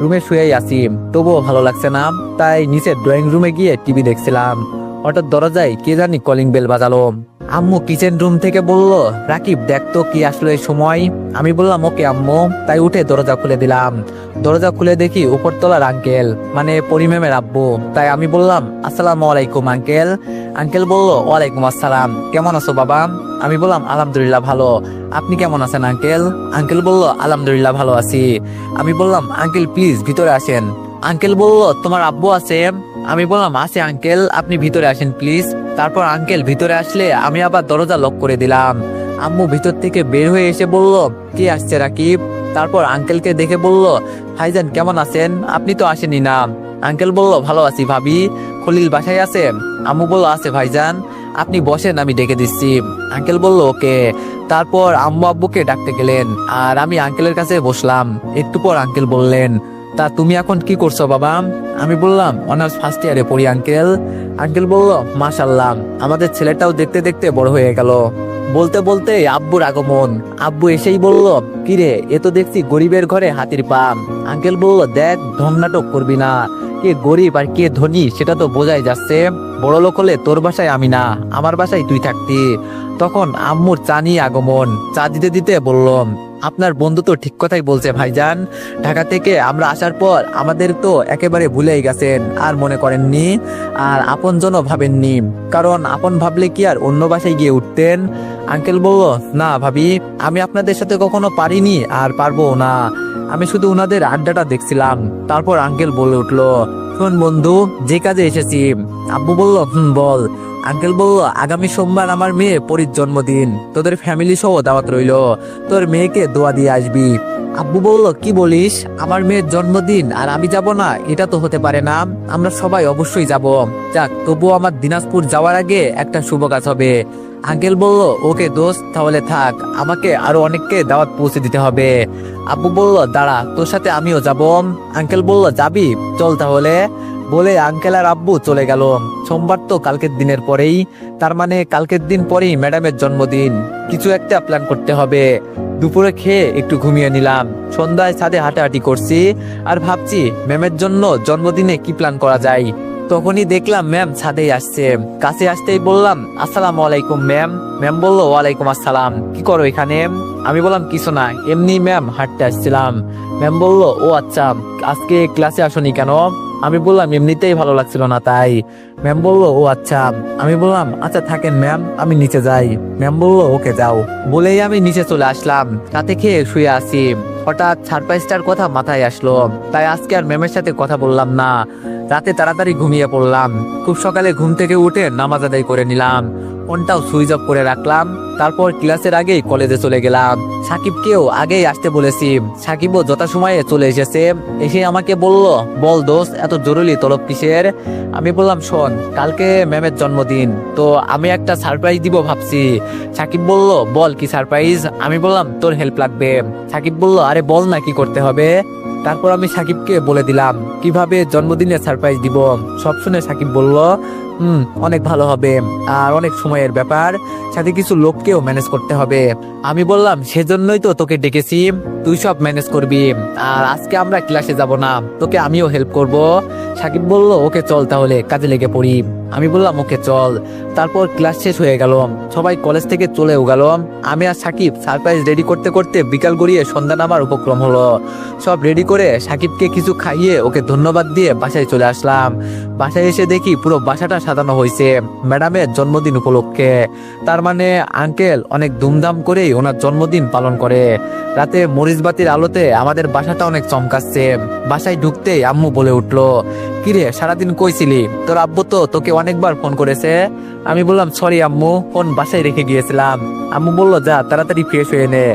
রুমে শুয়েই আছি, তবুও ভালো লাগছে না, তাই নিচে ড্রয়িং রুমে গিয়ে টিভি দেখছিলাম। হঠাৎ দরজায় কে জানি কলিং বেল বাজালো। আম্মু কিচেন রুম থেকে বলল রাকিব দেখ তো কি আসলো এই সময়। আমি বললাম ওকে আম্মু, তাই উঠে দরজা খুলে দিলাম। দরজা খুলে দেখি উপরতলার আঙ্কেল, মানে পরিমেমের আব্বু। তাই আমি বললাম আসসালামু আলাইকুম আঙ্কেল। আঙ্কেল বলল ওয়ালাইকুম আসসালাম, কেমন আছো বাবা? আমি বললাম আলহামদুলিল্লাহ ভালো, আপনি কেমন আছেন আঙ্কেল? আঙ্কেল বলল আলহামদুলিল্লাহ ভালো আছি। আমি বললাম আঙ্কেল প্লিজ ভিতরে আসেন। আঙ্কেল বলল তোমার আব্বু আছে? আমি বললাম আছে আঙ্কেল, আপনি ভিতরে আসেন প্লিজ। তারপর আঙ্কেল ভিতরে আসলে আমি আবার দরজা লক করে দিলাম। আম্মু ভিতর থেকে বের হয়ে এসে বলল, কি আসছে রাকিব? তারপর আঙ্কেলকে দেখে বলল, ভাইজান কেমন আছেন? আপনি তো আসেনি না। আঙ্কেল বলল, ভালো আছি ভাবি। খলিল বাসায় আছে? আম্মু বলল, আছে ভাইজান, আপনি বসেন, আমি ডেকে দিচ্ছি। আঙ্কেল বলল, ওকে। তারপর আম্মু আব্বুকে ডাকতে গেলেন আর আমি আঙ্কেলের কাছে বসলাম। একটু পর আঙ্কেল বললেন, তা তুমি এখন কি করছো বাবা? আমি বললাম, অনার্স ফার্স্ট ইয়ারে পড়ি আঙ্কেল। আঙ্কেল বলল, মাশাল্লাহ, আমাদের ছেলেটাও দেখতে দেখতে বড় হয়ে গেল। বলতে বলতে আব্বুর আগমন। আব্বু এসেই বলল, কিরে, এ তো দেখছি গরিবের ঘরে হাতির পা। আঙ্কেল বলল, দেখ, ঢং নাটক করবি না, কে গরিব আর কে ধনী সেটা তো বোঝাই যাচ্ছে। বড় লোক হলে তোর বাসায় আমি না, আমার বাসায় তুই থাকতি। তখন আম্মুর চা নিয়ে আগমন। চা দিতে দিতে বললাম, আপনার বন্ধু তো ঠিক কথাই বলছে ভাইজান। ঢাকা থেকে আমরা আসার পর আমাদের তো একেবারে ভুলেই গেছেন, আর মনে করেননি, আর আপনজনও ভাবেননি। কারণ আপন ভাবলে কি আর অন্য বাসায় গিয়ে উঠতেন? আঙ্কেল বলল, না ভাবি, আমি আপনাদের সাথে কখনো পারিনি আর পারবো না। আমি শুধু ওনাদের আড্ডাটা দেখছিলাম। তারপর আঙ্কেল বলে উঠলো, শোন বন্ধু, যে কাজে এসেছি। আব্বু বলল, বল। আঙ্কেল বলল, আগামী সোমবার আমার মেয়ে পরীর জন্মদিন, তোদের ফ্যামিলি সহ দাওয়াত রইলো, তোর মেয়েকে দোয়া দিয়ে আসবি। আব্বু বলল, কি বলিস? আমার মেয়ের জন্মদিন আর আমি যাব না? এটা তো হতে পারে না, আমরা সবাই অবশ্যই যাব। যাক, তবুও আমার দিনাজপুর যাওয়ার আগে একটা শুভ কাজ হবে। আঙ্কেল বলল, ওকে দোস্ত, তাহলে থাক, আমাকে আরো অনেককে দাওয়াত পৌঁছে দিতে হবে। আব্বু বলল, দাঁড়া, তোর সাথে আমিও যাব। আঙ্কেল বলল, যাবি? চল তাহলে। বলে আঙ্কেল আর আব্বু চলে গেল। সোমবার তো কালকের দিনের পরেই, তার মানে কালকের দিন পরেই ম্যাডামের জন্মদিন। কিছু একটা প্ল্যান করতে হবে। দুপুরে খেয়ে একটু ঘুমিয়ে নিলাম। সন্ধ্যায় ছাদে হাঁটাহাঁটি করছি আর ভাবছি ম্যামের জন্য জন্মদিনে কি প্ল্যান করা যায়। তখনই দেখলাম ম্যাম ছাদেই আসছে। কাছে আসতেই বললাম, আসসালামু আলাইকুম ম্যাম। ম্যাম বলল, ওয়ালাইকুম আসসালাম, কি করো এখানে? আমি বললাম, কিছু না, এমনি ম্যাম হাঁটতে আসছিলাম। ম্যাম বলল, ও আচ্ছা, আজকে ক্লাসে আসনি কেন? আমি বললাম, এমনিতেই ভালো লাগছিল না তাই। ম্যাম বলল, ও আচ্ছা। আমি বললাম, আচ্ছা থাকেন ম্যাম, আমি নিচে যাই। ম্যাম বলল, ওকে যাও। বলেই আমি নিচে চলে আসলাম। রাতে খেয়ে শুয়ে আছি। হঠাৎ সারপ্রাইজটার কথা মাথায় আসলো, তাই আজকে আর ম্যামের সাথে কথা বললাম না। রাতে তাড়াতাড়ি ঘুমিয়ে পড়লাম। খুব সকালে ঘুম থেকে উঠে নামাজ আদায় করে নিলাম। ফোনটাও সুইচ অফ করে রাখলাম। তারপর ক্লাসের আগেই কলেজে চলে গেলাম। সাকিবকেও আগেই আসতে বলেছি। সাকিবও যথাসময়ে চলে এসেছে। এসে আমাকে বলল, বল দোস্ত, এত জরুরি তলব কিসের? আমি বললাম, শোন, কালকে ম্যামের জন্মদিন, তো আমি একটা সারপ্রাইজ দিব ভাবছি। সাকিব বলল, বল কি সারপ্রাইজ? আমি বললাম, তোর হেল্প লাগবে। সাকিব বলল, আরে বল না, কি করতে হবে? তারপর আমি সাকিবকে বলে দিলাম কিভাবে জন্মদিনে সারপ্রাইজ দিব। সব শুনে সাকিব বলল, অনেক ভালো হবে, আর অনেক সময়ের ব্যাপার, সাথে কিছু লোককেও ম্যানেজ করতে হবে। আমি বললাম, সেজন্যই তো তোকে ডেকেছি, তুই সব ম্যানেজ করবি, আর আজকে আমরা ক্লাসে যাব না, তোকে আমিও হেল্প করব। সাকিব বলল, ওকে চল তাহলে কাজে লেগে পড়ি। আমি বললাম, ওকে চল। তারপর ক্লাস শেষ হয়ে গেল, সবাই কলেজ থেকে চলেও গেল। আমি আর সাকিব সারপ্রাইজ রেডি করতে করতে বিকাল গড়িয়ে সন্ধ্যা নামার উপক্রম হলো। সব রেডি করে সাকিবকে কিছু খাইয়ে ওকে ধন্যবাদ দিয়ে বাসায় চলে আসলাম। বাসায় এসে দেখি পুরো বাসাটা সাজানো হয়েছে ম্যাডামের জন্মদিন উপলক্ষে। তার মানে আঙ্কেল অনেক ধুমধাম করেই ওনার জন্মদিন পালন করে। রাতে মরিচবাতির আলোতে আমাদের বাসাটা অনেক চমকাচ্ছে। বাসায় ঢুকতেই আম্মু বলে উঠলো, কিরে, সারাদিন কইছিলি? তোর আব্বু তো তোকে অনেকবার ফোন করেছে। আমি বললাম, সরি আম্মু, ফোন বাসায় রেখে গিয়েছিলাম। আম্মু বলল, যা তাড়াতাড়ি ফ্রেশ হয়ে নে।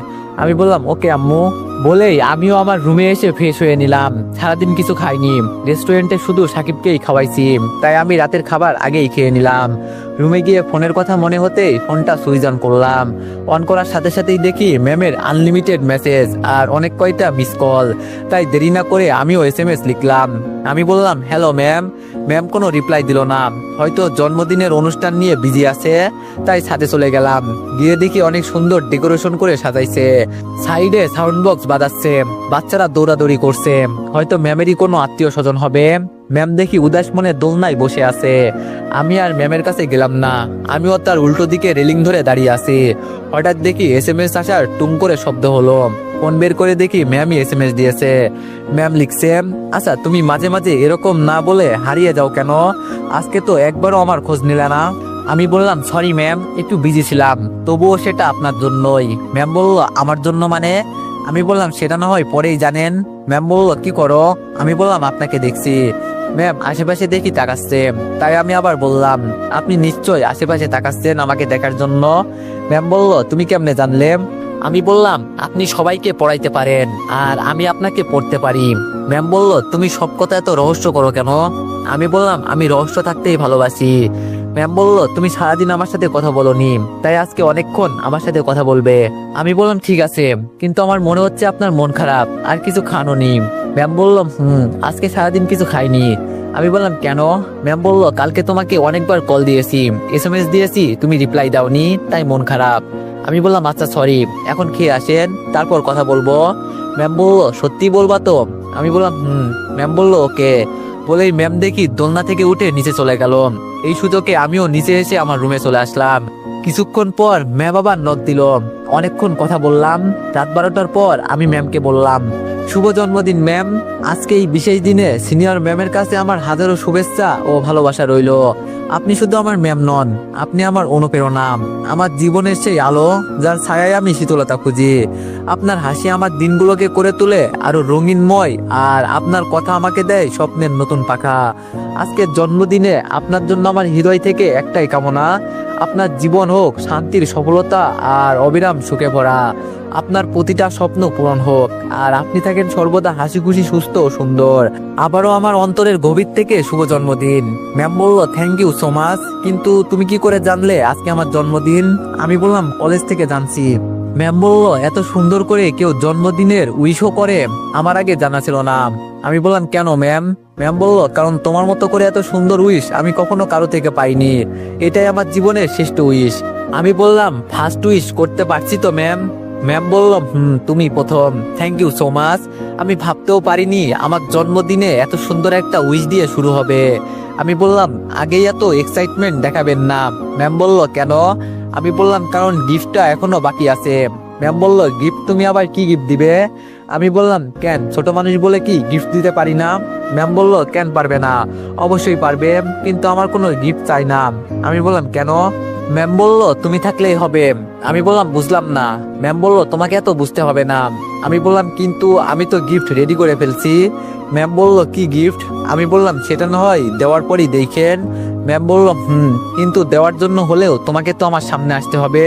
আমি বললাম, ওকে আম্মু। বলেই আমিও আমার রুমে এসে ফ্রেশ হয়ে নিলাম। সারাদিন কিছু খাইনি, রেস্টুরেন্টে শুধু সাকিবকেই খাওয়াইছি, তাই আমি রাতের খাবার আগেই খেয়ে নিলাম। রুমে গিয়ে ফোনের কথা মনে হতেই ফোনটা সুইচ অন করলাম। অন করার সাথে সাথেই দেখি ম্যামের আনলিমিটেড মেসেজ আর অনেক কয়টা মিস কল। তাই দেরি না করে আমিও SMS লিখলাম। আমি বললাম, হ্যালো ম্যাম। ম্যাম কোনো রিপ্লাই দিল না, হয়তো জন্মদিনের অনুষ্ঠান নিয়ে বিজি আছে। তাই ছাদে চলে গেলাম। গিয়ে দেখি অনেক সুন্দর ডেকোরেশন করে সাজাইছে। সাইডে সাউন্ড বক্স বাজাচ্ছে, বাচ্চারা দৌড়াদৌড়ি করছে, হয়তো ম্যামেরই কোনো আত্মীয় স্বজন হবে। ম্যাম দেখি উদাস মনে দোলনায় বসে আছে। আমি আর ম্যামের কাছে গেলাম না, আমিও তার উল্টো দিকে রেলিং ধরে দাঁড়িয়ে আছি। হঠাৎ দেখি SMS আসার টুং করে শব্দ হলো। ফোন বের করে দেখি ম্যামই SMS দিয়েছে। ম্যাম লিখছে, আচ্ছা তুমি মাঝে মাঝে এরকম না বলে হারিয়ে যাও কেন? আজকে তো একবারও আমার খোঁজ নিলে না। আমি বললাম, সরি ম্যাম, একটু বিজি ছিলাম, তবুও সেটা আপনার জন্যই। ম্যাম বলল, আমার জন্য মানে? আমি বললাম, সেটা না হয় পরেই জানেন। ম্যাম বলল কি করো? আমি বললাম আপনাকে দেখছি। ম্যাম আশেপাশে দেখি তাকাচ্ছে, তাই আমি আবার বললাম আপনি নিশ্চয়ই আশেপাশে তাকাচ্ছেন আমাকে দেখার জন্য। ম্যাম বলল তুমি কেমনে জানলে? আমি বললাম আপনি সবাইকে পড়াইতে পারেন আর আমি আপনাকে পড়তে পারি। ম্যাম বলল তুমি সব কথা এত রহস্য করো কেন? আমি বললাম আমি রহস্য থাকতেই ভালোবাসি। ম্যাম বলল তুমি সারাদিন আমার সাথে কথা বলোনি, তাই আজকে অনেকক্ষণ আমার সাথে কথা বলবে। আমি বললাম ঠিক আছে, কিন্তু আমার মনে হচ্ছে আপনার মন খারাপ, আর কিছু খানোনি। ম্যাম বলল আজকে সারাদিন কিছু খাইনি। আমি বললাম কেন? ম্যাম বলল কালকে তোমাকে অনেকবার কল দিয়েছি, SMS দিয়েছি, তুমি রিপ্লাই দাওনি, তাই মন খারাপ। আমি বললাম আচ্ছা সরি, এখন খেয়ে আসেন, তারপর কথা বলবো। ম্যাম বলল সত্যি বলবা তো? আমি বললাম ম্যাম বলল ওকে। বলেই ম্যাম দেখি দোলনা থেকে উঠে নিচে চলে গেল। এই সুযোগে আমিও নিচে এসে আমার রুমে চলে আসলাম। কিছুক্ষণ পর ম্যাম আবার নক দিল। অনেকক্ষণ কথা বললাম। রাত 12টার পর আমি ম্যামকে বললাম শুভ জন্মদিন ম্যাম। আজকে এই বিশেষ দিনে সিনিয়র ম্যামের কাছে আমার হাজারো শুভেচ্ছা ও ভালোবাসা রইল। আপনি শুধু আমার ম্যাম নন, আপনি আমার অনুপ্রেরণা, আমার জীবনের সেই আলো যার ছায়ায় আমি শীতলতা খুঁজি। আপনার হাসি আমার দিনগুলোকে করে তোলে আরো রঙিনময়, আর আপনার কথা আমাকে দেয় স্বপ্নের নতুন পাখা। আজকের জন্মদিনে আপনার জন্য আমার হৃদয় থেকে একটাই কামনা, আপনার জীবন হোক শান্তির, সফলতা আর অবিরাম সুখে ভরা। আপনার প্রতিটা স্বপ্ন পূরণ হোক, আর আপনি থাকেন সর্বদা হাসি খুশি, সুস্থ ও সুন্দর। আবারও আমার অন্তরের গভীর থেকে শুভ জন্মদিন। ম্যাম বলল থ্যাংক ইউ সো মাচ, কিন্তু তুমি কি করে জানলে আজকে আমার জন্মদিন? আমি বললাম কলেজ থেকে জানছি। ম্যাম বলল এত সুন্দর করে কেউ জন্মদিনের উইশও করে, আমার আগে জানা ছিল না। আমি বললাম কেন ম্যাম? ম্যাম বলল কারণ তোমার মতো করে এত সুন্দর উইশ আমি কখনো কারো থেকে পাইনি, এটাই আমার জীবনের শ্রেষ্ঠ উইশ। আমি বললাম ফার্স্ট উইশ করতে পারছি তো ম্যাম? ম্যাম বলল তুমি প্রথম। Thank you so much. আমি ভাবতেও পারিনি আমার জন্মদিনে এত সুন্দর একটা উইশ দিয়ে শুরু হবে। আমি বললাম আগেই এত এক্সাইটমেন্ট দেখাবেন না। ম্যাম বলল কেন? আমি বললাম কারণ গিফটটা এখনো বাকি আছে। ম্যাম বলল গিফট? তুমি আবার কি গিফট দিবে? আমি বললাম কেন, ছোট মানুষ বলে কি গিফট দিতে পারি না? ম্যাম বলল কেন পারবে না, অবশ্যই পারবে, কিন্তু আমার কোনো গিফট চাই না। আমি বললাম কেন? ম্যাম বলল তুমি থাকলেই হবে। আমি বললাম বুঝলাম না। ম্যাম বলল তোমাকে এত বুঝতে হবে না। আমি বললাম কিন্তু আমি তো গিফট রেডি করে ফেলছি। ম্যাম বলল কি গিফট? আমি বললাম সেটা না হয় দেওয়ার পরই দেখেন। ম্যাম বলল কিন্তু দেওয়ার জন্য হলেও তোমাকে তো আমার সামনে আসতে হবে।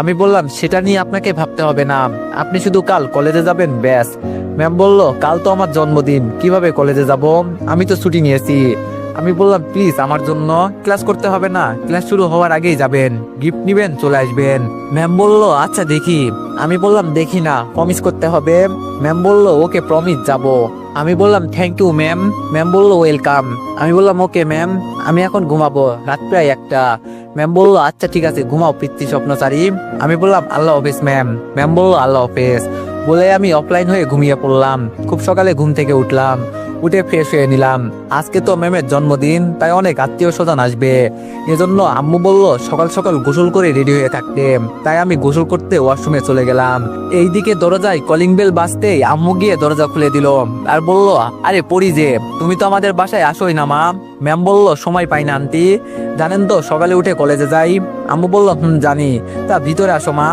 আমি বললাম সেটা নিয়ে আপনাকে ভাবতে হবে না, আপনি শুধু কাল কলেজে যাবেন ব্যাস। ম্যাম বলল কাল তো আমার জন্মদিন, কিভাবে কলেজে যাব? আমি তো ছুটি নিয়েছি। আমি বললাম প্লিজ আমার জন্য ক্লাস করতে হবে না, ক্লাস শুরু হওয়ার আগেই যাবেন, গিফট নিবেন, চলে আসবেন। ম্যাম বলল আচ্ছা দেখি। আমি বললাম দেখি না, প্রমিস করতে হবে। ম্যাম বলল ওকে প্রমিস, যাব। আমি বললাম থ্যাংক ইউ ম্যাম। ম্যাম বলল ওয়েলকাম। আমি বললাম ওকে ম্যাম, আমি এখন ঘুমাবো, রাত প্রায় 1টা। ম্যাম বলল আচ্ছা ঠিক আছে ঘুমাও পিতৃ স্বপ্নচারী। আমি বললাম আল্লাহ হাফেজ ম্যাম। ম্যাম বলল আল্লাহ হাফেজ। বলে আমি অফলাইন হয়ে ঘুমিয়ে পড়লাম। খুব সকালে ঘুম থেকে উঠলাম, উঠে ফ্রেশ হয়ে নিলাম। আজকে তো ম্যামের জন্মদিন, তাই অনেক আত্মীয় স্বজন আসবে, এজন্য আম্মু বলল সকাল সকাল গোসল করে রেডি হয়ে থাকতে। তাই আমি গোসল করতে ওয়াশরুমে চলে গেলাম। এইদিকে দরজায় কলিং বেল বাজতেই আম্মু গিয়ে দরজা খুলে দিল আর বলল আরে পড়ি যে, তুমি তো আমাদের বাসায় আসোই না মা। ম্যাম বলল সময় পাই না আন্টি, জানেন তো সকালে উঠে কলেজে যাই। আম্মু বলল জানি, তা ভিতরে আসো মা।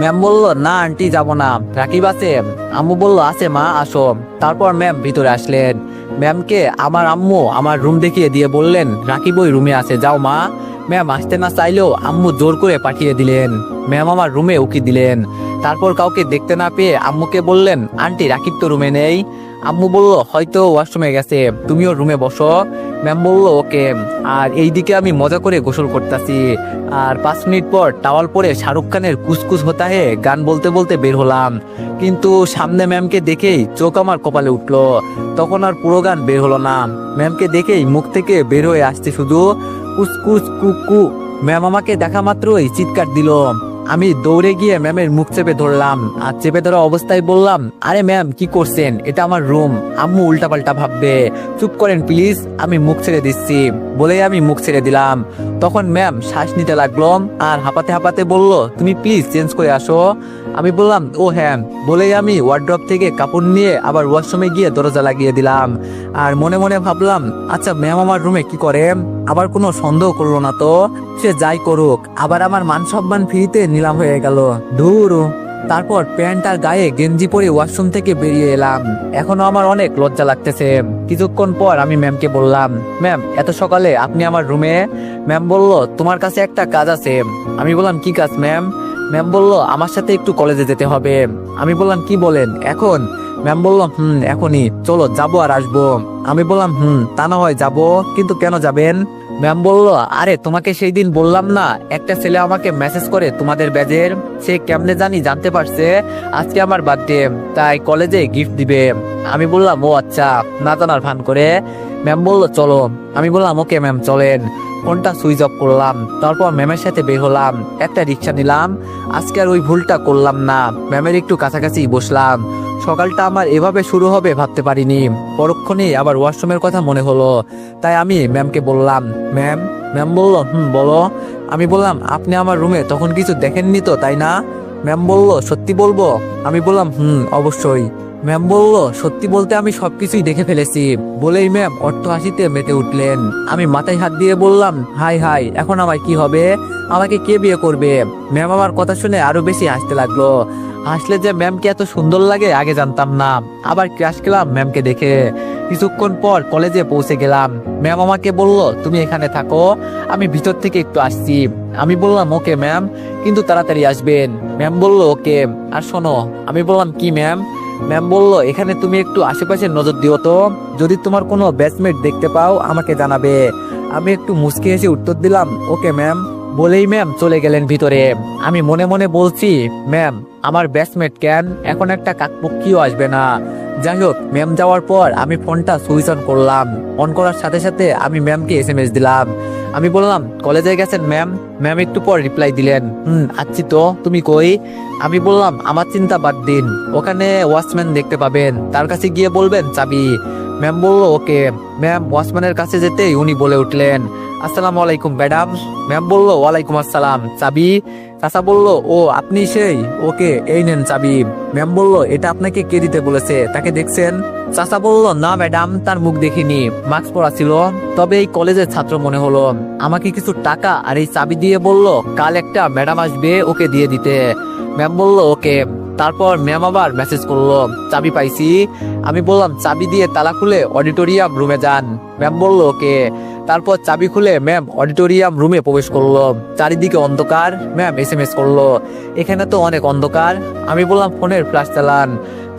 ম্যাম বলল না আন্টি যাব না, রাকিব আছে। আম্মু বলল আছে মা, আসো। তারপর ম্যাম ভিতরে আসলেন। ম্যামকে আমার আম্মু আমার রুম দেখিয়ে দিয়ে বললেন রাকিব ওই রুমে আছে, যাও মা। ম্যাম আসতে না চাইলেও আম্মু জোর করে পাঠিয়ে দিলেন। ম্যাম আমার রুমে উকি দিলেন। তারপর কাউকে দেখতে না পেয়ে আম্মুকে বললেন আন্টি রাকিব তো রুমে নেই। আম্মু বলল হয়তো ওয়াশরুমে গেছে, তুমিও রুমে বসো। ম্যাম বলল ওকে। আর এইদিকে আমি মজা করে গোসল করতেছি। আর 5 মিনিট পর টাওয়াল পরে শাহরুখ খানের কুসকুস হোতা হে গান বলতে বলতে বের হলাম। কিন্তু সামনে ম্যামকে দেখেই চোখ আমার কপালে উঠলো। তখন আর পুরো গান বের হলো না। ম্যামকে দেখেই মুখ থেকে বের হয়ে আসছে শুধু কুসকুস কুকু। ম্যাম আমাকে দেখা মাত্রই চিৎকার দিল। আমি দৌড়ে গিয়ে ম্যামের মুখ চেপে ধরলাম, আর চেপে ধরা অবস্থায় বললাম আরে ম্যাম কি করছেন, এটা আমার রুম, আম্মু উল্টাপাল্টা ভাববে, চুপ করেন প্লিজ, আমি মুখ ছেড়ে দিচ্ছি। বলেই আমি মুখ ছেড়ে দিলাম। তখন ম্যাম শ্বাস নিতে লাগলো আর হাঁপাতে হাঁপাতে বলল তুমি প্লিজ চেঞ্জ করে আসো। আমি বললাম ও হ্যাঁ। বলেই আমি ওয়ার্ড্রপ থেকে কাপড় নিয়ে আবার ওয়াশরুমে গিয়ে দরজা লাগিয়ে দিলাম। আর মনে মনে ভাবলাম আচ্ছা ম্যাম আমার রুমে কি করে, আবার কোনো সন্দেহ করলো না তো? সে যাই করুক, আবার আমার মান সম্মান ফ্রিতে নিলাম হয়ে গেল। ধুর। তারপর প্যান্ট আর গায়ে গেঞ্জি পরে ওয়াশরুম থেকে বেরিয়ে এলাম। এখনো আমার অনেক লজ্জা লাগতেছে। কিছুক্ষণ পর আমি ম্যামকে বললাম, ম্যাম এত সকালে আপনি আমার রুমে? ম্যাম বলল, তোমার কাছে একটা কাজ আছে। আমি বললাম, কি কাজ ম্যাম? ম্যাম বলল, আমার সাথে একটু কলেজে যেতে হবে। আমি বললাম, কি বলেন, এখন? ম্যাম বলল, এখনই চলো, যাবো আর আসবো। আমি বললাম, তা না হয় যাবো, কিন্তু কেন যাবেন? ম্যাম বলল, আরে তোমাকে সেই দিন বললাম না, একটা ছেলে আমাকে মেসেজ করে তোমাদের ব্যাজের, সে কেমনে জানতে পারছে আজকে আমার বার্থডে, তাই কলেজে গিফট দিবে। আমি বললাম, ও আচ্ছা, না জানার ভান করে। ম্যাম বলল, চলো। আমি বললাম, ওকে ম্যাম চলেন। ফোনটা সুইচ অফ করলাম। তারপর ম্যামের সাথে বের হলাম, একটা রিক্সা নিলাম। আজকে আর ওই ভুলটা করলাম না, ম্যামের একটু কাছাকাছি বসলাম। সকালটা আমার এভাবে শুরু হবে ভাবতে পারিনি। পরক্ষণেই আবার ওয়াশরুমের কথা মনে হলো, তাই আমি ম্যামকে বললাম, ম্যাম। ম্যাম বলল, বলো। আমি বললাম, আপনি আমার রুমে তখন কিছু দেখেননি তো, তাই না? ম্যাম বলল, সত্যি বলবো? আমি বললাম, অবশ্যই। ম্যাম বলল, সত্যি বলতে আমি সবকিছুই দেখে ফেলেছি। বলেই ম্যাম অট্ট হাসিতে মেতে উঠলেন। আমি মাথায় হাত দিয়ে বললাম, হাই হাই, এখন আমার কি হবে? আমাকে কে বিয়ে করবে? ম্যাম আমার কথা শুনে আরো বেশি হাসতে লাগলো। হাসলে যে ম্যামকে এত সুন্দর লাগে আগে জানতাম না। আবার ক্রাশ খেলাম ম্যামকে দেখে। কিছুক্ষণ পর কলেজে পৌঁছে গেলাম। ম্যাম আমাকে বলল, তুমি এখানে থাকো, আমি ভিতর থেকে একটু আসছি। আমি বললাম, ওকে ম্যাম, কিন্তু তাড়াতাড়ি আসবেন। ম্যাম বলল, ওকে। আর শোনো। আমি বললাম, কি ম্যাম? ম্যাম বলল, এখানে তুমি একটু আশেপাশে নজর দিও তো, যদি তোমার কোনো ব্যাচমেট দেখতে পাও আমাকে জানাবে। আমি একটু মুচকি হেসে উত্তর দিলাম, ওকে ম্যাম। বলেই ম্যাম চলে গেলেন ভিতরে। আমি মনে মনে বলছি, ম্যাম আমার ব্যাচমেট কেন, এখন একটা কাকপক্ষীও আসবে না। যাই হোক, ম্যাম যাওয়ার পর আমি ফোনটা সুইচ অন করলাম। অন করার সাথে সাথে আমি ম্যামকে এসএমএস দিলাম। আমি বললাম, কলেজে গেছেন ম্যাম? ম্যাম একটু পর রিপ্লাই দিলেন, আচ্ছি তো, তুমি কই? আমি বললাম, আমার চিন্তা বাদ দিন, ওখানে ওয়াচম্যান দেখতে পাবেন, তার কাছে গিয়ে বলবেন চাবি। ম্যাম বলল, ওকে। ম্যাম ওয়াচম্যানের কাছে যেতেই উনি বলে উঠলেন, আসসালামু আলাইকুম ম্যাডাম। ম্যাম বলল, ওয়ালাইকুম আসসালাম, চাবি? চাচা বলল, ও আপনি সেই, ওকে এই নেন চাবি। ম্যাম বলল, এটা আপনাকে কে দিতে বলেছে, তাকে দেখছেন? চাচা বলল, না ম্যাডাম, তার মুখ দেখিনি, মাস্ক পরা ছিল, তবে এই কলেজের ছাত্র মনে হলো। আমাকে কিছু টাকা আর এই চাবি দিয়ে বলল, কাল একটা ম্যাডাম আসবে, ওকে দিয়ে দিতে। ম্যাম বলল, ওকে। তারপর ম্যাম আবার মেসেজ করলো, চাবি পাইছি। আমি বললাম, চাবি দিয়ে তালা খুলে অডিটোরিয়াম রুমে যান। ম্যাম বলল, ওকে। তারপর চাবি খুলে ম্যাম অডিটোরিয়াম রুমে প্রবেশ করলো। চারিদিকে অন্ধকার। ম্যাম এসএমএস করলো, এখানে তো অনেক অন্ধকার। আমি বললাম, ফোনের ফ্ল্যাশ চালান।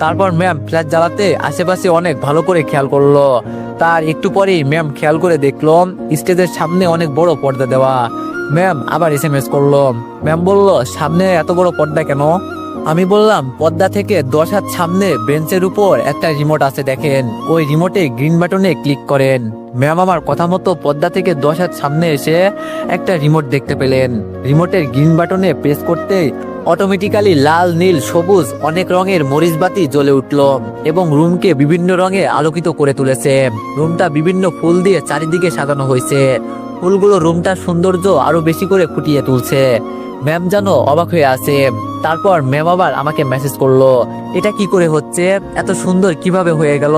তারপর ম্যাম ফ্ল্যাশ জ্বালাতে আশেপাশে অনেক ভালো করে খেয়াল করলো। তার একটু পরেই ম্যাম খেয়াল করে দেখলো স্টেজের সামনে অনেক বড় পর্দা দেওয়া। ম্যাম আবার এসএমএস করলো। ম্যাম বলল, সামনে এত বড় পর্দা কেন? আমি বললাম, পর্দা থেকে 10 হাত সামনে বেঞ্চের উপর একটা রিমোট আছে, দেখেন, ওই রিমোটে গ্রিন বাটনে ক্লিক করেন। ম্যাম আমার কথা মতো পর্দা থেকে 10 হাত সামনে এসে একটা রিমোট দেখতে পেলেন। রিমোটের গ্রিন বাটনে প্রেস করতে অটোমেটিক্যালি লাল, নীল, সবুজ অনেক রঙের মরিচ বাতি জ্বলে উঠল এবং রুমকে বিভিন্ন রঙে আলোকিত করে তুলেছে। রুমটা বিভিন্ন ফুল দিয়ে চারিদিকে সাজানো হয়েছে। ফুলগুলো রুমটার সৌন্দর্য আরো বেশি করে ফুটিয়ে তুলছে। ম্যাম যেন অবাক হয়ে আছে। তারপর ম্যাম আবার আমাকে মেসেজ করলো, এটা কি করে হচ্ছে, এত সুন্দর কিভাবে হয়ে গেল?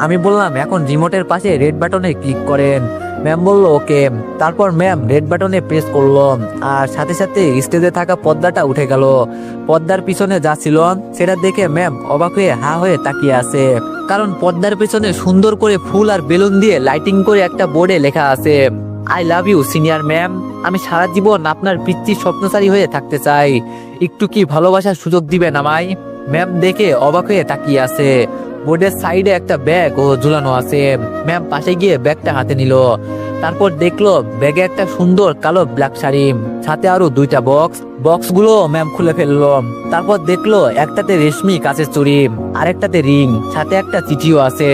আমি বললাম, এখন রিমোটের পাশে রেড বাটনে ক্লিক করেন। ম্যাম বলল, ওকে। তারপর ম্যাম রেড বাটনে প্রেস করলো আর সাথে সাথে স্টেজে থাকা পর্দাটা উঠে গেল। পর্দার পিছনে যা ছিল সেটা দেখে ম্যাম অবাক হয়ে হা হয়ে তাকিয়ে আছে, কারণ পর্দার পিছনে সুন্দর করে ফুল আর বেলুন দিয়ে লাইটিং করে একটা বোর্ডে লেখা আছে, I love you senior ma'am. আমি সারা জীবন আপনার পিচ্চির স্বপ্নচারী হয়ে থাকতে চাই, একটু কি ভালোবাসার সুযোগ দিবেন আমায়? ম্যাম দেখে অবাক হয়ে তাকিয়ে আছে। বোর্ডের সাইডে একটা ব্যাগ ও ঝুলানো আছে। ম্যাম পাশে গিয়ে ব্যাগটা হাতে নিল। তারপর দেখলো ব্যাগে একটা সুন্দর কালো ব্ল্যাক শাড়ি, সাথে আরো 2টা বক্সগুলো ম্যাম খুলে ফেললো। তারপর দেখলো একটাতে রেশমি কাঁচের চুড়ি, আরেকটাতে রিং, সাথে একটা চিঠিও আছে।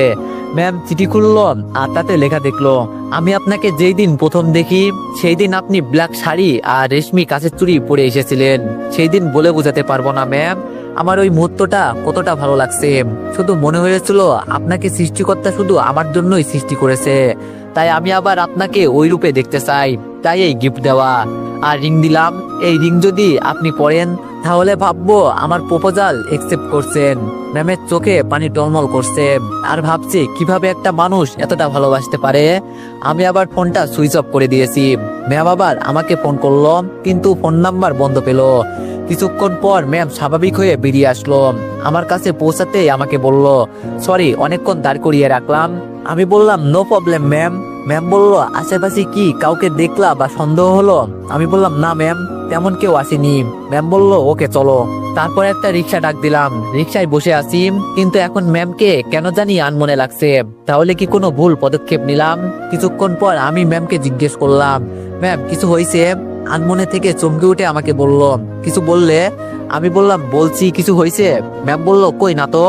ম্যাম চিঠি খুললো আর তাতে লেখা দেখলো, আমি আপনাকে যেই দিন প্রথম দেখি সেই দিন আপনি ব্ল্যাক শাড়ি আর রেশমি কাঁচের চুড়ি পরে এসেছিলেন। সেই দিন বলে বোঝাতে পারবো না ম্যাম, আমার ওই মুহূর্তটা কতটা ভালো লাগছে। শুধু মনে হয়েছিল আপনাকে সৃষ্টিকর্তা শুধু আমার জন্যই সৃষ্টি করেছে, তাই আমি আবার আপনাকে ওই রূপে দেখতে চাই, তাই এই গিফট দেওয়া। আর রিং দিলাম, এই রিং যদি আপনি পরেন তাহলে ভাববো আমার প্রপোজাল একসেপ্ট করছেন। ম্যামের চোখে পানি টলমল করছে আর ভাবছি কিভাবে একটা মানুষ এতটা ভালোবাসতে পারে। আমি আবার ফোনটা সুইচ অফ করে দিয়েছি। ম্যাম আবার আমাকে ফোন করলো, কিন্তু ফোন নাম্বার বন্ধ পেল। কিছুক্ষণ পর ম্যাম স্বাভাবিক হয়ে বেরিয়ে আসলো। আমার কাছে পৌঁছাতেই আমাকে বলল, সরি অনেকক্ষণ দাঁড় করিয়ে রাখলাম। আমি বললাম নো প্রবলেম ম্যাম। ম্যাম বলল, আশেপাশে কি কাউকে দেখলা বা সন্দেহ হলো? আমি বললাম না ম্যাম, তেমন কেউ আসেনি। ম্যাম বলল, ওকে চলো। তারপর একটা রিক্সা ডাক দিলাম, রিক্সায় বসে আছি, কিন্তু এখন ম্যামকে কেন জানি আনমনে লাগছে। তাহলে কি কোনো ভুল পদক্ষেপ নিলাম? কিছুক্ষণ পর আমি ম্যামকে জিজ্ঞেস করলাম, ম্যাম কিছু হয়েছে? আনমনে থেকে চমকে উঠে আমাকে বলল, কিছু বললে? আমি বললাম, বলছি কিছু হয়েছে। ম্যাম বলল, কই না তো।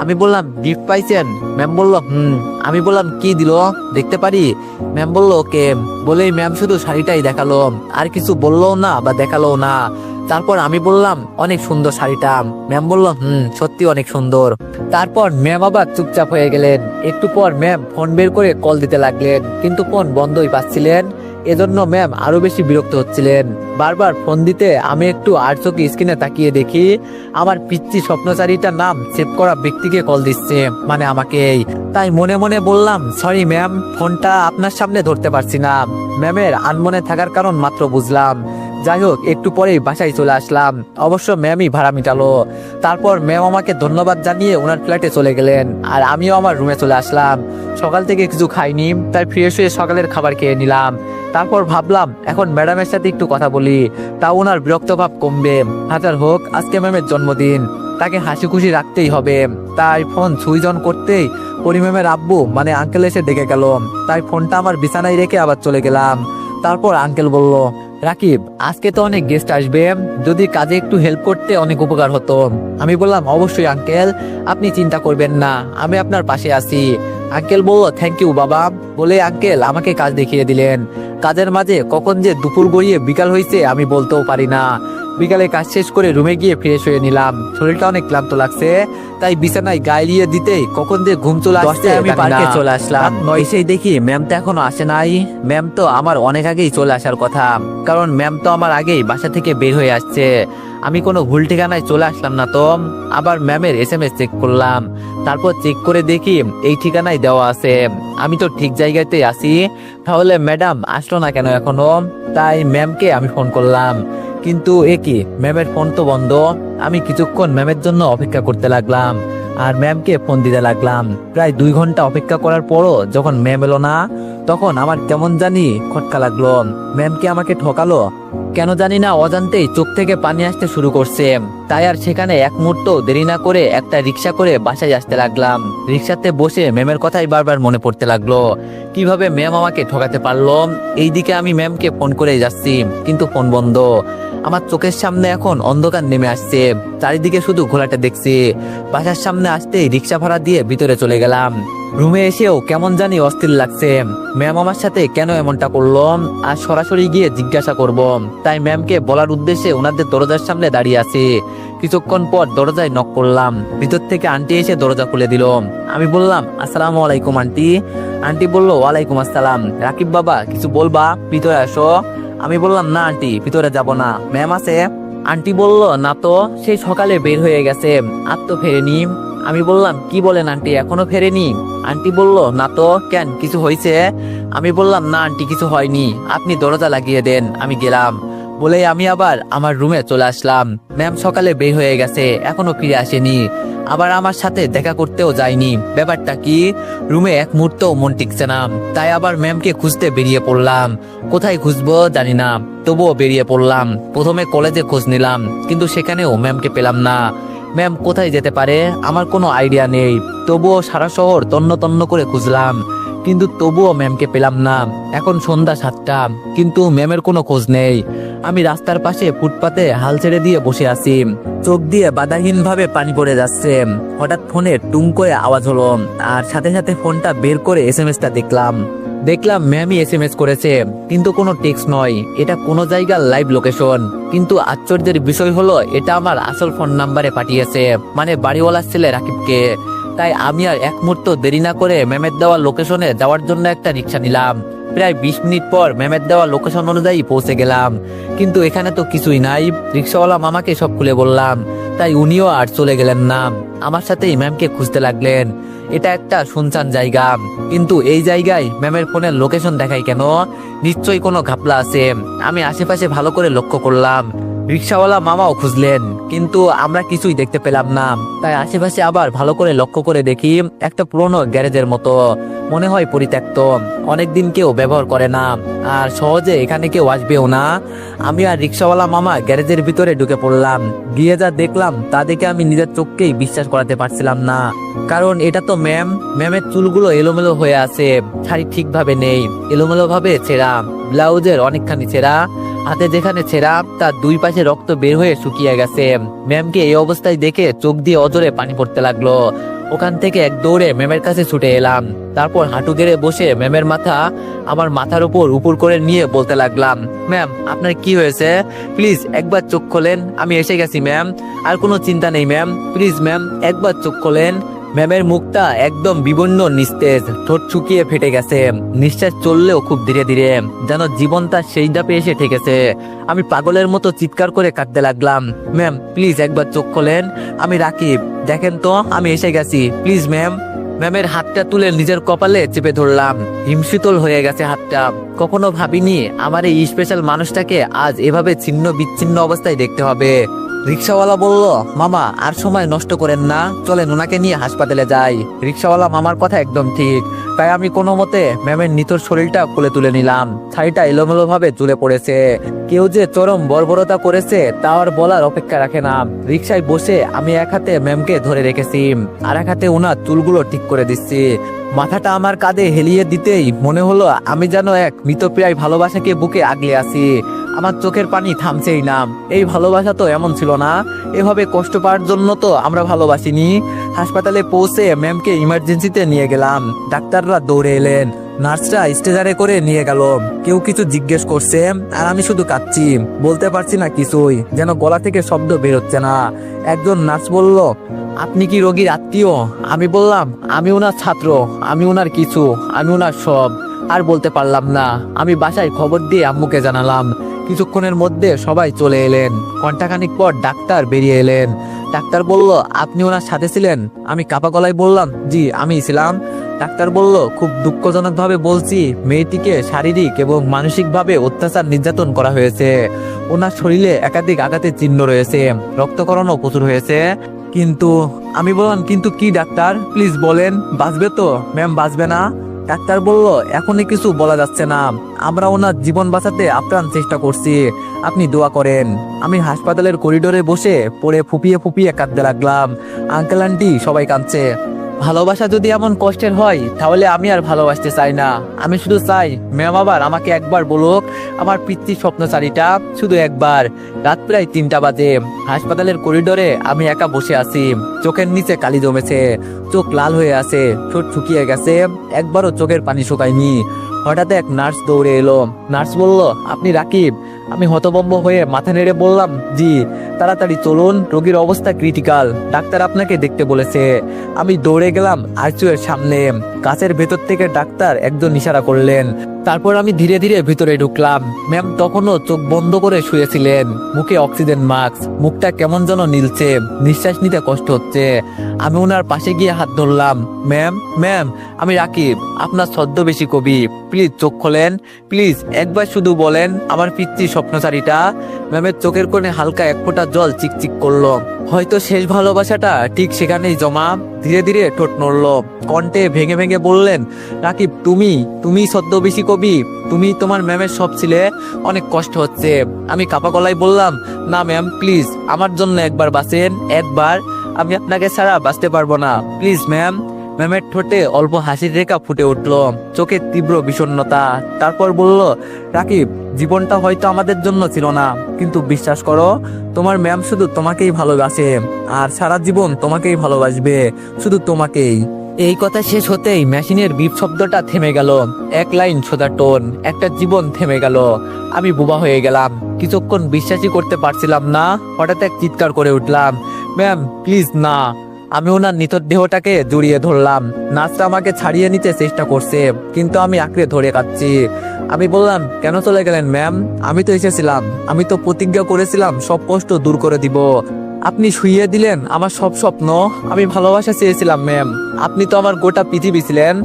আমি বললাম, গিফট পাইছেন? ম্যাম বলল, আমি বললাম, কি দিল, দেখতে পারি? ম্যাম বলল, ওকে। বলেই ম্যাম শুধু শাড়িটাই দেখালো, আর কিছু বললো না বা দেখালো না। তারপর আমি বললাম, অনেক সুন্দর শাড়িটা। ম্যাম বলল, সত্যি অনেক সুন্দর। তারপর ম্যাম আবার চুপচাপ হয়ে গেলেন। একটু পর ম্যাম ফোন বের করে কল দিতে লাগলেন, কিন্তু ফোন বন্ধই পাচ্ছিলেন। এজন্য ম্যাম আরো বেশি বিরক্ত হচ্ছিলেন। বারবার ফোন দিতে আমি একটু আর চোখে স্ক্রিনে তাকিয়ে দেখি আমার পিচ্চি স্বপ্নচারীটার নাম সেভ করা ব্যক্তিকে কল দিচ্ছে, মানে আমাকেই। তাই মনে মনে বললাম, সরি ম্যাম, ফোনটা আপনার সামনে ধরতে পারছি না। ম্যামের আনমনে থাকার কারণ মাত্র বুঝলাম। যাই হোক, একটু পরেই বাসায় চলে আসলাম। অবশ্য ম্যামই ভাড়া মিটালো। তারপর ম্যাম আমাকে ধন্যবাদ জানিয়ে ওনার ফ্ল্যাটে চলে গেলেন, আর আমিও আমার রুমে চলে আসলাম। সকাল থেকে কিছু খাইনি, তাই ফ্রেশ হয়ে সকালের খাবার খেয়ে নিলাম। তারপর ভাবলাম এখন ম্যাডামের সাথে একটু কথা বলি, তা ওনার বিরক্ত ভাব কমবে। হাজার হোক আজকে ম্যামের জন্মদিন, তাকে হাসি খুশি রাখতেই হবে। তাই ফোন সুইচ অন করতেই পরি ম্যামের আব্বু মানে আঙ্কেল এসে ডেকে গেল। তাই ফোনটা আমার বিছানায় রেখে আবার চলে গেলাম। তারপর আঙ্কেল বলল, রাকিব আজকে তো অনেক গেস্ট আসবে, যদি কাজে একটু হেল্প করতে অনেক উপকার হতো। আমি বললাম, অবশ্যই আঙ্কেল, আপনি চিন্তা করবেন না, আমি আপনার পাশে আছি। আঙ্কেল বলল, থ্যাংক ইউ বাবা। বলে আঙ্কেল আমাকে কাজ দেখিয়ে দিলেন। কাজের মাঝে কখন যে দুপুর গড়িয়ে বিকাল হয়েছে আমি বলতেও পারি না। বিকালে কাজ শেষ করে রুমে গিয়ে ফ্রেশ হয়ে নিলাম। শরীরটা অনেক ক্লান্ত লাগছে, তাই বিছানায় গায়ে দিয়ে দিতেই কখন যে ঘুম চলে আসছে। আমি পার্কে চলে আসলাম, এসেই দেখি ম্যাম তো এখনো আসে নাই। ম্যাম তো আমার অনেক আগেই চলে আসার কথা, কারণ ম্যাম তো আমার আগেই বাসা থেকে বের হয়ে আসছে। আমি কোনো ভুল ঠিকানায় চলে আসলাম না তো। আবার ম্যামের SMS চেক করলাম, তারপর চেক করে দেখি এই ঠিকানায় দেওয়া আছে, আমি তো ঠিক জায়গাতে আছি। তাহলে ম্যাডাম আসলো না কেন এখনো? তাই ম্যামকে আমি ফোন করলাম, কিন্তু এ কি, ম্যামের ফোন তো বন্ধ। আমি কিছুক্ষণ ম্যামের জন্য অপেক্ষা করতে লাগলাম, আর ম্যামকে ফোন দিতে লাগলাম। প্রায় 2 ঘন্টা অপেক্ষা করার পরও যখন ম্যাম এলো না, তখন আমার কেমন জানি খটকা লাগলো। ম্যামকে আমাকে ঠকালো কেন জানি না, অজান্তেই চোখ থেকে পানি আসতে শুরু করছে। তাই আর সেখানে এক মুহূর্ত দেরি না করে একটা রিক্সা করে বাসায় আসতে লাগলাম। রিক্সাতে বসে ম্যামের কথাই বারবার মনে পড়তে লাগলো, কিভাবে ম্যাম আমাকে ঠকাতে পারলো। এইদিকে আমি ম্যামকে ফোন করে যাচ্ছি, কিন্তু ফোন বন্ধ। আমার চোখের সামনে এখন অন্ধকার নেমে আসছে, চারিদিকে শুধু ঘোলাটে দেখছি। বাসার সামনে আসতেই রিক্সা ভাড়া দিয়ে ভিতরে চলে গেলাম। রুমে এসেও কেমন জানি অস্থির লাগছে। ম্যাম আমার সাথে কেন এমনটা করলো, আর সরাসরি গিয়ে জিজ্ঞাসা করব। তাই ম্যামকে বলার উদ্দেশ্যে ওনাদের দরজার সামনে দাঁড়িয়ে আছি। কিছুক্ষণ পর দরজায় নক করলাম, ভিতর থেকে আন্টি এসে দরজা খুলে দিল। আমি বললাম, আসসালামু আলাইকুম আন্টি। আন্টি বলল, ওয়ালাইকুম আসসালাম। রাকিব বাবা কিছু বলবা, ভিতরে আসো। আমি বললাম, না আন্টি, ভিতরে যাব না, ম্যাম আছে। আন্টি বলল, না তো, সেই সকালে বের হয়ে গেছে, আর তো ফেরেনি। আমি বললাম, কি বলেন আন্টি, এখনো ফেরেনি? আন্টি বলল, না তো, কেন, কিছু হয়েছে? আমি বললাম, না আন্টি, কিছু হয়নি, আপনি দরজা লাগিয়ে দেন, আমি গেলাম। বলে আমি আবার আমার রুমে চলে আসলাম। ম্যাম সকালে বের হয়ে গেছে, এখনো ফিরে আসেনি, আবার আমার সাথে দেখা করতেও যায়নি। ব্যাপারটা কি? রুমে এক মুহূর্তও মন টিকছে না। তাই আবার ম্যামকে খুঁজতে বেরিয়ে পড়লাম। কোথায় খুঁজবো জানি না, তবুও বেরিয়ে পড়লাম। প্রথমে কলেজে খোঁজ নিলাম, কিন্তু সেখানেও ম্যামকে পেলাম না। ম্যাম কোথায় যেতে পারে আমার কোনো আইডিয়া নেই। তবুও সারা শহর তন্ন তন্ন করে খুঁজলাম, কিন্তু তবুও ম্যামকে পেলাম না। এখন সন্ধ্যা 7টা, কিন্তু ম্যামের কোনো খোঁজ নেই। আমি রাস্তার পাশে ফুটপাতে হাল ছেড়ে দিয়ে বসে আছি, চোখ দিয়ে বাধাহীন ভাবে পানি পড়ে যাচ্ছে। হঠাৎ ফোনে টুং করে আওয়াজ হলো, আর সাথে সাথে ফোনটা বের করে SMS-টা দেখলাম ম্যামই SMS করেছে, কিন্তু কোনো টেক্সট নয়, এটা কোনো জায়গার লাইভ লোকেশন। কিন্তু আশ্চর্যের বিষয় হলো, এটা আমার আসল ফোন নাম্বারে পাঠিয়েছে, মানে বাড়িওয়ালার ছেলে রাকিবকে। তাই আমি আর এক মুহূর্ত দেরি না করে ম্যামের দেওয়া লোকেশনে যাওয়ার জন্য একটা রিক্সা নিলাম। প্রায় 20 মিনিট পর ম্যামের দেওয়া লোকেশন অনুযায়ী পৌঁছে গেলাম, কিন্তু এখানে তো কিছুই নাই। রিক্সাওয়ালা মামাকে সব খুলে বললাম, তাই উনিও আর চলে গেলেন না, আমার সাথেই ম্যামকে খুঁজতে লাগলেন। এটা একটা শুনশান জায়গা, কিন্তু এই জায়গায় ম্যামের ফোনের লোকেশন দেখায় কেন? নিশ্চয়ই কোনো ঘাপলা আছে। আমি আশেপাশে ভালো করে লক্ষ্য করলাম, রিক্সাওয়ালা মামাও খুঁজলেন, কিন্তু আমরা কিছুই দেখতে পেলাম না। তাই আশেপাশে আবার ভালো করে লক্ষ্য করে দেখি একটা পুরনো গ্যারেজের মতো, মনে হয় পরিত্যক্ত, অনেকদিন কেউ ব্যবহার করে না, আর সহজে এখানে কেউ আসবেও না। আমি আর রিক্সাওয়ালা মামা গ্যারেজের ভিতরে ঢুকে পড়লাম। গিয়ে যা দেখলাম তা দেখে আমি নিজের চোখকেই বিশ্বাস করাতে পারছিলাম না। কারণ এটা তো ম্যামের চুলগুলো এলোমেলো হয়ে আছে, শাড়ি ঠিকভাবে নেই, এলোমেলো ভাবে ছেঁড়া, ব্লাউজের অনেকখানি ছেঁড়া, হাতে যেখানে ছেঁড়া তার দুই পাশে রক্ত বের হয়ে শুকিয়ে গেছে। ম্যামকে এই অবস্থায় দেখে চোখ দিয়ে অজরে পানি পড়তে লাগলো। ওখান থেকে এক দৌড়ে ম্যামের কাছে ছুটে এলাম। তারপর হাঁটু গেড়ে বসে ম্যামের মাথা আমার মাথার উপর উপর করে নিয়ে বলতে লাগলাম, ম্যাম আপনার কি হয়েছে? প্লিজ একবার চোখ খোলেন, আমি এসে গেছি ম্যাম, আর কোনো চিন্তা নেই ম্যাম, প্লিজ ম্যাম একবার চোখ খোলেন। ম্যামের মুখটা একদম বিবর্ণ নিস্তেজ, ঠোঁট শুকিয়ে ফেটে গেছে, নিঃশ্বাস চললেও খুব ধীরে ধীরে, যেন জীবন তার সেই ধাপে এসে ঠেকেছে। আমি পাগলের মতো চিৎকার করে কাঁদতে লাগলাম, ম্যাম প্লিজ একবার চোখ খোলেন, আমি রাকিব, দেখেন তো আমি এসে গেছি, প্লিজ ম্যাম। ম্যামের হাতটা তুলে নিজের কপালে চেপে ধরলাম, হিমশীতল হয়ে গেছে হাতটা। কখনো ভাবিনি আমার এই স্পেশাল মানুষটাকে আজ এভাবে ছিন্ন বিচ্ছিন্ন অবস্থায় দেখতে হবে। রিক্সাওয়ালা বলল, মামা আর সময় নষ্ট করেন না, চলেন ওনাকে নিয়ে হাসপাতালে যাই। রিক্সাওয়ালা মামার কথা একদম ঠিক, তাই আমি কোনো মতে ম্যামের নিথর শরীরটা কোলে তুলে নিলাম। শাড়িটা এলোমেলো ভাবে ঝুলে পড়েছে, কেউ যে চরম বর্বরতা করেছে তা আর বলার অপেক্ষা রাখে না। রিক্সায় বসে আমি এক হাতে ম্যামকে ধরে রেখেছি, আর এক হাতে ওনার চুলগুলো ঠিক করে দিচ্ছি। মাথাটা আমার কাঁধে হেলিয়ে দিতেই মনে হলো আমি যেন এক মৃতপ্রায় ভালোবাসাকে বুকে আগলে আছি। আমার চোখের পানি থামছেই না। এই ভালোবাসা তো এমন ছিল না, এভাবে কষ্ট পাওয়ার জন্য তো আমরা ভালোবাসিনি। হাসপাতালে পৌঁছে ম্যামকে ইমার্জেন্সিতে নিয়ে গেলাম। ডাক্তাররা দৌড়ে এলেন, নার্সরা স্ট্রেচারে করে নিয়ে গেল। কেউ কিছু জিজ্ঞেস করছে আর আমি শুধু কাঁদছি, বলতে পারছি না কিছুই, যেন গলা থেকে শব্দ বেরোচ্ছে না। একজন নার্স বলল, আপনি কি রোগীর আত্মীয়? আমি বললাম, আমি ওনার ছাত্র, আমি ওনার কিছু, আমি ওনার সব। আর বলতে পারলাম না। আমি বাসায় খবর দিয়ে আম্মুকে জানালাম। কিছুক্ষণের মধ্যে সবাই চলে এলেন। ঘন্টাখানিক পর ডাক্তার বেরিয়ে এলেন। ডাক্তার বলল, আপনি ওনার সাথে ছিলেন? আমি কাপা গলায় বললাম, জি আমি ছিলাম। ডাক্তার বলল, খুব দুঃখজনক ভাবে বলছি, মেয়েটিকে শারীরিক এবং মানসিকভাবে অত্যাচার নির্যাতন করা হয়েছে। ওনার শরীরে একাধিক আঘাতের চিহ্ন রয়েছে, রক্তক্ষরণও প্রচুর হয়েছে। কিন্তু আমি বললাম, কিন্তু কি ডাক্তার, প্লিজ বলেন, বাঁচবে তো? ম্যাম বাঁচবে না। ডাক্তার বলল, এখনই কিছু বলা যাচ্ছে না, আমরা ওনার জীবন বাঁচাতে আপ্রাণ চেষ্টা করছি, আপনি দোয়া করেন। আমি হাসপাতালের করিডোরে বসে পড়ে ফুপিয়ে ফুপিয়ে কাঁদতে লাগলাম। আঙ্কেল আন্টি সবাই কাঁদছে। ভালোবাসা যদি এমন কষ্টের হয় তাহলে আমি আর ভালোবাসতে চাই না। আমি শুধু চাই ম্যাম আবার আমাকে একবার বলুক আমার পিতৃ স্বপ্নচারীটা, শুধু একবার। রাত প্রায় 3টা বাজে। হাসপাতালের করিডোরে আমি একা বসে আছি। চোখের নিচে কালি জমেছে, চোখ লাল হয়ে আছে, ঠোঁট শুকিয়ে গেছে, একবারও চোখের পানি শুকায়নি। হঠাৎ এক নার্স দৌড়ে এলো। নার্স বলল, আপনি রাকিব? আমি হতভম্ব হয়ে মাথা নেড়ে বললাম, জি। তাড়াতাড়ি চলুন, রোগীর অবস্থা ক্রিটিক্যাল, ডাক্তার আপনাকে দেখতে বলেছে। আমি দৌড়ে গেলাম আইসিইউ এর সামনে। কাচের ভেতর থেকে ডাক্তার একজন ইশারা করলেন। তারপর আমি ধীরে ধীরে ভিতরে ঢুকলাম। ম্যাম তখনও চোখ বন্ধ করে শুয়েছিলেন, মুখে অক্সিজেন মাস্ক, মুখটা কেমন যেন নীলছে, নিঃশ্বাস নিতে কষ্ট হচ্ছে। আমি ওনার পাশে গিয়ে হাত ধরলাম। ম্যাম, ম্যাম আমি রাকিব, আপনার ছদ্মবেশী কবি, প্লিজ চোখ খোলেন, প্লিজ একবার শুধু বলেন আমার পিতৃ স্বপ্নচারীটা। ম্যামের চোখের কোণে হালকা এক ফোঁটা জল চিকচিক করলো। হয়তো শেষ ভালোবাসাটা ঠিক সেখানেই জমা। ধীরে ধীরে ঠোঁট নড়ল, কণ্ঠে ভেঙে ভেঙে বললেন, রাকিব তুমি ছদ্মবেশী কবি, তুমি তোমার ম্যামের সব ছিলে, অনেক কষ্ট হচ্ছে। আমি কাপা গলায় বললাম, না ম্যাম প্লিজ আমার জন্য একবার বাঁচেন, একবার, আমি আপনাকে ছাড়া বাঁচতে পারবো না, প্লিজ ম্যাম। ম্যামের ঠোঁটে অল্প হাসির রেখা ফুটে উঠল, চোখে তীব্র বিষণ্ণতা। তারপর বলল, রাকিব জীবনটা হয়তো আমাদের জন্য ছিল না, কিন্তু বিশ্বাস করো তোমার ম্যাম শুধু তোমাকেই ভালোবাসে, আর সারা জীবন তোমাকেই ভালোবাসবে, শুধু তোমাকেই। এই কথা শেষ হতেই মেশিনের বিপ শব্দটা থেমে গেল। এক লাইন সোজা টোন, একটা জীবন থেমে গেল। আমি বোবা হয়ে গেলাম, কিছুক্ষণ বিশ্বাসই করতে পারছিলাম না। হঠাৎ এক চিৎকার করে উঠলাম, ম্যাম প্লিজ না। আমি ওনার নিথর দেহটাকে জড়িয়ে ধরলাম। নার্সটা আমাকে ছাড়িয়ে নিতে চেষ্টা করছে, কিন্তু আমি আঁকড়ে ধরে কাঁদছি। আমি বললাম, কেন চলে গেলেন ম্যাম? আমি তো এসেছিলাম, আমি তো প্রতিজ্ঞা করেছিলাম সব কষ্ট দূর করে দিব। আপনি শুইয়ে দিলেন আমার সব স্বপ্ন। আমি ভালোবাসা চেয়েছিলাম ম্যাম, আপনি তো আমার গোটা পৃথিবী ছিলেন।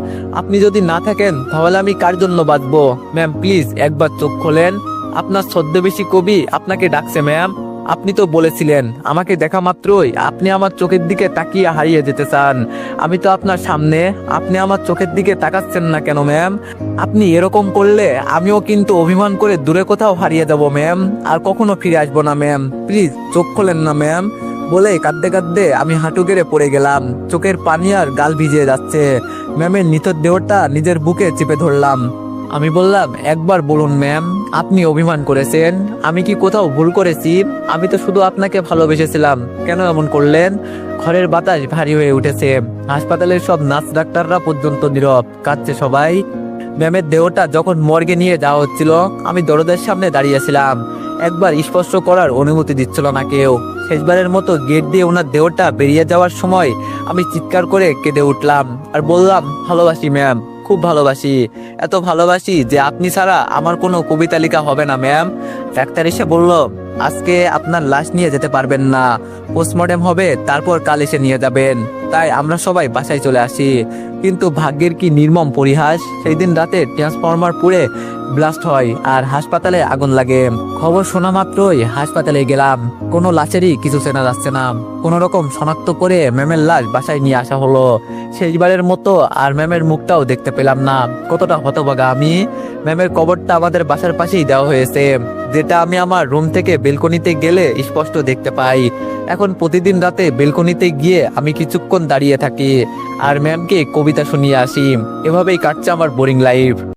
আপনি যদি না থাকেন তাহলে আমি কার জন্য বাঁচবো? ম্যাম প্লিজ একবার চোখ খোলেন, আপনার ছদ্মবেশী কবি আপনাকে ডাকছে ম্যাম। আপনি তো বলেছিলেন আমাকে দেখা মাত্রই আপনি আমার চোখের দিকে তাকিয়ে হারিয়ে যেতে চান। আমি তো আপনার সামনে, আপনি আমার চোখের দিকে তাকাচ্ছেন না কেন ম্যাম? আপনি এরকম করলে আমিও কিন্তু অভিমান করে দূরে কোথাও হারিয়ে যাব ম্যাম, আর কখনো ফিরে আসবো না ম্যাম। প্লিজ চোখ খোলেন না ম্যাম। বলে কাঁদতে কাঁদতে আমি হাঁটু গেড়ে পড়ে গেলাম। চোখের পানি আর গাল ভিজে যাচ্ছে। ম্যামের নিথর দেহটা নিজের বুকে চেপে ধরলাম। আমি বললাম, একবার বলুন ম্যাম, আপনি অভিমান করেছেন? আমি কি কোথাও ভুল করেছি? আমি তো শুধু আপনাকে ভালোবেসেছিলাম, কেন এমন করলেন? ঘরের বাতাস ভারী হয়ে উঠেছে। হাসপাতালের সব নার্স ডাক্তাররা পর্যন্ত নীরব, কাঁদছে সবাই। ম্যামের দেহটা যখন মর্গে নিয়ে যাওয়া হচ্ছিল, আমি দরজার সামনে দাঁড়িয়েছিলাম। একবার স্পর্শ করার অনুমতি দিচ্ছিল না কেউ। শেষবারের মতো গেট দিয়ে ওনার দেহটা বেরিয়ে যাওয়ার সময় আমি চিৎকার করে কেঁদে উঠলাম আর বললাম, ভালোবাসি ম্যাম, খুব ভালোবাসি। এত ভালোবাসি যে আপনি ছাড়া আমার কোনো কবিতা লেখা হবে না ম্যাম। ডাক্তার এসে বলল, আজকে আপনার লাশ নিয়ে যেতে পারবেন না, পোস্টমর্টেম হবে, তারপর কাল এসে নিয়ে যাবেন। তাই আমরা সবাই বাসায় চলে আসি। কিন্তু ভাগ্যের কি নির্মম পরিহাস, সেই দিন রাতে ট্রান্সফরমার পুড়ে ব্লাস্ট হয় আর হাসপাতালে আগুন লাগে। খবর শোনা মাত্রই হাসপাতালে গেলাম। কোনো লাশেরই কিছু চেনা যাচ্ছে না। কোনো রকম শনাক্ত করে ম্যামের লাশ বাসায় নিয়ে আসা হলো। শেষবারের মতো আর ম্যামের মুখটাও দেখতে পেলাম না। কতটা হতভাগা আমি। ম্যামের কবরটা আমাদের বাসার পাশেই দেওয়া হয়েছে, যেটা আমি আমার রুম থেকে বেলকনিতে গেলে স্পষ্ট দেখতে পাই। এখন প্রতিদিন রাতে বেলকনিতে গিয়ে আমি কিছুক্ষণ দাঁড়িয়ে থাকি আর ম্যামকে কবিতা শুনিয়ে আসি। এভাবেই কাটছে আমার বোরিং লাইফ।